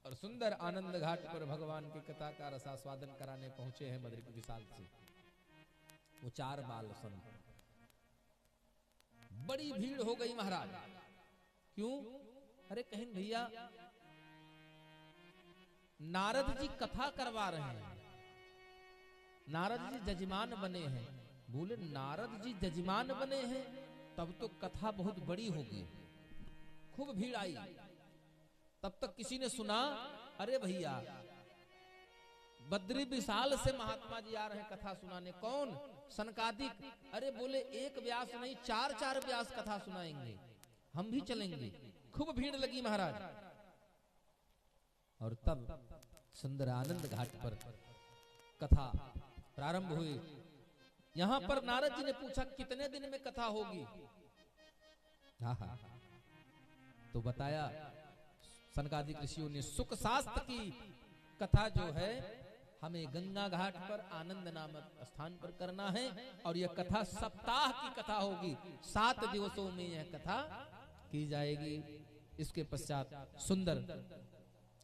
और सुंदर आनंद घाट पर भगवान की कथा का रसास्वादन कराने पहुंचे हैं बद्रिक विशाल से वो 4 बाल संत। बड़ी भीड़ हो गई महाराज। क्यों? अरे कहीं भैया नारद जी कथा करवा रहे हैं, नारद जी जजमान बने हैं। बोले, नारद जी जजमान बने हैं तब तो कथा बहुत बड़ी होगी। खूब भीड़ आई। तब तक किसी ने सुना, अरे भैया बद्री विशाल से महात्मा जी आ रहे हैं कथा सुनाने। कौन? सनकादिक। अरे बोले, एक व्यास नहीं, 4 व्यास कथा सुनाएंगे, हम भी चलेंगे। खूब भीड़ लगी महाराज। और तब सुंदर आनंद घाट पर कथा प्रारंभ हुई। यहां पर नारद जी ने पूछा, कितने दिन में कथा होगी? तो बताया सनकादिक ऋषियों ने, सुख शास्त्र की कथा जो है हमें गंगा घाट पर आनंद नामक स्थान पर करना है। और यह कथा सप्ताह की कथा होगी, 7 दिवसों में यह कथा की जाएगी। इसके पश्चात सुंदर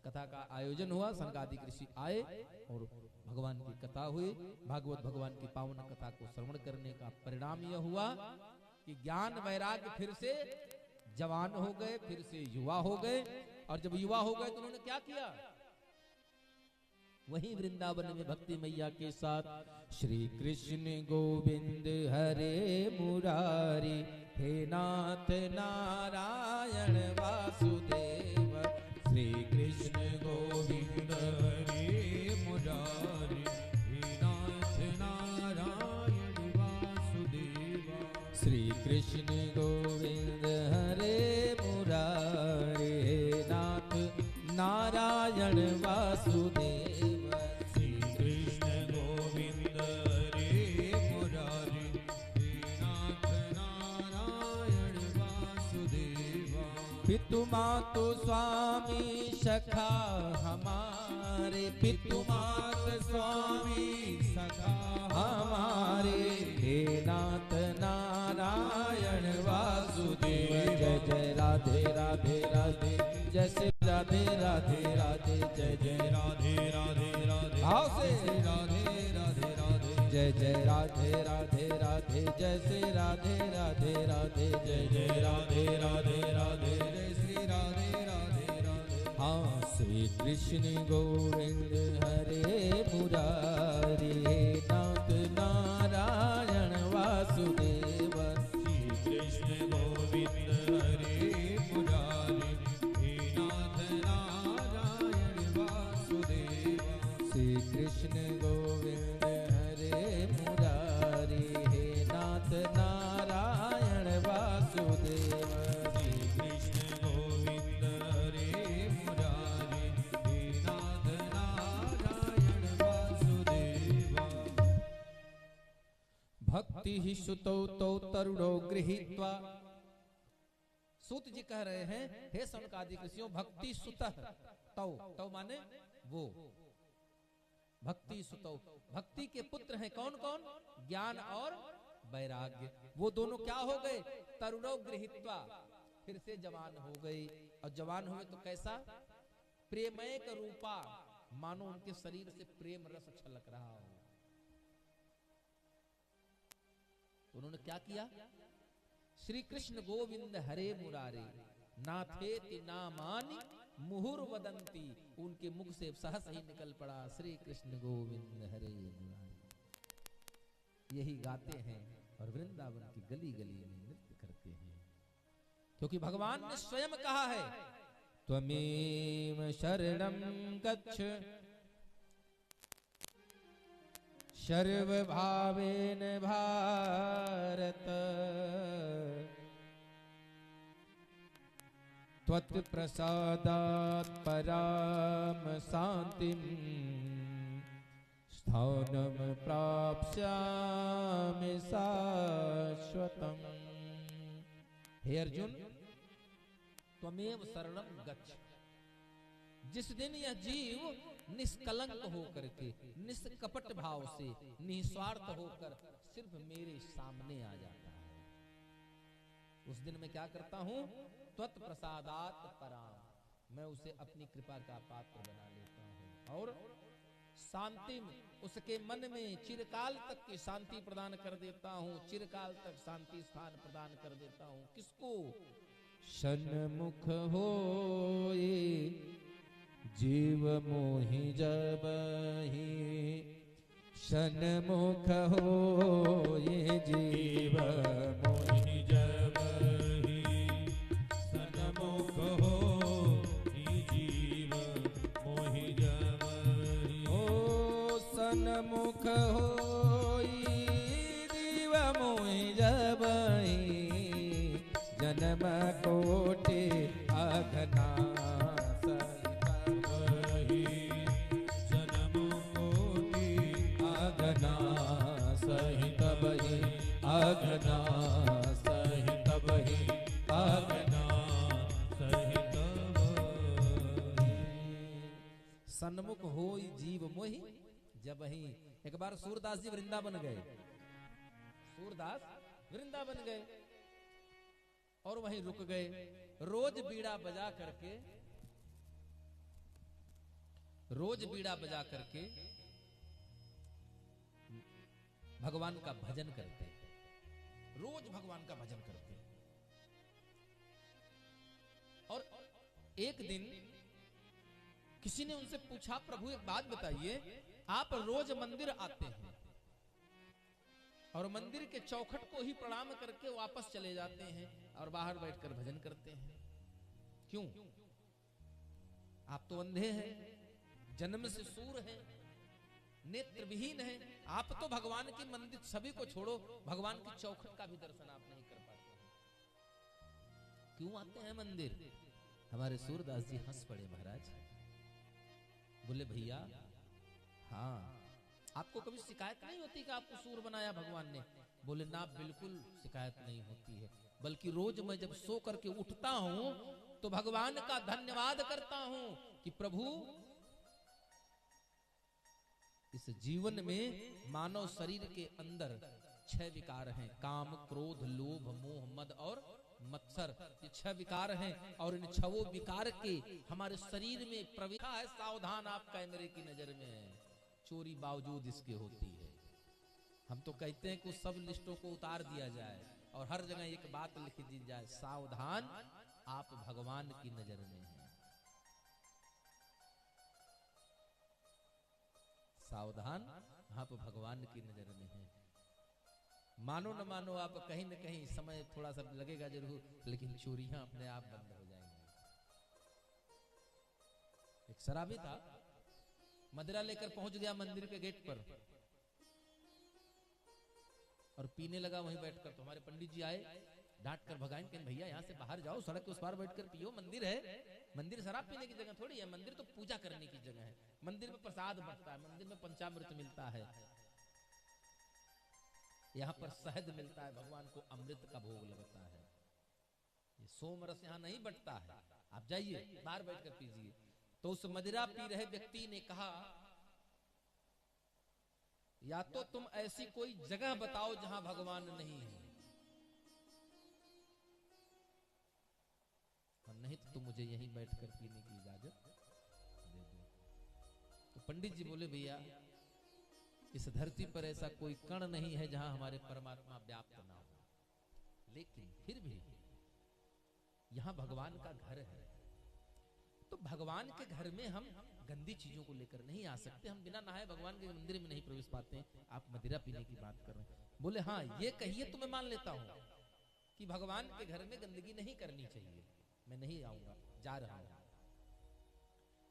कथा का आयोजन हुआ। सनकादिक ऋषि आए और भगवान की कथा हुई। भागवत भगवान की पावन कथा को श्रवण करने का परिणाम यह हुआ कि ज्ञान वैराग्य फिर से जवान हो गए, फिर से युवा हो गए। और जब युवा हो गए तो उन्होंने क्या किया? वहीं वृंदावन में भक्ति मैया के साथ श्री कृष्ण गोविंद हरे मुरारी, हे नाथ नारायण वासुदेव। श्री कृष्ण गोविंद हरे मुरारी, हे नाथ नारायण वासुदेव। श्री कृष्ण गोविंद हरे मुरारी, हे नाथ नारायण वासुदेव। श्री कृष्ण गोविंद हरे मुरारी, हे नाथ नारायण वासुदेव। पितु मातु स्वामी सखा हमारे, पितु मात स्वामी सखा हमारे, हे नाथ नारायण वासुदेव। जय जय राधे राधे राधे, जय श्री राधे राधे राधे जय जय राधे राधे राधे भाव से राधे राधे राधे जय जय राधे राधे राधे जय श्री राधे राधे राधे जय जय राधे राधे राधे जय श्री राधे राधे राधे हाँ श्री कृष्ण गोविंद हरे मुरारी नाथ नारायण वासुदेव श्री कृष्ण गोविंद हरे मुरारी हे नाथ नारायण वासुदेव श्री कृष्ण गोविंद हरे मुरारी हे नाथ नारायण वासुदेव श्री कृष्ण गोविंद हरे मुरारी हे नाथ नारायण वासुदेव भक्ति ही सुतौ तो तरुणो गृहीत्वा। सूत जी कह रहे हैं हे सनकादि ऋषियों भक्ति सुतः तौ तौ माने वो भक्ति सुतौ भक्ति के पुत्र हैं कौन कौन ज्ञान और वैराग्य वो दोनों क्या हो गए तरुणो गृहीत्वा फिर से जवान हो गए और जवान हुए तो कैसा प्रेमय का रूपा मानो उनके शरीर से प्रेम रस छलक रहा हो। उन्होंने क्या किया श्री कृष्ण गोविंद हरे मुरारे नाथेति नामानि मुहुर्वदंती उनके मुख से सहस ही निकल पड़ा श्री कृष्ण गोविंद हरे मुरारे। यही गाते हैं और वृंदावन की गली गली में नृत्य करते हैं क्योंकि भगवान ने स्वयं कहा है त्वमेव शरणं गच्छ सर्वभावेन भारत त्वत्प्रसादात् पराम शान्तिं स्थानं प्राप्स्यामि शाश्वतम्। हे अर्जुन त्वमेव शरणं गच्छ। जिस दिन यह जीव निष्कलंक होकर के निष्कपट भाव से निस्वार्थ होकर सिर्फ मेरे सामने आ जाता है उस दिन मैं क्या करता हूं त्वत्प्रसादात् पराम मैं उसे अपनी कृपा का पात्र बना लेता हूं और शांति में उसके मन में चिरकाल तक की शांति प्रदान कर देता हूं चिरकाल तक शांति स्थान प्रदान कर देता हूं किसको सन्मुख होए जीव मोहि जबहि सन्मुख होए जीव मोहि जबहि सन्मुख होए जीव मोहि जबहि ओ सन्मुख होए जीव मोहि जबहि जन्म कोटि अघना अघना सहित बहि अघना सहित सन्मुख होई जीव मोहि जबहि। एक बार सूरदास जी वृंदावन गए सूरदास वृंदावन गए और वहीं रुक गए रोज बीड़ा बजा करके भगवान का भजन करते रोज भगवान का भजन करते और एक दिन किसी ने उनसे पूछा प्रभु एक बात बताइए आप रोज मंदिर आते हैं और मंदिर के चौखट को ही प्रणाम करके वापस चले जाते हैं और बाहर बैठकर भजन करते हैं क्यों आप तो अंधे हैं जन्म से सूर हैं नेत्र विहीन है आप तो भगवान की मंदिर सभी को छोड़ो भगवान की चौखट का भी दर्शन आप नहीं कर पाते क्यों आते हैं मंदिर। हमारे सूरदास जी हंस पड़े महाराज बोले भैया हाँ आपको कभी शिकायत नहीं होती कि आपको सूर बनाया भगवान ने। बोले ना बिल्कुल शिकायत नहीं होती है बल्कि रोज मैं जब सो करके उठता हूं तो भगवान का धन्यवाद करता हूं कि प्रभु इस जीवन में मानव शरीर के अंदर 6 विकार हैं काम क्रोध लोभ मोह मद और मत्सर, ये 6 विकार हैं और इन 6 विकार के हमारे शरीर में प्रवेश है। सावधान आप कैमरे की नजर में है, चोरी बावजूद इसके होती है। हम तो कहते हैं कि उस सब लिस्टों को उतार दिया जाए और हर जगह एक बात लिख दी जाए, सावधान आप भगवान की नजर में हैं। सावधान आप भगवान की नजर में हैं। मानो न मानो आप कहीं न कहीं समय थोड़ा सा लगेगा जरूर, लेकिन चोरियां अपने आप बंद हो जाएंगी। एक शराबी था, मदिरा लेकर पहुंच गया मंदिर के गेट पर और पीने लगा वहीं बैठकर। तो हमारे पंडित जी आए, डांट कर भगाएं कि भैया यहाँ से बाहर जाओ, सड़क के उस पार बैठकर पियो, मंदिर है। मंदिर शराब पीने की जगह थोड़ी है, मंदिर तो पूजा करने की जगह है। मंदिर में प्रसाद बंटता है, मंदिर में पंचामृत मिलता है, यहाँ पर शहद मिलता है, भगवान को अमृत का भोग लगता है। ये सोम रस यहाँ नहीं बंटता है, आप जाइए बाहर बैठकर पीजिए। तो उस मदिरा पी रहे व्यक्ति ने कहा, या तो तुम ऐसी कोई जगह बताओ जहां भगवान नहीं है, और नहीं तो तुम मुझे यहीं बैठकर पीने की इजाजत दे दो। तो पंडित जी बोले, भैया इस धरती पर ऐसा कोई कण नहीं है जहां हमारे परमात्मा व्याप्त ना हो, लेकिन फिर भी यहां भगवान का घर है। तो भगवान के घर में हम गंदी चीजों को लेकर नहीं आ सकते, हम बिना नहाए भगवान के मंदिर में नहीं प्रवेश पाते हैं। आप मदिरा पीने की बात कर रहे हैं। बोले हाँ, ये कहिए तो मैं मान लेता हूं कि भगवान के घर में गंदगी नहीं करनी चाहिए, मैं नहीं आऊंगा, जा रहा हूं।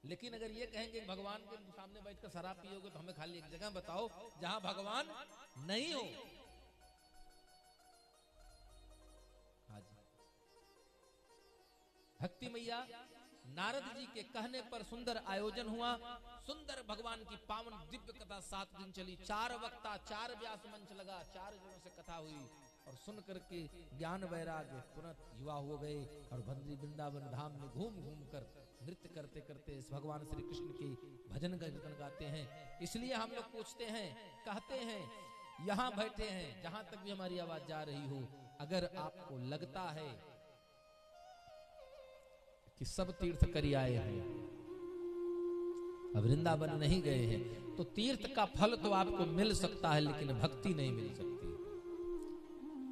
लेकिन अगर ये कहेंगे भगवान के सामने बैठकर शराब पियोगे तो हमें खाली एक जगह बताओ जहां भगवान नहीं हो। हाँ जी, भक्ति मैया नारद जी के कहने पर सुंदर आयोजन हुआ, सुंदर भगवान की पावन दिव्य कथा 7 दिन चली। 4 वक्ता, 4 व्यास मंच लगा, 4 जनों से कथा हुई और सुन करके ज्ञान वैराग्य तुरंत युवा हो गए और वृंदावन धाम में घूम घूम कर नृत्य करते करते इस भगवान श्री कृष्ण के भजन कीर्तन गाते हैं। इसलिए हम लोग पूछते हैं, कहते हैं, यहाँ बैठे हैं, जहां तक भी हमारी आवाज जा रही हो, अगर आपको लगता है कि सब तीर्थ करी आए हैं, अब वृंदावन नहीं गए हैं, तो तीर्थ का फल तो आपको मिल सकता है, लेकिन भक्ति नहीं मिल सकती,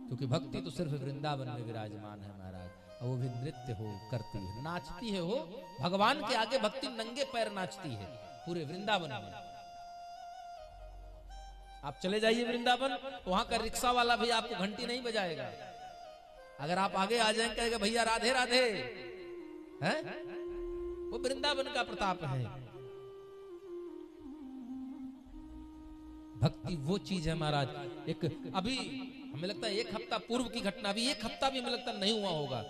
क्योंकि भक्ति तो सिर्फ वृंदावन में विराजमान है महाराज। और वो भी नृत्य हो करती है, नाचती है, हो भगवान के आगे भक्ति नंगे पैर नाचती है पूरे वृंदावन में। आप चले जाइए वृंदावन, वहां का रिक्शा वाला भी आपको घंटी नहीं बजाएगा। अगर आप आगे आ जाएंगे कहेगा भैया राधे राधे, है वो वृंदावन का प्रताप है। भक्ति वो चीज है महाराज। एक अभी हमें लगता है 1 हफ्ता पूर्व की घटना, अभी 1 हफ्ता भी हमें लगता नहीं हुआ होगा,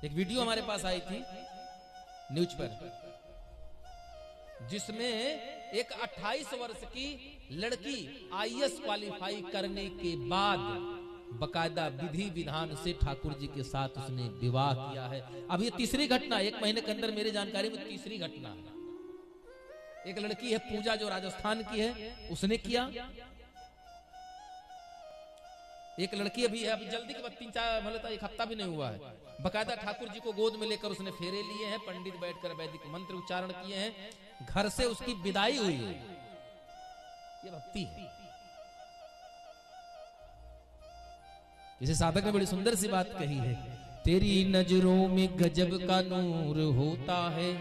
एक वीडियो हमारे पास आई थी न्यूज पर, जिसमें एक 28 वर्ष की लड़की IAS क्वालिफाई करने के बाद बकायदा विधि विधान से ठाकुर जी के साथ उसने विवाह किया है। अब ये तीसरी घटना, 1 महीने के अंदर मेरी जानकारी में तीसरी घटना है। एक लड़की है पूजा जो राजस्थान की है, उसने किया। एक लड़की अभी है, अभी जल्दी के बाद 3-4 मतलब 1 हफ्ता भी नहीं हुआ है, बकायदा ठाकुर जी को गोद में लेकर उसने फेरे लिए हैं, पंडित बैठकर वैदिक मंत्र उच्चारण किए हैं, घर से उसकी विदाई हुई है। ये भक्ति है। किसी साधक ने बड़ी सुंदर सी बात कही है, तेरी नजरों में गजब का नूर होता है,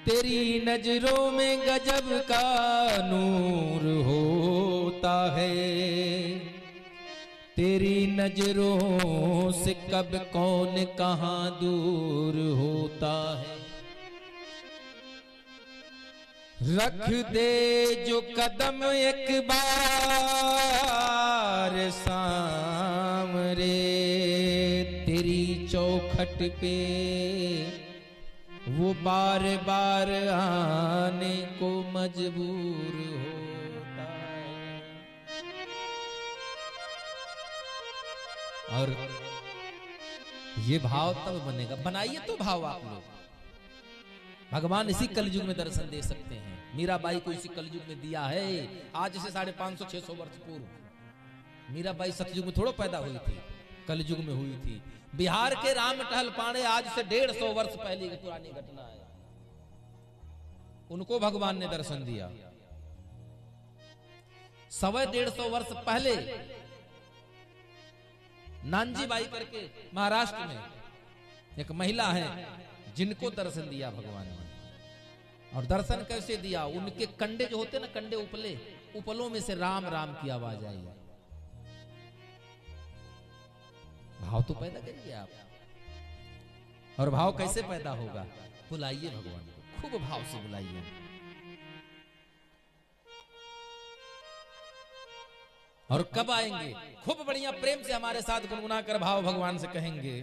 तेरी नजरों में गजब का नूर होता है, तेरी नजरों से कब कौन कहां दूर होता है। रख दे जो कदम एक बार सामने, तेरी चौखट पे वो बार बार आने को मजबूर होता है। और ये भाव तब बनेगा, बनाइए तो भाव आप लोग। भगवान इसी कलयुग में दर्शन दे सकते हैं। मीराबाई को इसी कलयुग में दिया है, आज से 550-600 वर्ष पूर्व। मीराबाई सतयुग में थोड़ा पैदा हुई थी, कलयुग में हुई थी। बिहार के राम टहल पांडे आज से 150 वर्ष पहले की पुरानी घटना है। उनको भगवान ने दर्शन दिया। 150 वर्ष पहले नानजी बाई करके महाराष्ट्र में एक महिला है जिनको दर्शन दिया भगवान ने। और दर्शन कैसे दिया? उनके कंडे जो होते ना, कंडे उपले, उपलों में से राम राम की आवाज आई। भाव तो पैदा करिए आप। और भाव कैसे पैदा होगा? बुलाइए भगवान को, खूब भाव से बुलाइए। और कब आएंगे? खूब बढ़िया प्रेम से हमारे साथ गुनगुना कर भाव भगवान से कहेंगे।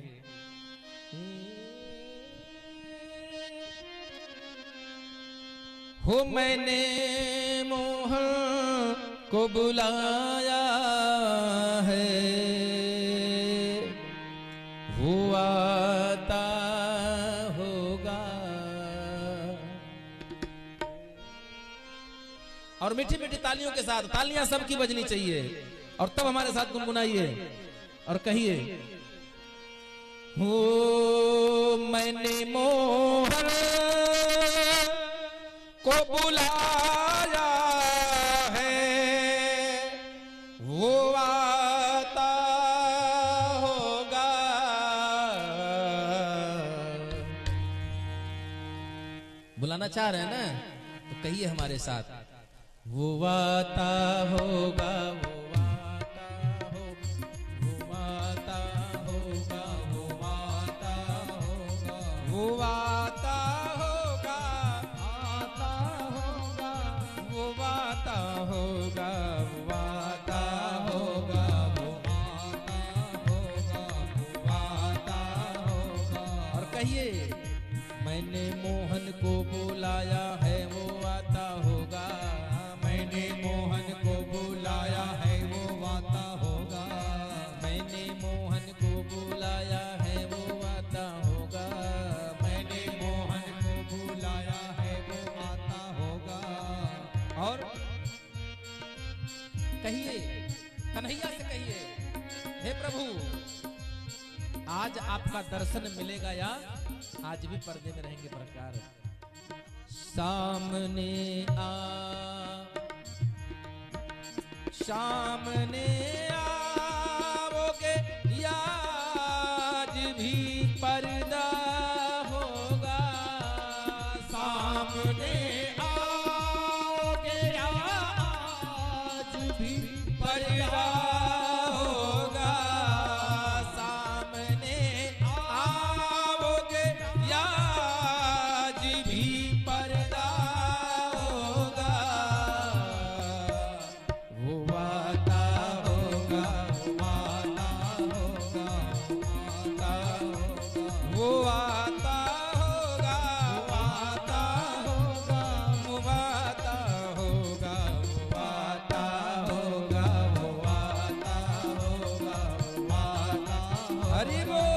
हो मैंने मोहन को बुलाया है, वो आता होगा। और मीठी मीठी तालियों के साथ, तालियां सबकी बजनी चाहिए। और तब हमारे साथ गुनगुनाइए और कहिए, हो मैंने मोहन को बुलाया है, वो आता होगा। बुलाना चाह रहे हैं ना, तो कहिए हमारे साथ, वो आता होगा, वो आता हो, वो आता होगा, वो आता होगा, वो आता होगा, आता होगा, वो आता होगा, वो आता होगा, वो आता होगा, वो आता होगा। और कहिए, मैंने मोहन को बुलाया है, वो आता होगा। मैंने मोहन को बुलाया है, वो आता होगा। मैंने मोहन को बुलाया है, वो आता होगा। मैंने मोहन को बुलाया है, वो आता होगा। और कहिए, कन्हैया से कहिए, हे प्रभु, आज आपका दर्शन मिलेगा या आज भी पर्दे में रहेंगे? प्रकार सामने आ, सामने आओगे या आज भी पर्दा होगा। सामने आओगे या आज भी पर्दा होगा। सामने आओगे या आज भी पर्दा होगा। वो आता होगा, वो आता होगा, वो आता होगा, वो आता होगा, वो आता होगा, वो आता होगा, वो आता होगा। हरि बोल।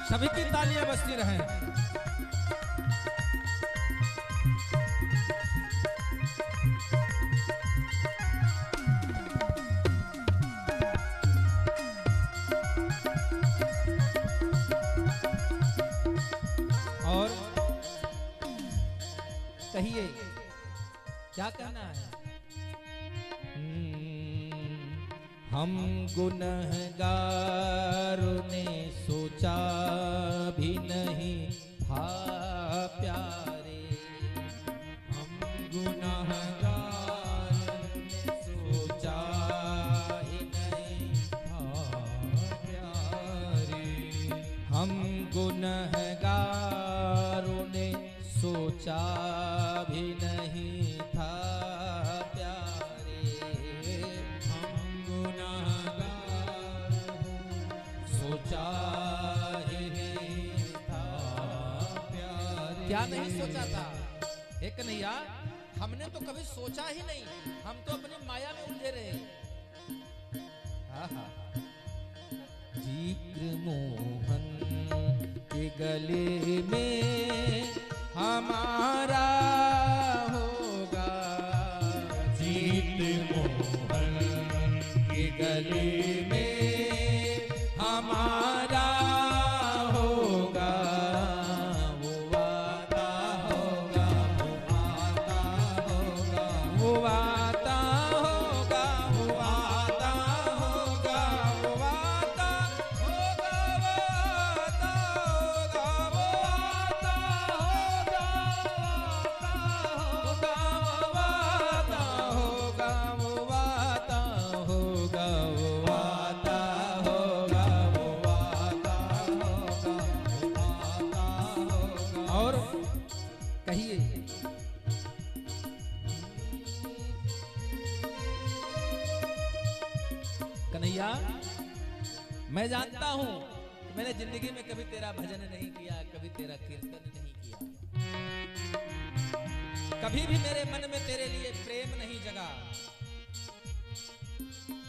सभी की तालियां बजती रहें। और कहिए, क्या कहना है? हम गुनहगारों ने सोचा भी नहीं था प्यारे। हम गुनहगारों ने सोचा ही नहीं था प्यारे। हम गुनहगारों ने सोचा भी नहीं था प्यारे, हम गुनहगार सोचा ही नहीं था प्यारे। प्यारे। क्या नहीं सोचा था? हे कन्हैया, हमने तो कभी सोचा ही नहीं, हम तो अपनी माया में उलझे रहे। जिक्र मोहन के गले में हमारा होगा, जीत मोहन के गले में हमारा होगा, वो वादा होगा, वो वादा होगा, वो वादा होगा, वो वादा होगा, वो वादा होगा, वो वादा होगा, वो वादा होगा, वो वादा होगा, वो वादा होगा, वो वादा होगा। और कहिए, कन्हैया, मैं जानता हूं कि मैंने जिंदगी में कभी तेरा भजन नहीं किया, कभी तेरा कीर्तन नहीं किया, कभी भी मेरे मन में तेरे लिए प्रेम नहीं जगा,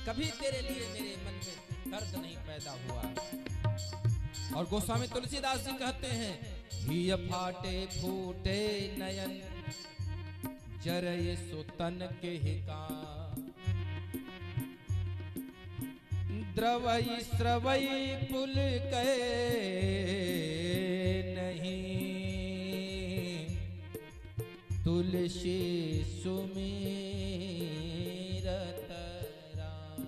कभी तेरे लिए मेरे मन में दर्द नहीं पैदा हुआ। और गोस्वामी तुलसीदास जी कहते हैं, हिय फाटे फूटे नयन जरय सुतन के हिका, द्रवई स्रवई पुल के नहीं, तुलसी सुमिरत राम।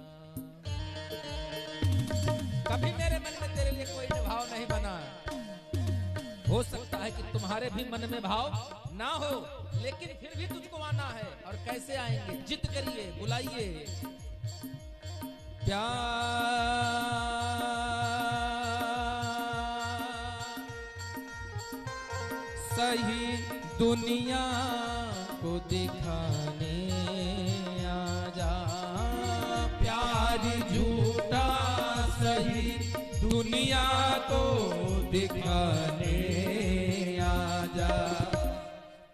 कभी मेरे मन में तेरे लिए कोई भाव नहीं बना। हो सकता है कि तुम्हारे भी मन में भाव ना हो, लेकिन फिर भी तुझको आना है। और कैसे आएंगे? जिद करिए, बुलाइए। प्यार सही दुनिया को दिखाने आजा, प्यार झूठा सही दुनिया को दिखाने आजा,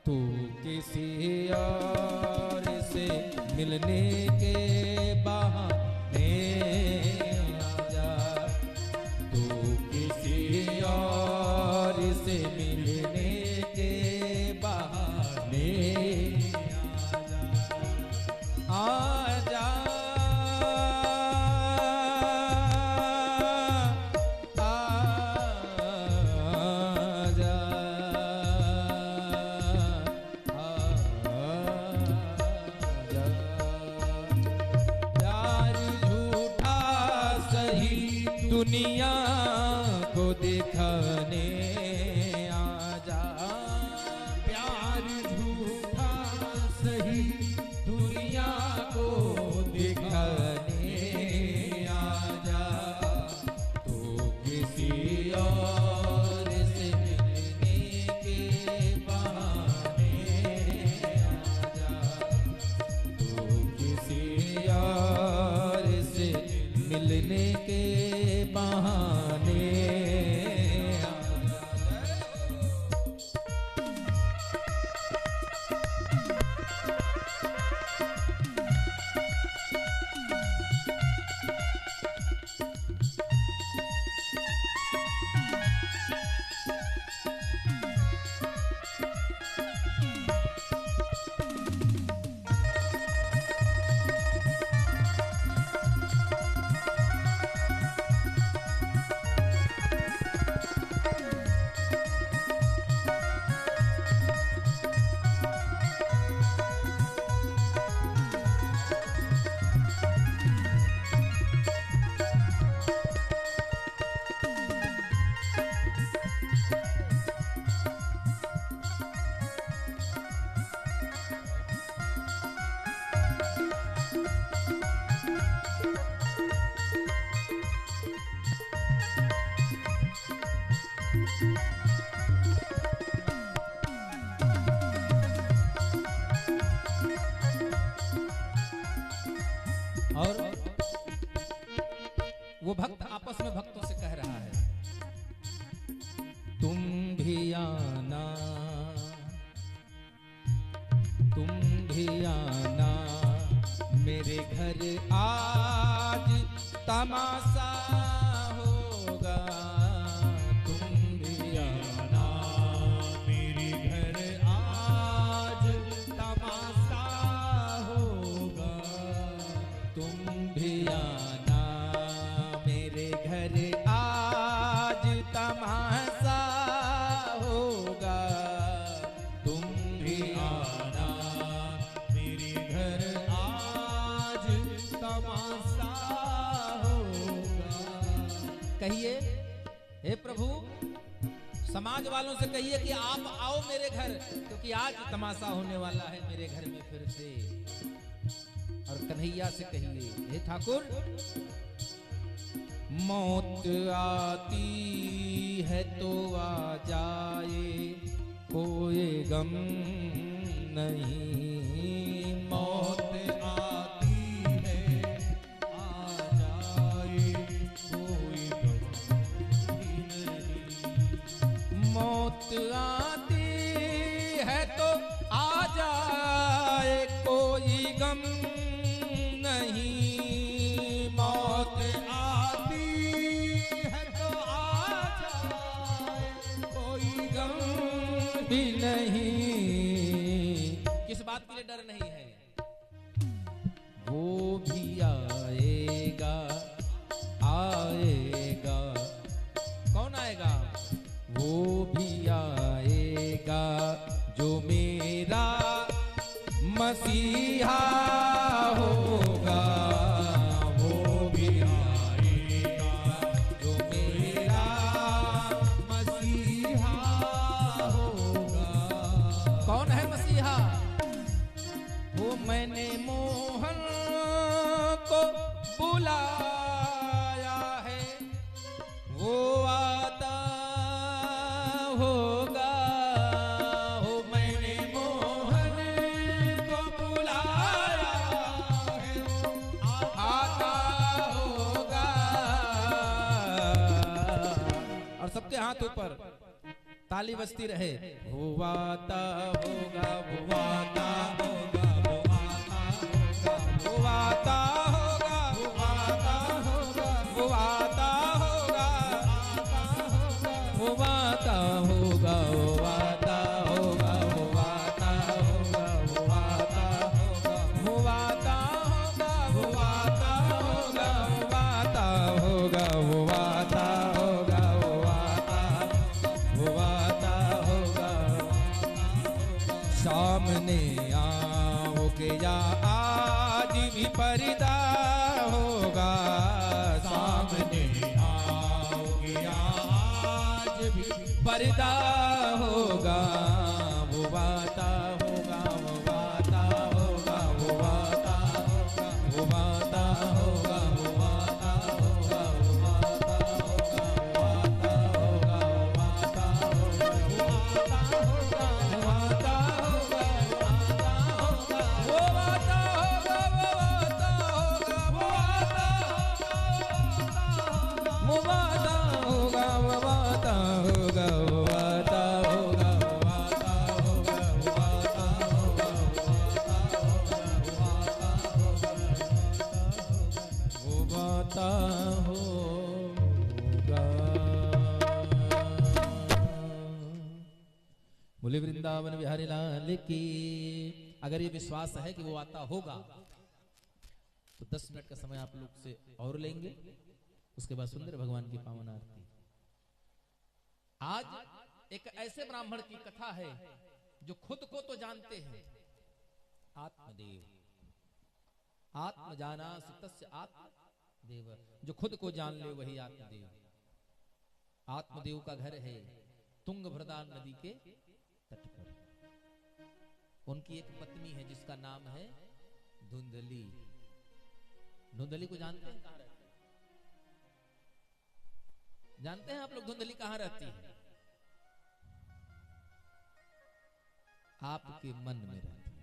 तू किसी और से मिलने के बहाने आजा, तू किसी और से मिलने के बहाने आजा, दुनिया को दिखाने आजा, प्यार झूठा सही दुनिया को दिखाने आजा, तो किसी और से मिलने के बहाने आजा, तो किसी और से मिलने के बहाने वो भक्त आपस में भक्तों से कह रहा है, तुम भी आना, तुम भी आना मेरे घर, आज तमाशा होगा। तुम भी आना मेरे घर, आज तमाशा होगा। तुम भी आना मेरे घर, आज तमाशा होगा। तुम भी आना मेरे घर, आज तमाशा होगा। कहिए, हे प्रभु, समाज वालों से कहिए कि आप आओ मेरे घर, क्योंकि आज तमाशा होने वाला है मेरे घर में फिर से। और कन्हैया से कहिए, हे ठाकुर, मौत आती है तो आ जाए, कोई गम नहीं। मौत आती है आ जाए, कोई गम नहीं। मौत आती है तो आ जाए, कोई गम नहीं। मौत आती है तो आ जाए, कोई गम भी नहीं। किस बात के लिए डर नहीं है? वो भी आएगा, आएगा। कौन आएगा? वो भी आएगा जो मेरा मसीहा होगा। वो भी आएगा जो मेरा मसीहा होगा। कौन है मसीहा? वो मैंने मोहन को बुलाया है, वो आता होगा। हो मैंने मोहन को बुलाया है, आता होगा। और सबके हाथ ऊपर ताली बजती रहे। वो आता होगा, वो आता होगा, वो आता होगा, वो आता होगा, वो आता होगा, वो आता होगा, वो आता होगा, वो आता होगा, वो आता होगा, वो आता होगा, वो आता होगा, वो आता होगा, वो आता होगा, वो आता होगा। सामने आओगे या आज भी पर्दा होगा। सामने आओगे या आज भी पर्दा होगा। वो आता होगा, वो आता होगा, वो आता होगा, वो आता होगा, वो आता होगा, वो आता होगा, वो आता होगा, वो आता होगा, वो आता होगा, वो आता होगा, वो आता होगा, वो आता होगा, वो आता होगा, वो आता होगा, वो आता होगा, वो आता होगा, वो आता होगा, वो आता होगा। बोले वृंदावन बिहारी लाल की। अगर ये विश्वास है कि वो आता होगा तो 10 मिनट का समय आप लोग से और लेंगे, उसके बाद सुंदर भगवान की पावन आरती। आज एक ऐसे ब्राह्मण की कथा है जो खुद को तो जानते हैं, आत्मदेव, आत्म जाना तस्य आत्मदेव। जो खुद को जान ले वही आत्मदेव। आत्मदेव का घर है तुंगभद्रा नदी के तट पर। उनकी एक पत्नी है जिसका नाम है धुंधली। धुंधली को जानते हैं? कहां रहती है? जानते हैं आप लोग धुंधली कहां रहती है? आपके मन में रहती है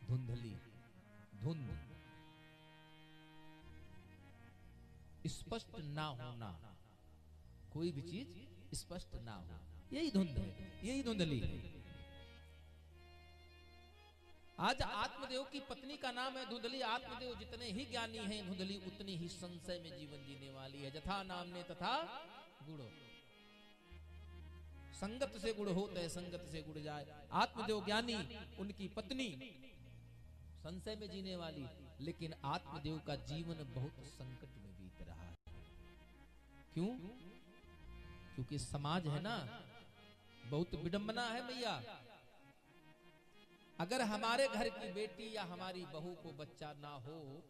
धुंधली। धुंध स्पष्ट ना होना, कोई भी चीज स्पष्ट ना हो, यही धुंध है, यही धुंधली है। आज आत्मदेव की पत्नी का नाम है धुंधली। आत्मदेव जितने ही ज्ञानी हैं, धुंधली उतनी ही संशय में जीवन जीने वाली है। जथा नाम ने तथा गुणो, संगत से गुण होता है, संगत से गुण जाए। आत्मदेव ज्ञानी, उनकी पत्नी संशय में जीने वाली, लेकिन आत्मदेव का जीवन बहुत संकट में बीत रहा है। क्यों? क्योंकि समाज है ना, बहुत विडंबना है भैया। अगर हमारे घर की बेटी या हमारी बहू को बच्चा ना हो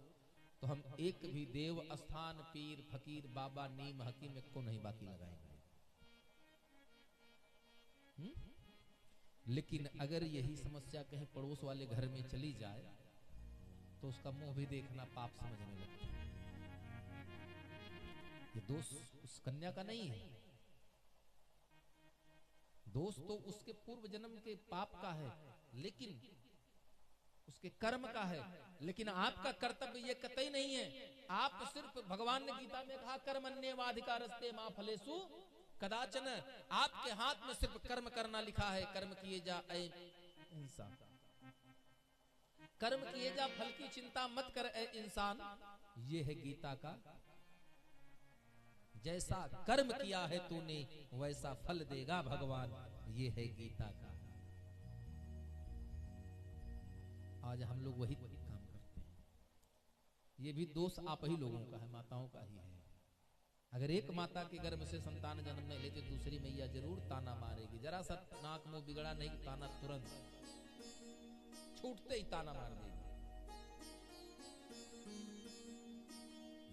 तो हम एक भी देव स्थान, पीर, फकीर, बाबा, नीम, हकीम को नहीं बाकी लगाएंगे। लेकिन अगर यही समस्या कहीं पड़ोस वाले घर में चली जाए तो उसका मुंह भी देखना पाप समझने लगते हैं। ये दोष उस कन्या का नहीं है, दोष तो उसके पूर्व जन्म के पाप का है, लेकिन उसके कर्म का है। लेकिन आपका कर्तव्य ये कतई नहीं है। आप सिर्फ, भगवान ने गीता में कहा कर्मण्येवाधिकारस्ते मा फलेषु कदाचन, आपके हाथ में सिर्फ कर्म करना लिखा है। कर्म किए जा इंसान, कर्म किए जा, फल की चिंता मत कर ए इंसान। ये है गीता का, जैसा कर्म किया है तूने वैसा फल देगा भगवान। ये है गीता का। आज हम लोग वही काम करते हैं। ये भी दोष आप ही लोगों का है, माताओं का ही है। अगर एक माता के गर्भ से संतान जन्म नहीं लेते, दूसरी मैया जरूर ताना मारेगी। जरा सा नाक मुंह बिगड़ा नहीं, ताना तुरंत छूटते ही ताना मार देगी।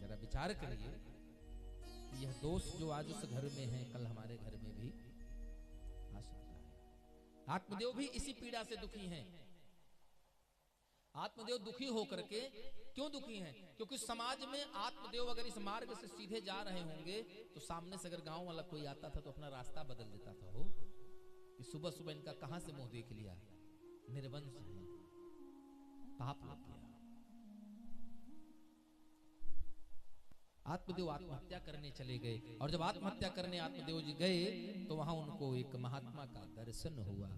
जरा विचार करिए, यह दोष जो आज उस घर में है, कल हमारे घर में भी आ सकता है। आत्मदेव भी इसी पीड़ा से दुखी हैं। आत्मदेव दुखी होकर के क्यों दुखी हैं? क्योंकि समाज में आत्मदेव अगर इस मार्ग से सीधे जा रहे होंगे तो सामने से अगर गांव वाला कोई आता था तो अपना रास्ता बदल देता था। हो कि सुबह सुबह इनका कहां से मुंह देख लिया, निर्वंश है, पाप लग गया। आत्मदेव आत्महत्या करने चले गए, और जब आत्महत्या करने आत्मदेव जी गए तो वहां उनको एक महात्मा का दर्शन हुआ।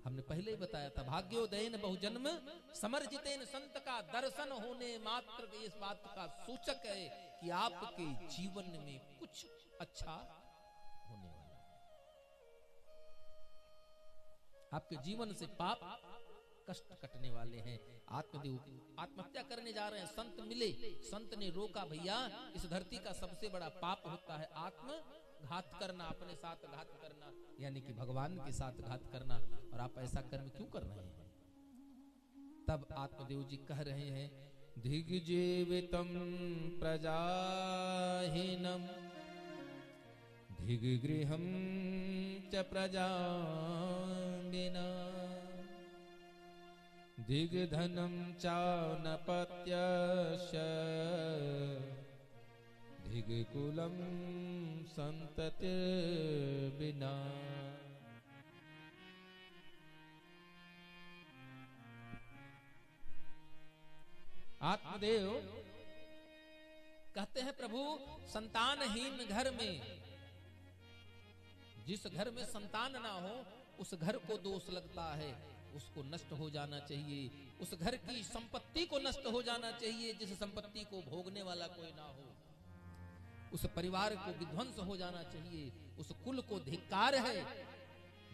हमने पहले ही बताया था, भाग्योदयन बहुजन्म समर्जितेन, संत का दर्शन होने मात्र इस बात का सूचक है कि आपके जीवन में कुछ अच्छा होने वाला है। आपके जीवन से पाप कष्ट कटने वाले हैं। आत्मदेव आत्महत्या करने जा रहे हैं, संत मिले, संत ने रोका, भैया इस धरती का सबसे बड़ा पाप होता है आत्मघात करना, अपने साथ घात करना, यानी कि भगवान के साथ घात करना, और आप ऐसा कर्म क्यों कर रहे हैं? तब आत्मदेव जी कह रहे हैं, धिग्जीवितम प्रजाहीनम धिग्गृहं च प्रजा विना दिग्धनं चानपत्यस्य दिग्कुलं संततिर्विना। आत्मदेव कहते हैं, प्रभु संतानहीन घर में, जिस घर में संतान ना हो उस घर को दोष लगता है, उसको नष्ट हो जाना चाहिए। उस घर की संपत्ति को नष्ट हो जाना चाहिए जिस संपत्ति को भोगने वाला कोई ना हो। उस परिवार को विध्वंस हो जाना चाहिए। उस कुल को धिक्कार है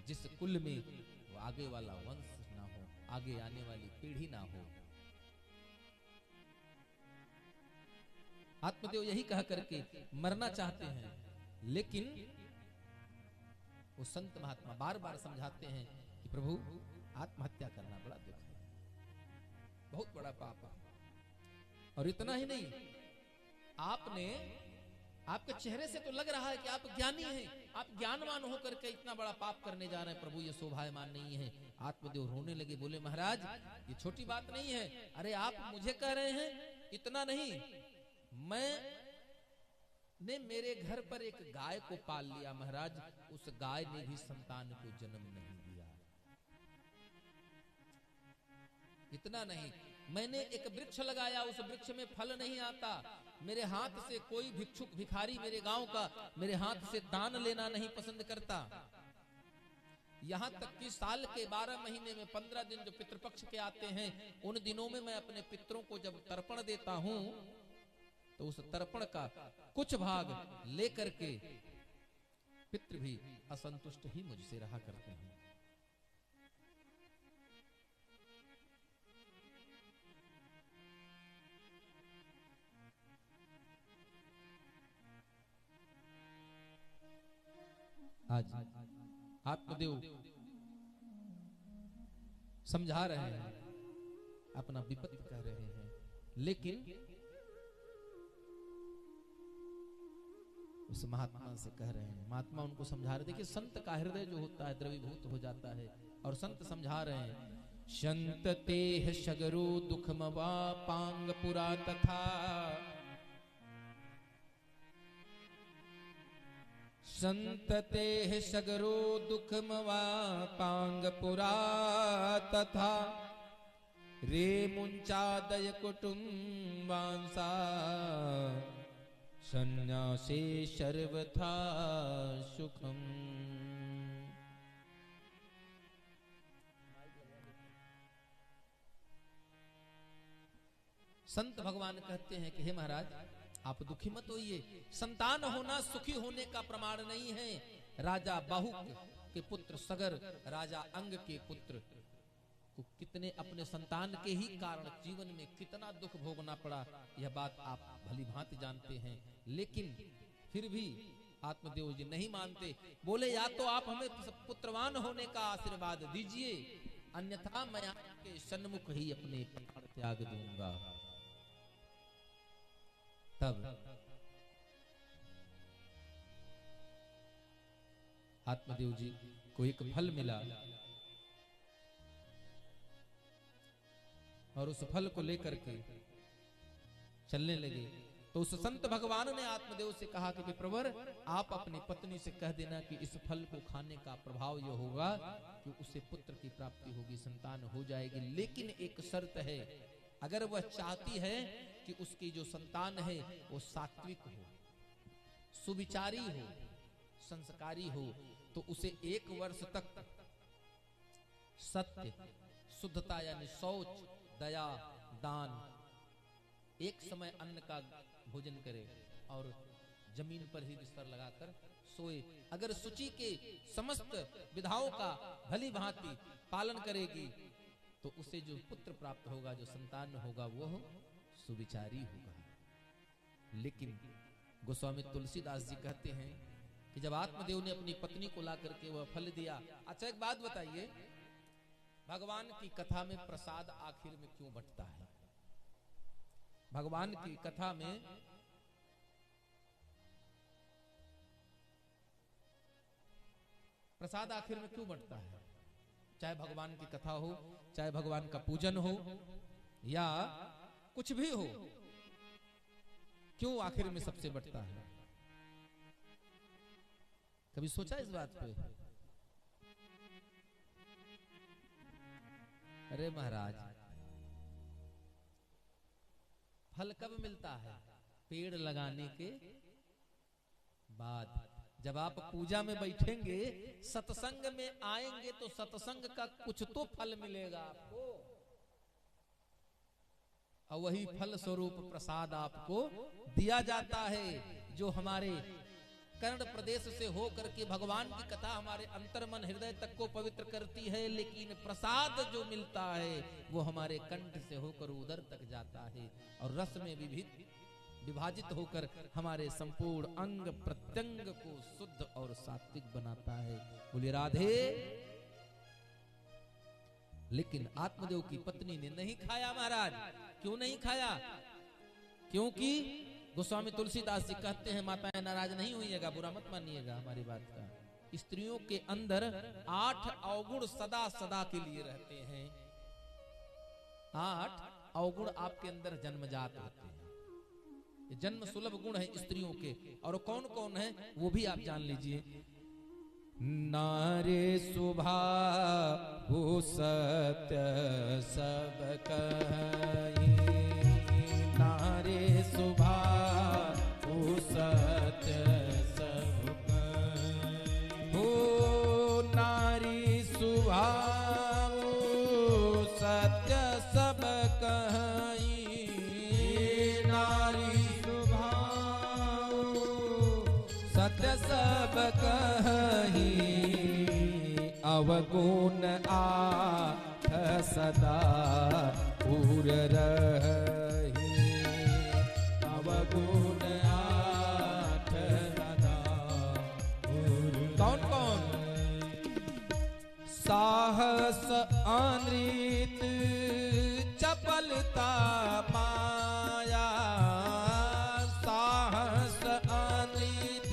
जिस कुल में वो आगे वाला वंश ना हो, आगे आने वाली पीढ़ी ना हो। आत्मदेव यही कह करके मरना चाहते हैं, लेकिन वो संत महात्मा बार बार समझाते हैं कि प्रभु आत्महत्या करना बड़ा दुख है, बहुत बड़ा पाप है। और इतना ही नहीं, आपने, आपके चेहरे से तो लग रहा है कि आप ज्ञानी हैं, आप ज्ञानवान होकर के इतना बड़ा पाप करने जा रहे हैं, प्रभु ये शोभायमान नहीं है। आत्मदेव रोने लगे, बोले महाराज ये छोटी बात नहीं है। अरे आप मुझे कह रहे हैं, इतना नहीं, मैं ने मेरे घर पर एक गाय को पाल लिया महाराज, उस गाय ने भी संतान को जन्म नहीं दिया। इतना नहीं, मैंने एक वृक्ष लगाया, उस वृक्ष में फल नहीं आता, मेरे हाथ से कोई भिक्षुक भिखारी मेरे गांव का मेरे हाथ से दान लेना नहीं पसंद करता। यहां तक कि साल के 12 महीने में 15 दिन जो पितृपक्ष के आते हैं, उन दिनों में मैं अपने पितरों को जब तर्पण देता हूं तो उस तर्पण का कुछ भाग लेकर के पितृ भी असंतुष्ट ही मुझसे रहा करते हैं। आज आत्मदेव समझा रहे हैं, अपना विपत्ति कह रहे हैं, लेकिन उस महात्मा से कह रहे हैं, महात्मा उनको समझा रहे। देखिए संत का हृदय जो होता है द्रवीभूत हो जाता है, और संत समझा रहे हैं, संत तेह सगरो दुखमवा पांग पुरा तथा, संत तेह सगरो दुखमवा पांग पुरा तथा, रे मुंचादय कुटुंबांसा सन्यासे सर्वथा सुखम। संत भगवान कहते हैं कि हे महाराज आप दुखी मत होइए, संतान होना सुखी होने का प्रमाण नहीं है। राजा बाहुक के पुत्र सगर, राजा अंग के पुत्र को कितने अपने संतान के ही कारण जीवन में कितना दुख भोगना पड़ा, यह बात आप भली भांति जानते हैं। लेकिन फिर भी आत्मदेव जी नहीं मानते, बोले या तो आप हमें पुत्रवान होने का आशीर्वाद दीजिए, अन्यथा मैं आपके सन्मुख ही अपने प्राण त्याग दूंगा। तब आत्मदेव जी को एक फल मिला और उस फल को लेकर के चलने लगे। तो उस संत भगवान ने आत्मदेव से कहा कि प्रवर आप अपनी पत्नी से कह देना कि इस फल को खाने का प्रभाव यह होगा कि उसे पुत्र की प्राप्ति होगी, संतान हो जाएगी। लेकिन एक शर्त है, अगर वह चाहती है कि उसकी जो संतान है वो सात्विक हो, सुविचारी हो, संस्कारी हो, तो उसे 1 वर्ष तक सत्य, शुद्धता यानी शौच, दया, दान, एक समय अन्न का भोजन करे और जमीन पर ही बिस्तर लगाकर सोए। अगर शुचि के समस्त विधाओं का भली भांति पालन करेगी तो उसे जो पुत्र प्राप्त होगा, जो संतान होगा, वो सुविचारी होगा। लेकिन गोस्वामी तुलसीदास जी कहते हैं कि जब आत्मदेव ने अपनी पत्नी को ला करके वह फल दिया। अच्छा एक बात बताइए, भगवान की कथा में प्रसाद आखिर में क्यों बंटता है? भगवान की कथा में प्रसाद आखिर में क्यों बंटता है? चाहे भगवान की कथा हो, चाहे भगवान का पूजन हो, या कुछ भी हो, क्यों आखिर में सबसे बंटता है? कभी सोचा इस बात पे? अरे महाराज, फल कब मिलता है? पेड़ लगाने के बाद। जब आप पूजा में बैठेंगे, सत्संग में आएंगे, तो सत्संग का कुछ तो फल मिलेगा आपको, और वही फल स्वरूप प्रसाद आपको दिया जाता है, जो हमारे कर्ण प्रदेश से होकर के भगवान की कथा हमारे अंतर मन हृदय तक को पवित्र करती है। लेकिन प्रसाद जो मिलता है वो हमारे कंठ से होकर उदर तक जाता है और रस में विभाजित होकर हमारे संपूर्ण अंग प्रत्यंग को शुद्ध और सात्विक बनाता है। बोलिए राधे। लेकिन आत्मदेव की पत्नी ने नहीं खाया महाराज। क्यों नहीं खाया? क्योंकि गोस्वामी तुलसीदास जी कहते हैं, माताएं नाराज नहीं हुईएगा, बुरा मत मानिएगा हमारी बात का, स्त्रियों के अंदर 8 अवगुण सदा सदा के लिए रहते हैं। 8 अवगुण आपके अंदर जन्मजात होते हैं, जन्म सुलभ गुण है स्त्रियों के। और कौन कौन है वो भी आप जान लीजिए। नारे सुभाहु सत्य सब कहीं, नारे सुभाहु सत्य सब कहीं, हो नारी सुभाहु सत्य सब कहीं, नारी सुभाहु सत्य सब कहीं, अवगुण आठ सदा पूर रही, अवगुण आठ सदा पूर। कौन कौन? साहस अनृत चपलता माया, साहस अनृत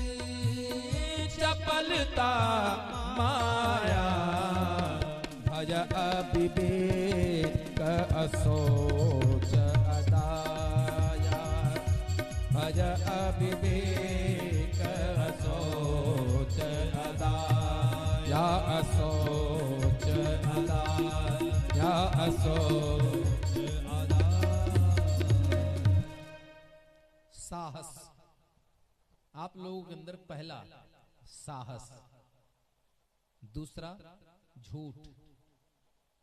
चपलता माया, भज अविवेक असोच अदाया, भज अविवेक असोच अदाया, असोच अदाया, असोच अदाया। साहस आप लोगों के अंदर पहला साहस, दूसरा झूठ,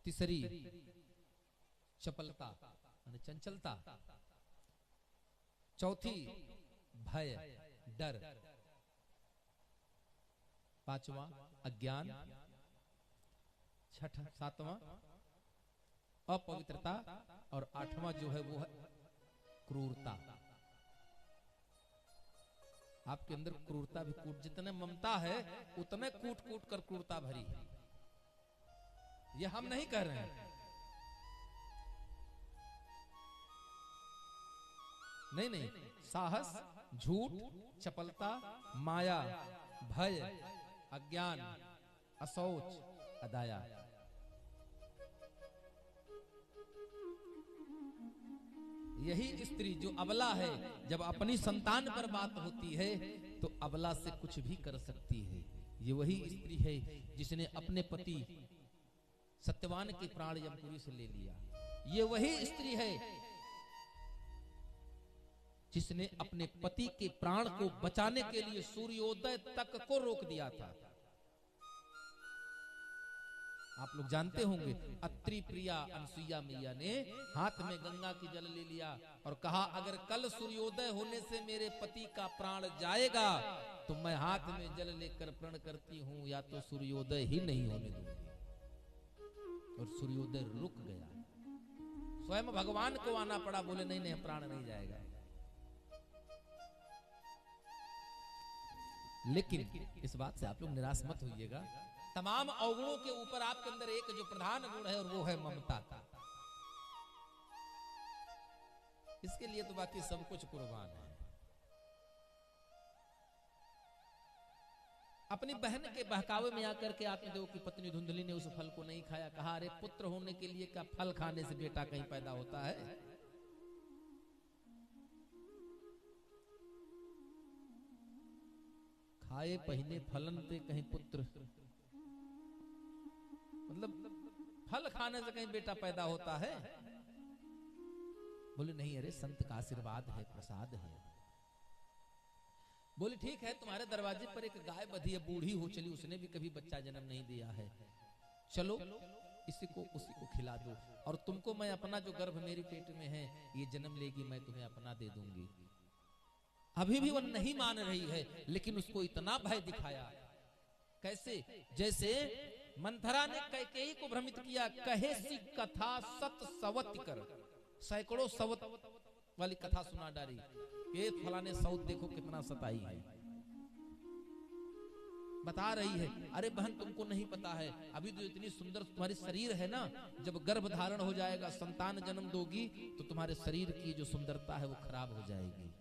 तीसरी चपलता यानी चंचलता, चौथी भय डर, पांचवा अज्ञान, छठा सातवां अपवित्रता और आठवां जो है वो है क्रूरता। आपके अंदर क्रूरता भी कूट, जितने ममता है उतने कूट कूट कर क्रूरता भरी है। ये हम नहीं कह रहे हैं, नहीं नहीं, साहस, झूठ, चपलता, माया, भय, अज्ञान, असौच, अदाया। यही स्त्री जो अबला है, जब अपनी संतान पर बात होती है तो अबला से कुछ भी कर सकती है। ये वही स्त्री है जिसने अपने पति सत्यवान के प्राण यमपुरी से ले लिया। ये वही स्त्री है जिसने अपने पति के प्राण को बचाने के लिए सूर्योदय तक को रोक दिया था। आप लोग जानते होंगे, अत्रि प्रिया अनसुईया मैया ने हाथ में गंगा की जल ले लिया और कहा, अगर कल सूर्योदय होने से मेरे पति का प्राण जाएगा तो मैं हाथ में जल लेकर प्रण करती हूं, या तो सूर्योदय ही नहीं होने दूंगी। और सूर्योदय रुक गया। स्वयं भगवान को आना पड़ा, बोले नहीं नहीं प्राण नहीं जाएगा। लेकिन इस बात से आप लोग निराश मत होइएगा, तमाम अवगुणों के ऊपर आपके अंदर एक जो प्रधान गुण है और वो है ममता का। इसके लिए तो बाकी सब कुछ कुर्बान है। अपनी बहन के बहकावे में आकर के आत्मदेव की पत्नी धुंधली ने उस फल को नहीं खाया। कहा, अरे पुत्र होने के लिए क्या फल खाने से बेटा कहीं पैदा होता है? खाए पहिने फलन पे कहीं पुत्र, मतलब फल खाने से कहीं बेटा पैदा होता है? बोले नहीं, अरे संत का आशीर्वाद है, प्रसाद है। बोले ठीक है, तुम्हारे दरवाजे पर एक गाय बधी है, बूढ़ी हो चली, उसने भी कभी बच्चा जन्म नहीं दिया है, चलो इसी को उसी को खिला दो, और तुमको मैं अपना जो गर्भ मेरे पेट में है ये जन्म लेगी, मैं तुम्हें अपना दे दूंगी। अभी भी वो नहीं मान रही है, लेकिन उसको इतना भय दिखाया। कैसे? जैसे मंथरा ने कैकेयी को भ्रमित किया, कहे सी कथा सत सवत कर, सैकड़ों सवत वाली कथा सुना डाली। ये फलाने सौत देखो कितना सताई है, बता रही है। अरे बहन तुमको नहीं पता है, अभी तो इतनी सुंदर तुम्हारी शरीर है ना, जब गर्भ धारण हो जाएगा, संतान जन्म दोगी तो तुम्हारे शरीर की जो सुंदरता है वो खराब हो जाएगी।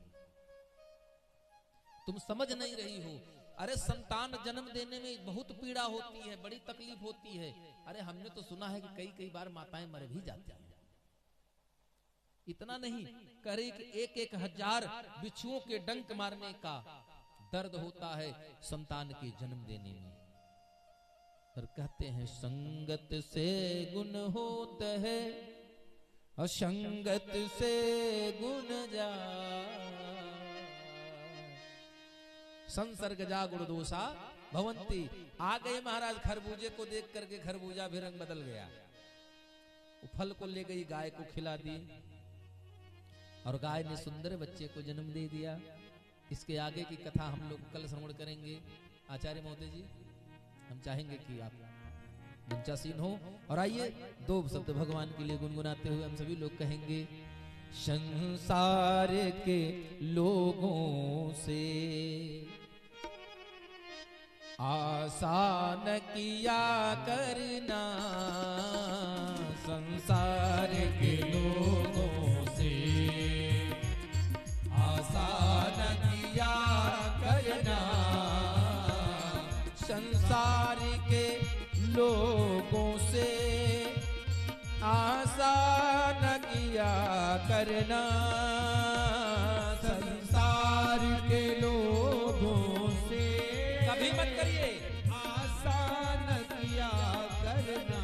तुम समझ नहीं रही हो। अरे संतान जन्म देने में बहुत पीड़ा होती है, बड़ी तकलीफ होती है। अरे हमने तो सुना है कि कई कई बार माताएं मर भी जाती हैं। इतना नहीं, करीब 1,000 बिच्छुओं के डंक मारने का दर्द होता है संतान के जन्म देने में। और कहते हैं संगत से गुण होत है, असंगत से गुण जा। संसर्ग जा गुण दोषा भवंती। आ गए महाराज खरबूजे को देख करके, खरबूजा भी रंग बदल गया। वो फल को ले गई, गाय को खिला दी और गाय ने सुंदर बच्चे को जन्म दे दिया। इसके आगे की कथा हम लोग कल श्रवण करेंगे। आचार्य महोदय जी, हम चाहेंगे कि आप मंचासीन हो और आइए दो शब्द भगवान के लिए गुनगुनाते हुए हम सभी लोग कहेंगे। संसार के लोगों से आसान किया करना, संसार के लोगों से आसान किया करना, संसार के लोगों से आसान किया करना, संसार के लोगों से कभी मत करिए आसान किया करना।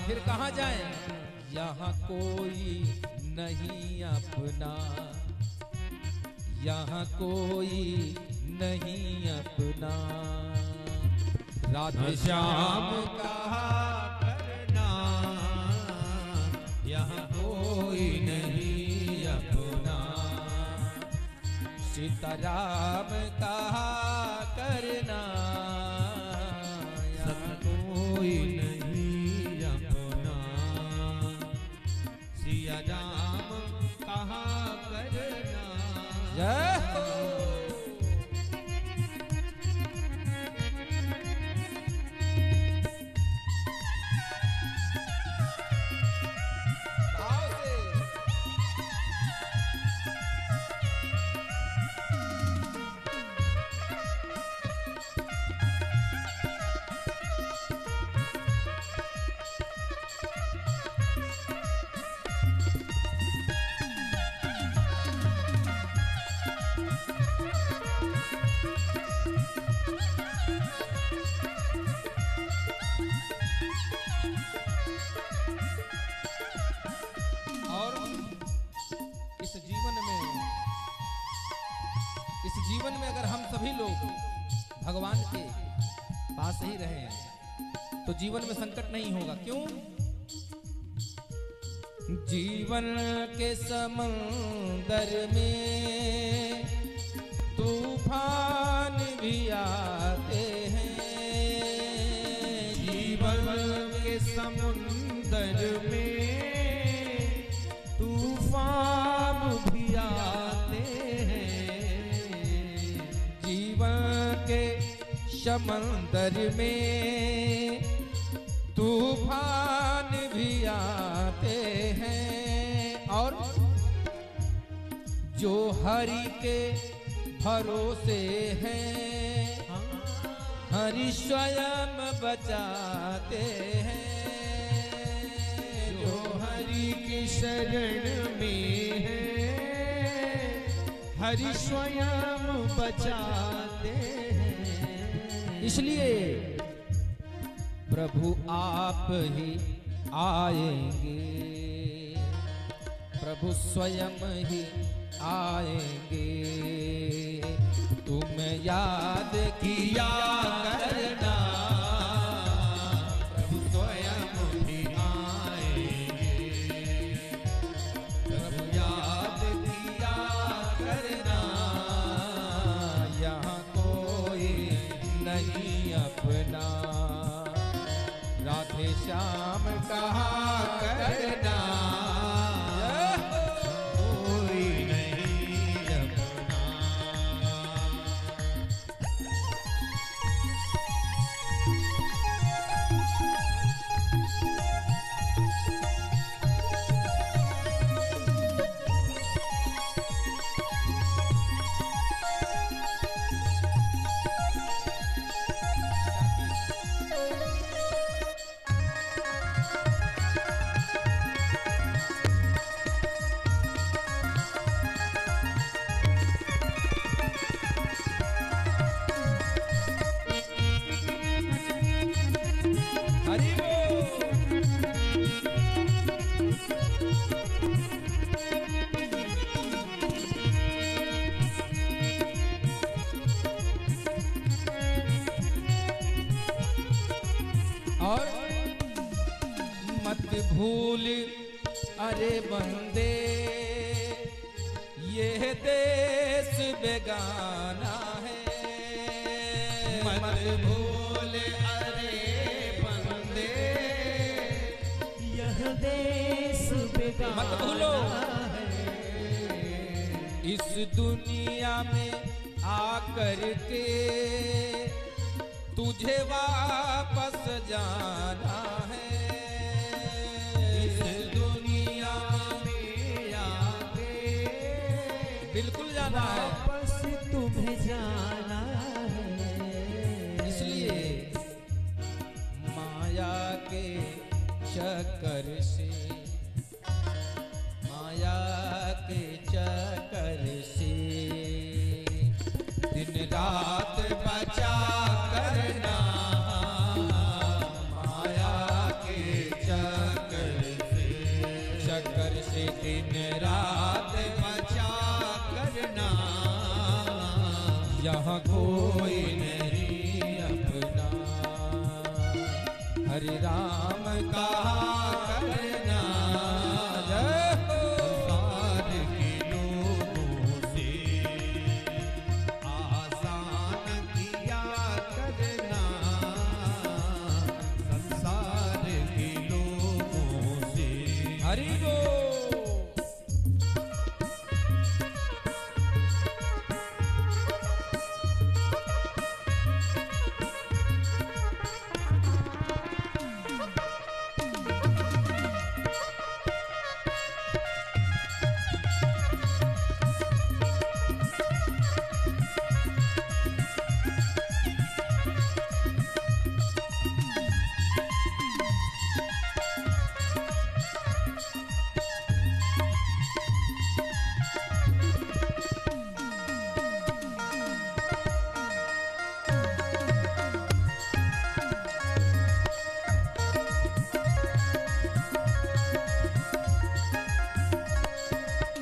फिर कहाँ जाएं? यहाँ कोई नहीं अपना, यहाँ कोई नहीं अपना, राधे श्याम कहा करना, यहाँ कोई नहीं अपना। सीताराम कहा करना, यहाँ कोई नहीं अपना। सिया राम कहा करना। जय हो। इस जीवन में अगर हम सभी लोग भगवान के पास ही रहे तो जीवन में संकट नहीं होगा। क्यों? जीवन के समंदर में तूफान भी आते हैं, जीवन के समुंदर में तूफान भी आते हैं। जीवन के समंदर में तूफान भी आते हैं, और जो हरि के भरोसे हैं हरि स्वयं बचाते हैं। जो हरि की शरण में है हरि स्वयं बचाते हैं। इसलिए प्रभु आप ही आएंगे, प्रभु स्वयं ही आएंगे। तुम याद किया करना, प्रभु स्वयं भी आएंगे। प्रभु याद किया करना, यहाँ कोई नहीं अपना, राधे श्याम कहा करना। कोई नहीं अपना। भूल अरे बंदे ये देश बेगाना है। मत भूल अरे बंदे यह देश बेगाना मत भूलो है। इस दुनिया में आकर के तुझे वापस जाना है। इस दुनिया में आके बिल्कुल जाना है, वापस तुम्हें जाना है। इसलिए माया के चक्कर से, माया के चक्कर से दिन रात बचा करना माया के चक्कर से दिन रात बचा करना। यहाँ कोई नहीं अपना हरि राम कहा करना संसार के लोगों से आसान किया करना। संसार के लोगों से हरि बोल।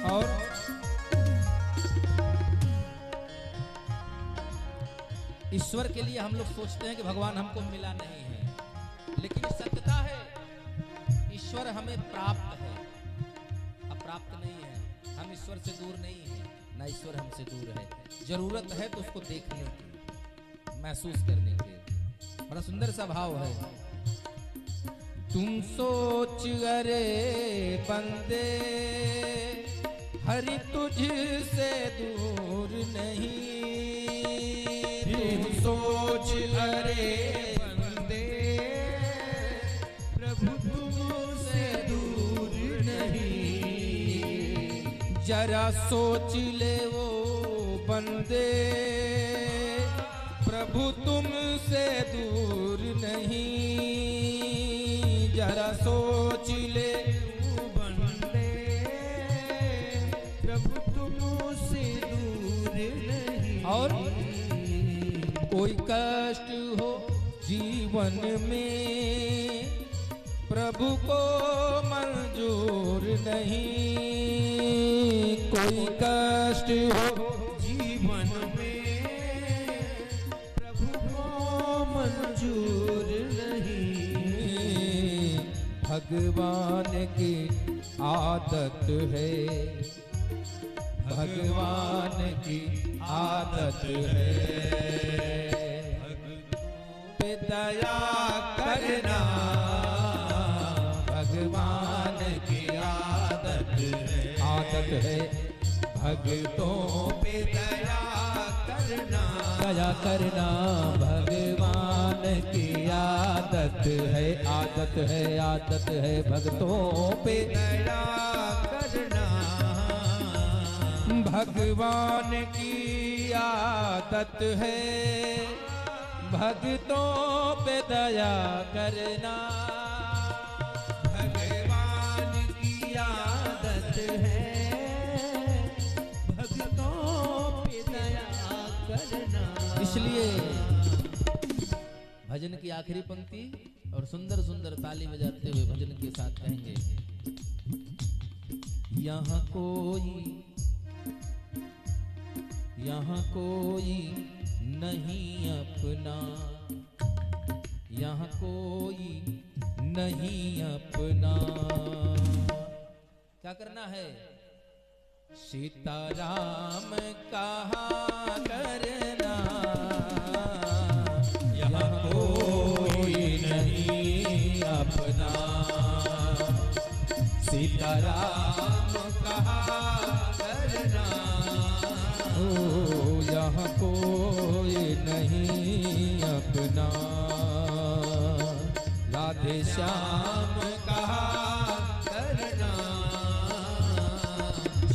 और ईश्वर के लिए हम लोग सोचते हैं कि भगवान हमको मिला नहीं है, लेकिन सत्यता है ईश्वर हमें प्राप्त है, अप्राप्त नहीं है। हम ईश्वर से दूर नहीं है, ना ईश्वर हमसे दूर है। जरूरत है तो उसको देखने की, महसूस करने की। बड़ा सुंदर सा भाव है। तुम सोच अरे बंदे हरि तुझसे दूर नहीं। तुम सोच अरे बंदे प्रभु तुमसे दूर नहीं। जरा सोच ले वो बंदे प्रभु तुमसे दूर नहीं। जरा सोच ले वो बंदे प्रभु तुमसे दूर नहीं। और कोई कष्ट हो जीवन में प्रभु को मंजूर नहीं। कोई कष्ट हो जीवन में प्रभु को मंजूर नहीं। भगवान की आदत है, भगवान की आदत है पे दया करना। भगवान की आदत है भक्तों पे दया करना। दया करना। भगवान की आदत है, आदत है, आदत है भक्तों पे दया करना। भगवान की आदत है भक्तों पे दया करना। भगवान की आदत है भक्तों पे दया करना। इसलिए भजन की आखिरी पंक्ति और सुंदर सुंदर ताली बजाते हुए भजन के साथ कहेंगे, यहाँ कोई नहीं अपना, यहाँ कोई नहीं अपना। क्या करना है? सीताराम कहा करना, यहाँ कोई नहीं अपना। सीताराम कहा करना, ओ यहाँ कोई नहीं अपना। राधे श्याम कहा करना,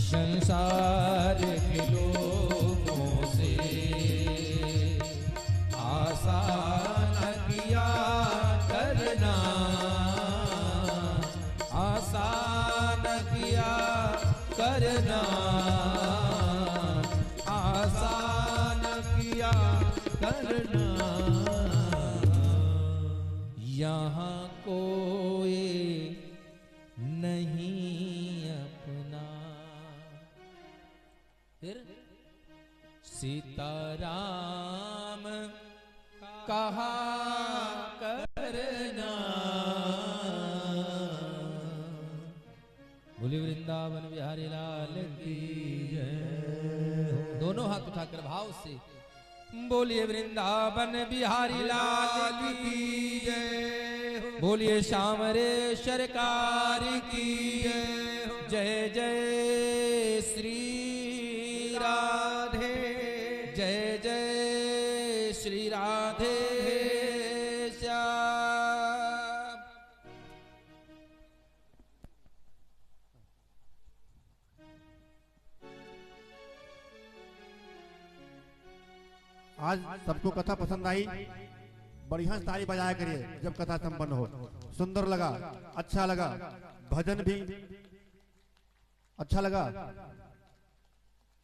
संसार के लोगों से आसान किया करना, आसान किया करना, आसान किया करना। यहाँ कोई नहीं अपना। फिर सीताराम कहा करना। बोले वृंदावन बिहारी लाल की जय। दोनों हाथ उठाकर भाव से बोलिए वृंदावन बिहारी लाल की जय। बोलिए श्याम रे सरकार की जय। जय जय श्री राधे, जय जय श्री राधे श्याम। आज सबको कथा पसंद आई, बढ़िया से ताली बजाया करिए जब कथा संपन्न हो। सुंदर लगा, अच्छा लगा, भजन भी अच्छा लगा।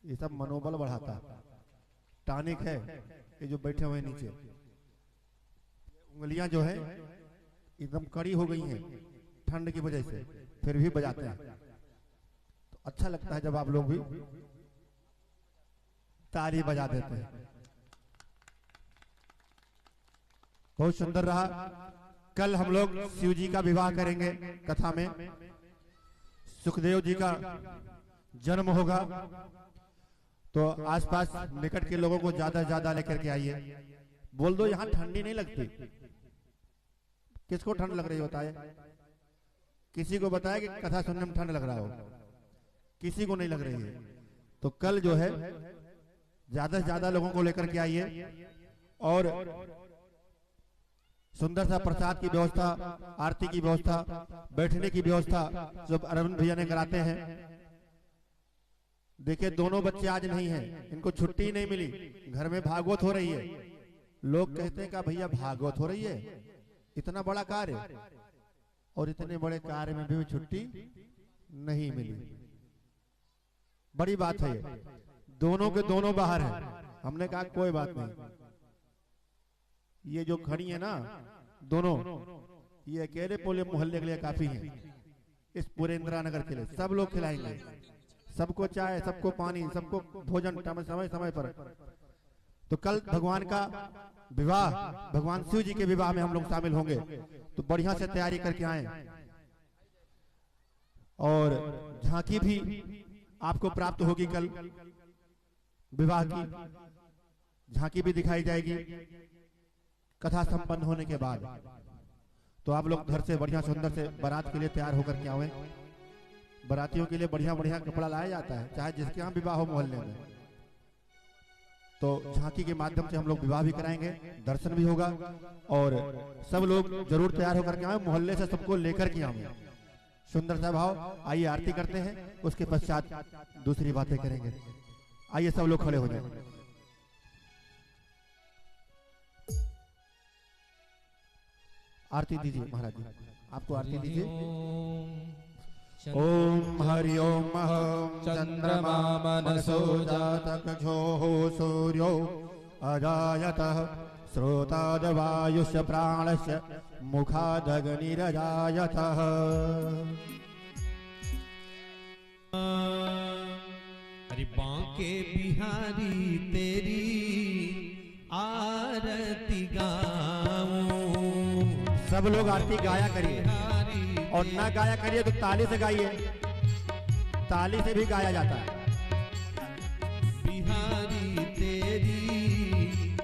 ये सब मनोबल बढ़ाता है। टॉनिक है ये जो बैठे हुए नीचे, उंगलियां जो है एकदम कड़ी हो गई हैं ठंड की वजह से, फिर भी बजाते हैं तो अच्छा लगता है जब आप लोग भी ताली बजा देते हैं। बहुत सुंदर रहा। कल हम लोग शिव जी का विवाह करेंगे कथा में। सुखदेव जी का जन्म होगा, तो आसपास निकट के लोगों को ज्यादा से ज्यादा लेकर के आइए। बोल दो यहाँ ठंडी नहीं लगती। किसको ठंड लग रही होता है? किसी को बताया कि कथा सुनने में ठंड लग रहा हो? किसी को नहीं लग रही है। तो कल जो है ज्यादा से ज्यादा लोगों को लेकर के आइए और सुंदर सा प्रसाद की व्यवस्था, आरती की व्यवस्था, बैठने की व्यवस्था जो अरविंद भैया ने कराते हैं। देखिए दोनों बच्चे आज नहीं हैं, इनको छुट्टी नहीं मिली, घर में भागवत हो रही है। लोग कहते हैं कि भैया भागवत हो रही है, इतना बड़ा कार्य, और इतने बड़े कार्य में भी छुट्टी नहीं मिली। बड़ी बात है ये। दोनों के दोनों बाहर हैं। हमने कहा कोई बात नहीं, ये जो खड़ी है ना दोनों, ये अकेले पूरे मोहल्ले के लिए काफी हैं। इस पूरे इंदिरा नगर के लिए सब लोग खिलाएंगे, सबको चाय, सबको पानी, सबको भोजन समय समय पर। तो कल भगवान का विवाह, भगवान शिव जी के विवाह में हम लोग शामिल होंगे, तो बढ़िया से तैयारी करके आए। और झांकी भी आपको प्राप्त होगी, कल विवाह की झांकी भी दिखाई जाएगी कथा संपन्न होने के बाद। तो आप लोग घर से बढ़िया सुंदर से बारात के लिए तैयार होकर के आए। बारातियों के लिए बढ़िया बढ़िया कपड़ा लाया जाता है, चाहे जिसके यहाँ विवाह हो मोहल्ले में। तो झांकी के माध्यम से हम लोग विवाह भी कराएंगे, दर्शन भी होगा, और सब लोग जरूर तैयार होकर के आए, मोहल्ले से सबको लेकर के आए। सुंदर सा भाव। आइए आरती करते हैं, उसके पश्चात दूसरी बातें करेंगे। आइए सब लोग खड़े हो जाए। आरती दीजिए महाराज जी, आपको आरती दीजिए। ओम हरि ओम चंद्रमा मनसो जातकझो सूर्यो अजायतः श्रोताद वायुष प्राणस्य मुखादग्निरजायतः। अरे बांके बिहारी तेरी आरती गाऊं, सब लोग आरती गाया करिए, और ना गाया करिए तो ताली से गाइए, ताली से भी गाया जाता है। बिहारी तेरी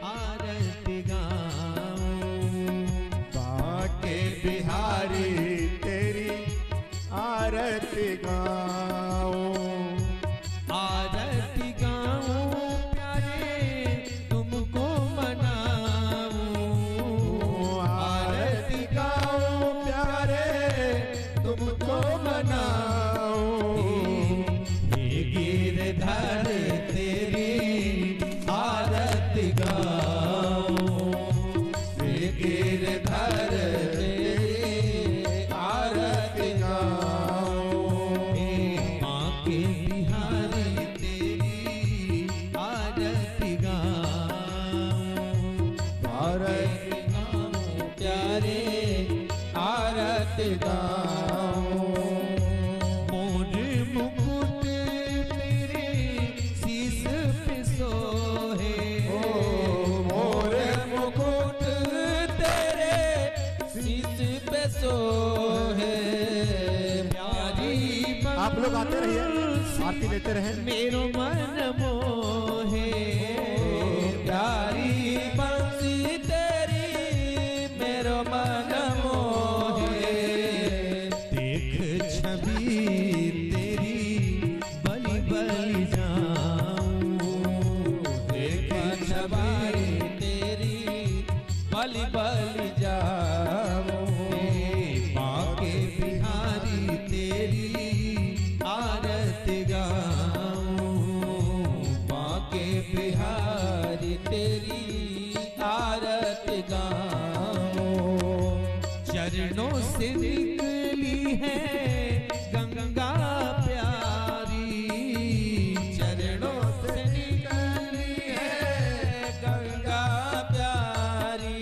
आरती गाऊं, बाके बिहारी तेरी आरती गाऊं, आरती गाऊं प्यारे तुमको मनाऊं, आरती गाऊं प्यारे तुमको मनाऊं, हे गिरधर तेरी आरती गाऊं, हे गिरधर तेरी आरती गाऊं, माँ के बिहारी तेरी आरती गाऊं, आरती गाऊं प्यारे आरती गाऊं, मोर मुकुट तेरे शीश पे सोहे, मोर मुकुट तेरे शीश पे सोहे, प्यारी आप लोग आते रहिए, आरती लेते रहे। मेरो मन मोहे, प्यारी बंसी तेरी मेरो मन मोहे, देख छवि तेरी बलि बलि जाऊं, देख छवि तेरी बलि बलि जाऊं, बाके बिहारी तेरी आरती गाऊं, बाके बिहारी तेरी आरती गाऊं, चरणों से निकली है गंगा प्यारी, चरणों से निकली है गंगा प्यारी,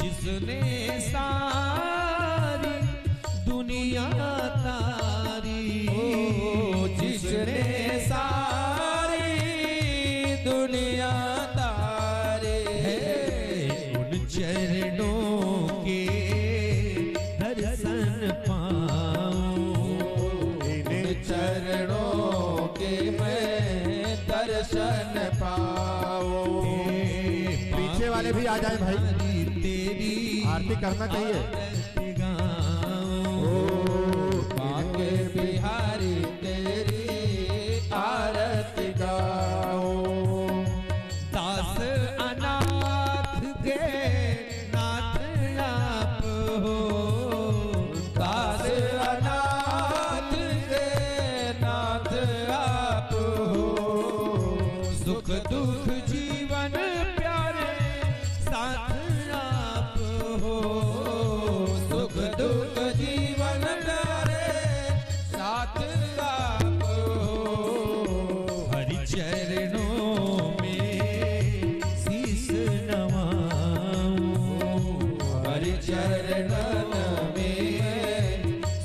जिसने सारी दुनिया तारी, जिसने सारी दुनिया तारे, उन चरणों के दर्शन पाऊं, इन चरणों के मैं दर्शन पाऊं, पीछे वाले भी आ जाए भाई, तेरी आरती करना चाहिए। आरती गाऊं, बाके बिहारी तेरी आरती गाऊं, दास अनाथ के नाथ आप हो, दास अनाथ के नाथ आप हो, सुख दुख जीवन प्यारे साथ आप हो, सुख दुख जीवन प्यारे साथ आप हो, हरि चरणों में शीश नवाऊं, हरि चरणन में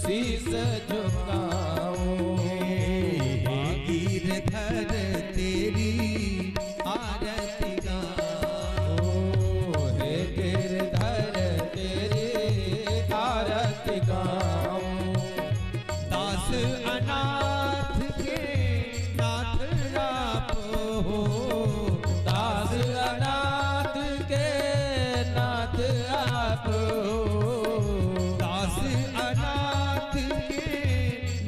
शीस झुकाऊं, हे गिरधर तेरी आरती गाऊं, हे गिरधर तेरी आरती गाऊं, दास अनाथ के नाथ आप हो, दास अनाथ के नाथ आप हो, दास अनाथ के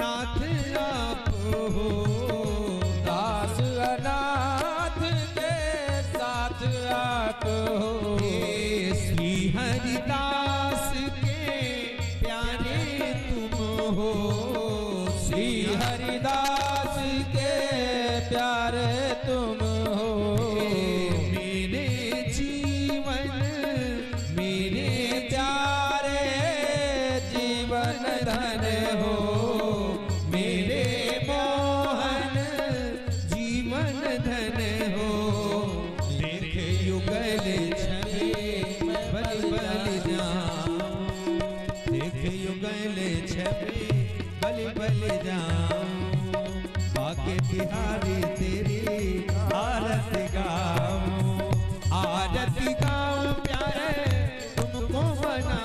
नाथ आप हो, दास अनाथ के साथ आप हो, श्री हरिदास के प्यारे तुम हो, श्री हरिदास के प्यारे तुम हो, मेरे जीवन मेरे प्यारे जीवन धन हो, मेरे मोहन जीवन धन हो, देख युगल छवि बलि बलि जाऊं, देख युगल छवि बलि बलि जाऊं, बाके बिहारी तेरी आरती गाऊं, आरती गाऊं प्यारे तुमको मना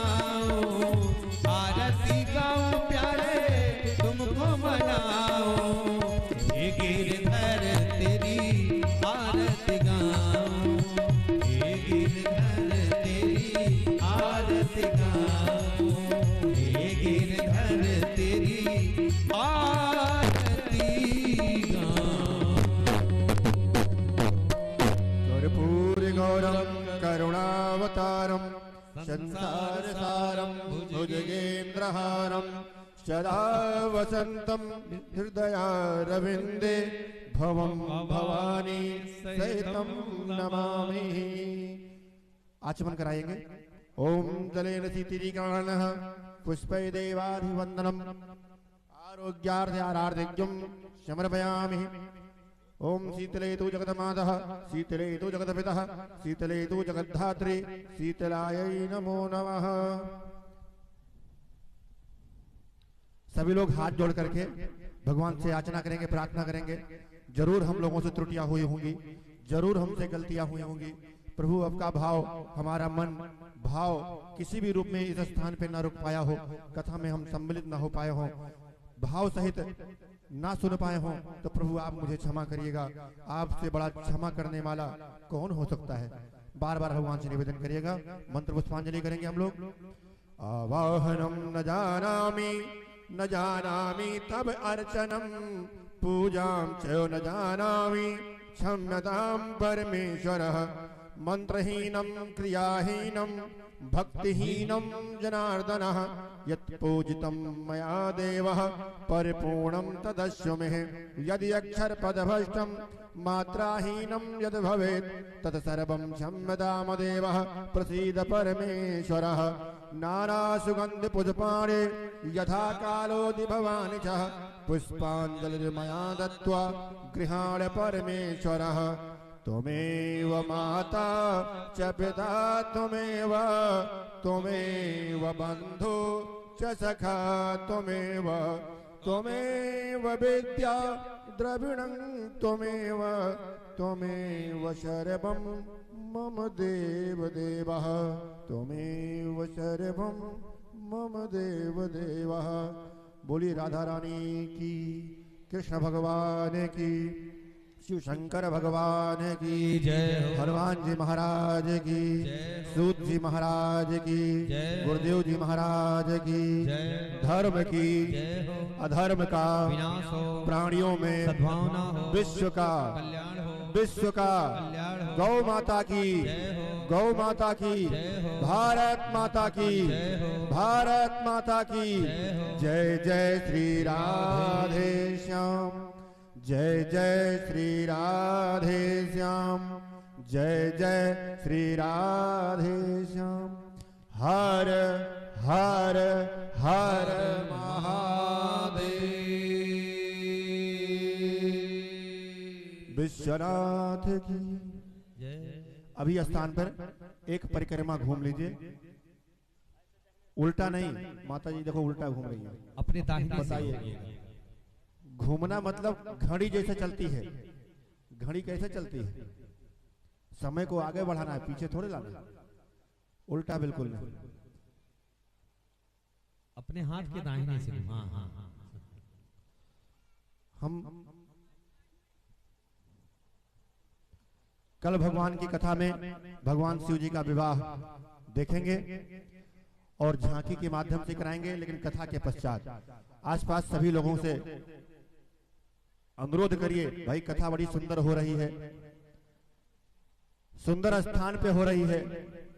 कर्पूरं करुणावतारं संसारसारं भुजगेन्द्रहारं सदा वसन्तं हृदयारविन्दे भवं भवानी सहितं नमामि। आचमन कराएंगे। ओम जलेन शीतलीकरणः पुष्पै देवाधिवन्दनम् आरोग्यार्थारार्थिक्यं समर्पयामि। ओम शीतले तु जगन्मातः शीतले तु जगत्पितः शीतले तु जगद्धात्री शीतलायै नमो नमः। सभी लोग हाथ जोड़ करके भगवान से याचना करेंगे, प्रार्थना करेंगे। जरूर हम लोगों से त्रुटियां हुई होंगी, जरूर हमसे गलतियां हुई होंगी। प्रभु आपका भाव, हमारा मन भाव किसी भी रूप में इस स्थान पे न रुक पाया हो, कथा में हम सम्मिलित न हो पाए हो, भाव सहित ना सुन पाए हो, तो प्रभु आप मुझे क्षमा करिएगा। आपसे बड़ा क्षमा करने वाला कौन हो सकता है। बार बार भगवान से निवेदन करिएगा। मंत्र पुष्पांजलि करेंगे हम लोग। आवाहनम न जानामि तब अर्चनम पूजां च न जानामि क्षम्यतां परमेश्वरः। मंत्रहीनं क्रियाहीनं भक्तिहीनं जनार्दनः यत् पूजितं मया देवः परिपूर्णं तदस्मि मे। यदि अक्षरपदभ्रष्टं मात्राहीनं यद् भवेत् तत्सर्वं क्षम्यतां देवः प्रसीद परमेश्वरः। नानासुगन्धिपुष्पाणि यथा कालोऽधि भवानि च पुष्पाञ्जलिर्मया दत्त्वा गृहाण परमेश्वरः। त्वमेव माता च पिता त्वमेव बन्धु च सखा त्वमेव विद्या द्रविणं त्वमेव सर्वं मम देवदेवः त्वमेव सर्वं मम देवदेवः। बोली राधा रानी की, कृष्ण भगवान की, शिव शंकर भगवान की जय, हनुमान जी महाराज की, सूत जी महाराज की, गुरुदेव जी महाराज की धर्म की, अधर्म का विनाश हो, प्राणियों में सद्भावना हो, विश्व का कल्याण हो, विश्व का गौ माता की, गौ माता की, भारत माता की, भारत माता की जय। जय श्री राधे श्याम, जय जय श्री राधे श्याम, जय जय श्री राधे श्याम। हर हर हर महादेव। विश्वनाथ की जय। अभी स्थान पर एक परिक्रमा घूम लीजिए। उल्टा नहीं, माता जी देखो उल्टा घूम रही है। अपने दाहिने बताइए, घूमना मतलब घड़ी जैसे चलती है। घड़ी कैसे चलती है? समय को आगे बढ़ाना है, पीछे थोड़े लाना। उल्टा बिल्कुल नहीं। अपने हाथ के दाहिने से। हाँ हाँ हाँ। हम कल भगवान की कथा में भगवान शिव जी का विवाह देखेंगे और झांकी के माध्यम से कराएंगे, लेकिन कथा के पश्चात आसपास सभी लोगों से अनुरोध करिए, भाई कथा बड़ी सुंदर हो रही है, सुंदर स्थान पे हो रही है,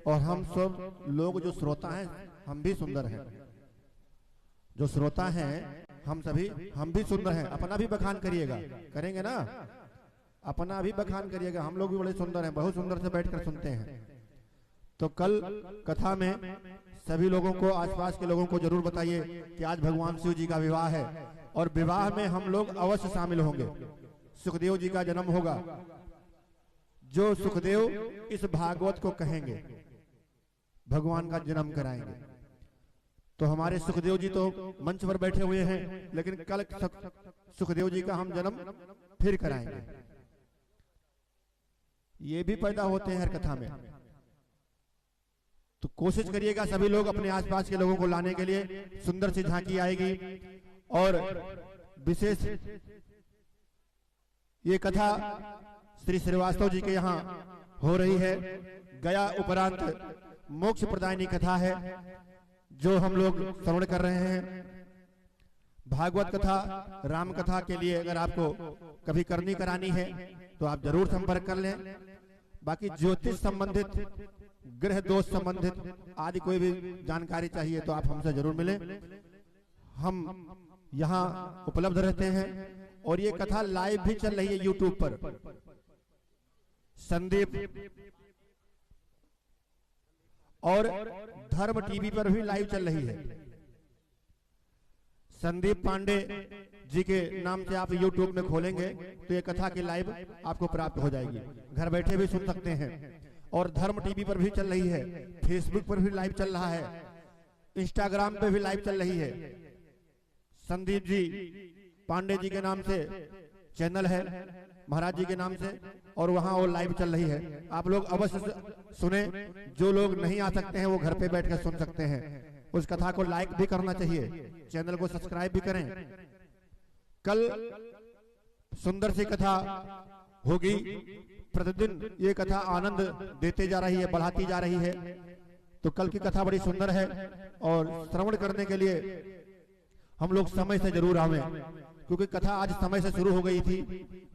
और हम सब लोग जो श्रोता हैं हम भी सुंदर हैं। जो श्रोता हैं हम भी सुंदर हैं। अपना भी बखान करिएगा, करेंगे ना? अपना भी बखान करिएगा। हम लोग भी बड़े सुंदर हैं, बहुत सुंदर से बैठकर सुनते हैं। तो कल कथा में सभी लोगों को, आसपास के लोगों को जरूर बताइए कि आज भगवान शिव जी का विवाह है, और विवाह में हम लोग अवश्य शामिल होंगे। सुखदेव जी का जन्म होगा। जो सुखदेव इस भागवत को कहेंगे, भगवान का जन्म कराएंगे। तो हमारे सुखदेव जी तो मंच पर बैठे हुए हैं, लेकिन कल सुखदेव जी का हम जन्म फिर कराएंगे। ये भी पैदा होते हैं हर कथा में। तो कोशिश करिएगा सभी लोग अपने आसपास के लोगों को लाने के लिए। सुंदर सी झांकी आएगी, और विशेष ये कथा श्री श्रीवास्तव जी के यहाँ हो रही है। गया उपरांत मोक्ष प्रदायिनी कथा है जो हम लोग श्रवण कर रहे हैं। भागवत कथा, राम कथा के लिए अगर आपको कभी करनी करानी है तो आप जरूर संपर्क कर लें। बाकी ज्योतिष संबंधित, ग्रह दोष संबंधित आदि कोई भी जानकारी चाहिए तो आप हमसे जरूर मिलें। हम यहाँ उपलब्ध रहते हैं और ये कथा लाइव भी चल रही है यूट्यूब पर। संदीप और धर्म टीवी पर भी लाइव चल रही है। संदीप पांडे जी के नाम से आप यूट्यूब में खोलेंगे तो ये कथा की लाइव आपको प्राप्त हो जाएगी, घर बैठे भी सुन सकते हैं। और धर्म टीवी पर भी चल रही है, फेसबुक पर भी लाइव चल रहा है, इंस्टाग्राम पे भी लाइव चल रही है। संदीप जी पांडे जी के नाम से चैनल है, महाराज जी के नाम से, और वहां वो लाइव चल रही है। आप लोग अवश्य सुने, जो लोग नहीं आ सकते हैं वो घर पे बैठ कर सुन सकते हैं। उस कथा को लाइक भी करना चाहिए, चैनल को सब्सक्राइब भी करें। कल सुंदर सी कथा होगी, प्रतिदिन ये कथा आनंद देते जा रही है, बढ़ाती जा रही है। तो कल की कथा बड़ी सुंदर है और श्रवण करने के लिए हम लोग समय से जरूर आवें, क्योंकि कथा आज समय से शुरू हो गई थी,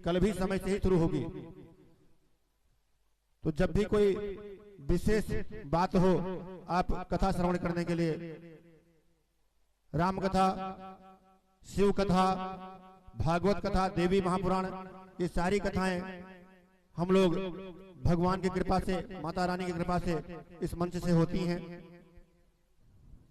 कल भी समय से ही शुरू होगी। तो जब भी कोई विशेष बात हो, आप कथा श्रवण करने के लिए, राम कथा, शिव कथा, भागवत कथा, देवी महापुराण, ये सारी कथाएं हम लोग भगवान की कृपा से, माता रानी की कृपा से इस मंच से होती हैं।